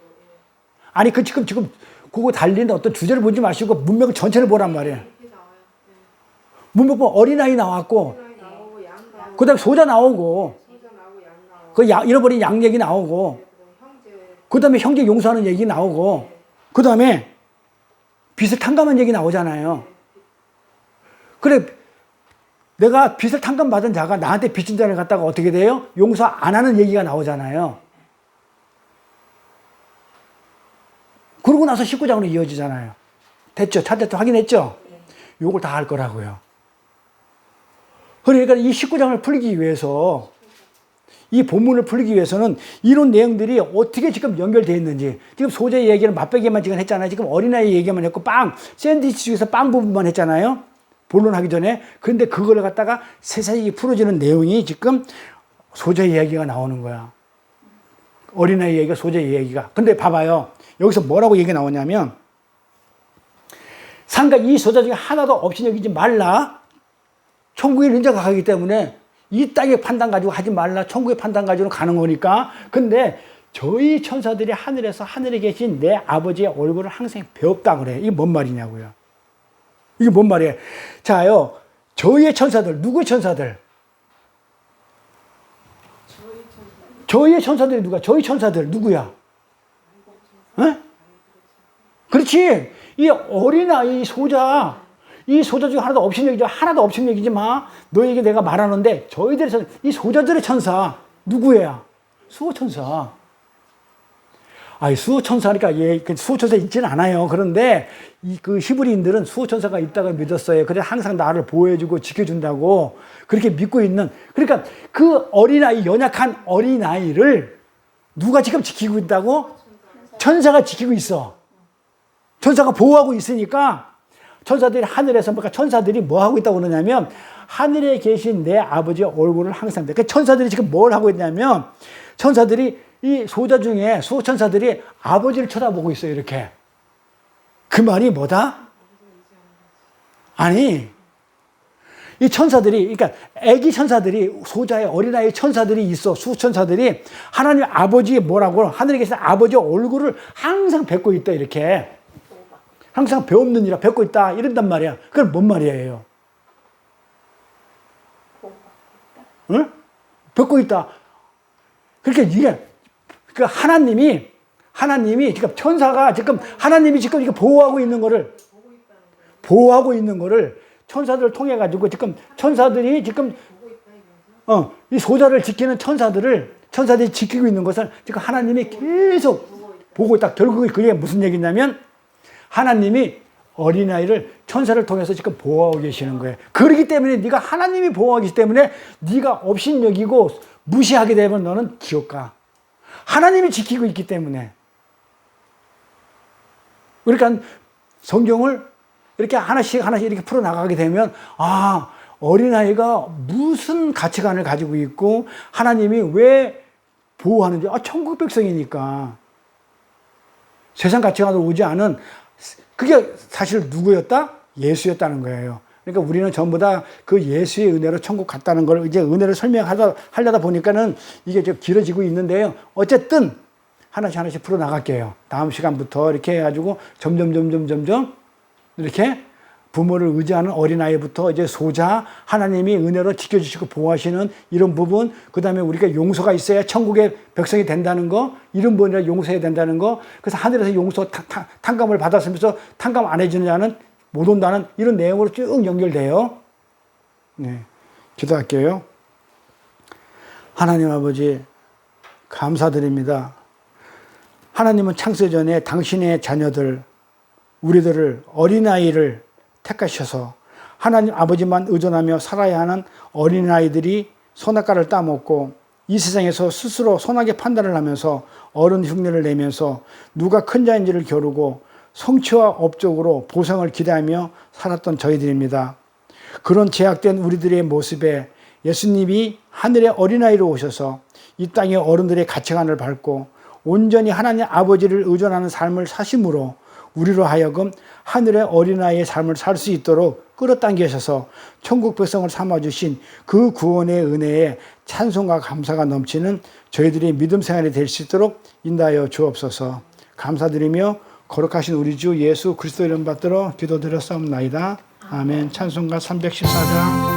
아니 그 지금 그거 달리는 어떤 주제를 보지 마시고 문맥을 전체를 보란 말이에요. 이렇게 나와요. 문맥 보면 어린아이 나왔고, 어린아이 나오고 양 나오고 그 다음에 소자 나오고, 소자 나오고 양 나오고 그 잃어버린 양 얘기 나오고, 그다음 형제 그 다음에 형제 용서하는 얘기 나오고, 그 다음에 빚을 탕감한 얘기 나오잖아요. 그래, 내가 빚을 탕감받은 자가 나한테 빚진 자를 갖다가 어떻게 돼요? 용서 안 하는 얘기가 나오잖아요. 그러고 나서 19장으로 이어지잖아요. 됐죠? 찾았죠? 확인했죠? 요걸 다 할 거라고요. 그러니까 이 19장을 풀기 위해서, 이 본문을 풀기 위해서는 이런 내용들이 어떻게 지금 연결되어 있는지, 지금 소재의 얘기는 맛배기만 지금 했잖아요. 지금 어린아이 얘기만 했고, 샌드위치 중에서 빵 부분만 했잖아요. 본론하기 전에. 그런데 그걸 갖다가 세세히 풀어지는 내용이 지금 소재의 이야기가 나오는 거야. 어린아이 얘기가, 소재의 얘기가. 근데 봐봐요. 여기서 뭐라고 얘기가 나오냐면, 상가 이 소자 중에 하나도 없이 여기지 말라. 천국에 있는 자가 가기 때문에 이 땅의 판단 가지고 하지 말라. 천국의 판단 가지고는 가는 거니까. 근데 저희 천사들이 하늘에서 하늘에 계신 내 아버지의 얼굴을 항상 배웠다 그래. 이게 뭔 말이냐고요. 이게 뭔 말이에요. 자요. 저희의 천사들. 누구의 천사들? 저희의 천사들이 누가? 저희 천사들 누구야? 에? 그렇지. 이 어린아이 소자, 이 소자 중에 하나도 없인 얘기지, 하나도 없인 얘기지 마. 너에게 내가 말하는데, 저희들의 천사, 이 소자들의 천사, 누구야? 수호천사. 아니, 수호천사니까, 수호천사 있지는 않아요. 그런데, 그 히브리인들은 수호천사가 있다고 믿었어요. 그래서 항상 나를 보호해주고 지켜준다고, 그렇게 믿고 있는, 그러니까 그 어린아이, 연약한 어린아이를 누가 지금 지키고 있다고? 천사가 지키고 있어. 천사가 보호하고 있으니까 천사들이 하늘에서 그러니까 천사들이 뭐 하고 있다고 그러냐면 하늘에 계신 내 아버지의 얼굴을 항상 그 천사들이 지금 뭘 하고 있냐면 천사들이 이 소자 중에 수호천사들이 아버지를 쳐다보고 있어요. 이렇게. 그 말이 뭐다? 아니 이 천사들이 그러니까 애기 천사들이 소자의 어린아이 천사들이 있어. 수호천사들이 하나님 아버지의 뭐라고 하늘에 계신 아버지의 얼굴을 항상 뵙고 있다. 이렇게. 항상 배없느니라 뵙고 있다 이런단 말이야. 그건 뭔 말이에요? 응? 뵙고 있다. 그러니까 이게 그 하나님이 지금 천사가 지금 하나님이 지금 이거 보호하고 있는 거를 천사들을 통해 가지고 지금 천사들이 지금 이 소자를 지키는 천사들이 지키고 있는 것을 지금 하나님이 계속 보고 있다. 결국에 그게 무슨 얘기냐면 하나님이 어린아이를 천사를 통해서 지금 보호하고 계시는 거예요. 그렇기 때문에 네가 하나님이 보호하고 계시기 때문에 네가 업신여기고 무시하게 되면 너는 지옥 가. 하나님이 지키고 있기 때문에. 그러니까 성경을 이렇게 하나씩 이렇게 풀어나가게 되면 아, 어린아이가 무슨 가치관을 가지고 있고 하나님이 왜 보호하는지. 천국 백성이니까. 세상 가치관으로 오지 않은 그게 사실 누구였다? 예수였다는 거예요. 그러니까 우리는 전부 다 그 예수의 은혜로 천국 갔다는 걸 이제 은혜를 하려다 보니까는 이게 좀 길어지고 있는데요. 어쨌든 하나씩 풀어 나갈게요. 다음 시간부터 이렇게 해가지고 점점 이렇게 부모를 의지하는 어린아이부터 이제 소자, 하나님이 은혜로 지켜주시고 보호하시는 이런 부분, 그 다음에 우리가 용서가 있어야 천국의 백성이 된다는 거, 이런 분이라 용서해야 된다는 거, 그래서 하늘에서 용서 탕감을 받았으면서 탕감 안 해주는 자는 못 온다는 이런 내용으로 쭉 연결돼요. 네, 기도할게요. 하나님 아버지, 감사드립니다. 하나님은 창세 전에 당신의 자녀들, 우리들을 어린아이를 택하셔서 하나님 아버지만 의존하며 살아야 하는 어린아이들이 선악과를 따먹고 이 세상에서 스스로 선하게 판단을 하면서 어른 흉내를 내면서 누가 큰 자인지를 겨루고 성취와 업적으로 보상을 기대하며 살았던 저희들입니다. 그런 제약된 우리들의 모습에 예수님이 하늘의 어린아이로 오셔서 이 땅의 어른들의 가치관을 밟고 온전히 하나님 아버지를 의존하는 삶을 사심으로 우리로 하여금 하늘의 어린아이의 삶을 살 수 있도록 끌어당기셔서 천국 백성을 삼아주신 그 구원의 은혜에 찬송과 감사가 넘치는 저희들의 믿음 생활이 될 수 있도록 인도하여 주옵소서. 감사드리며 거룩하신 우리 주 예수 그리스도 이름 받들어 기도드렸사옵나이다. 아멘. 찬송가 314장.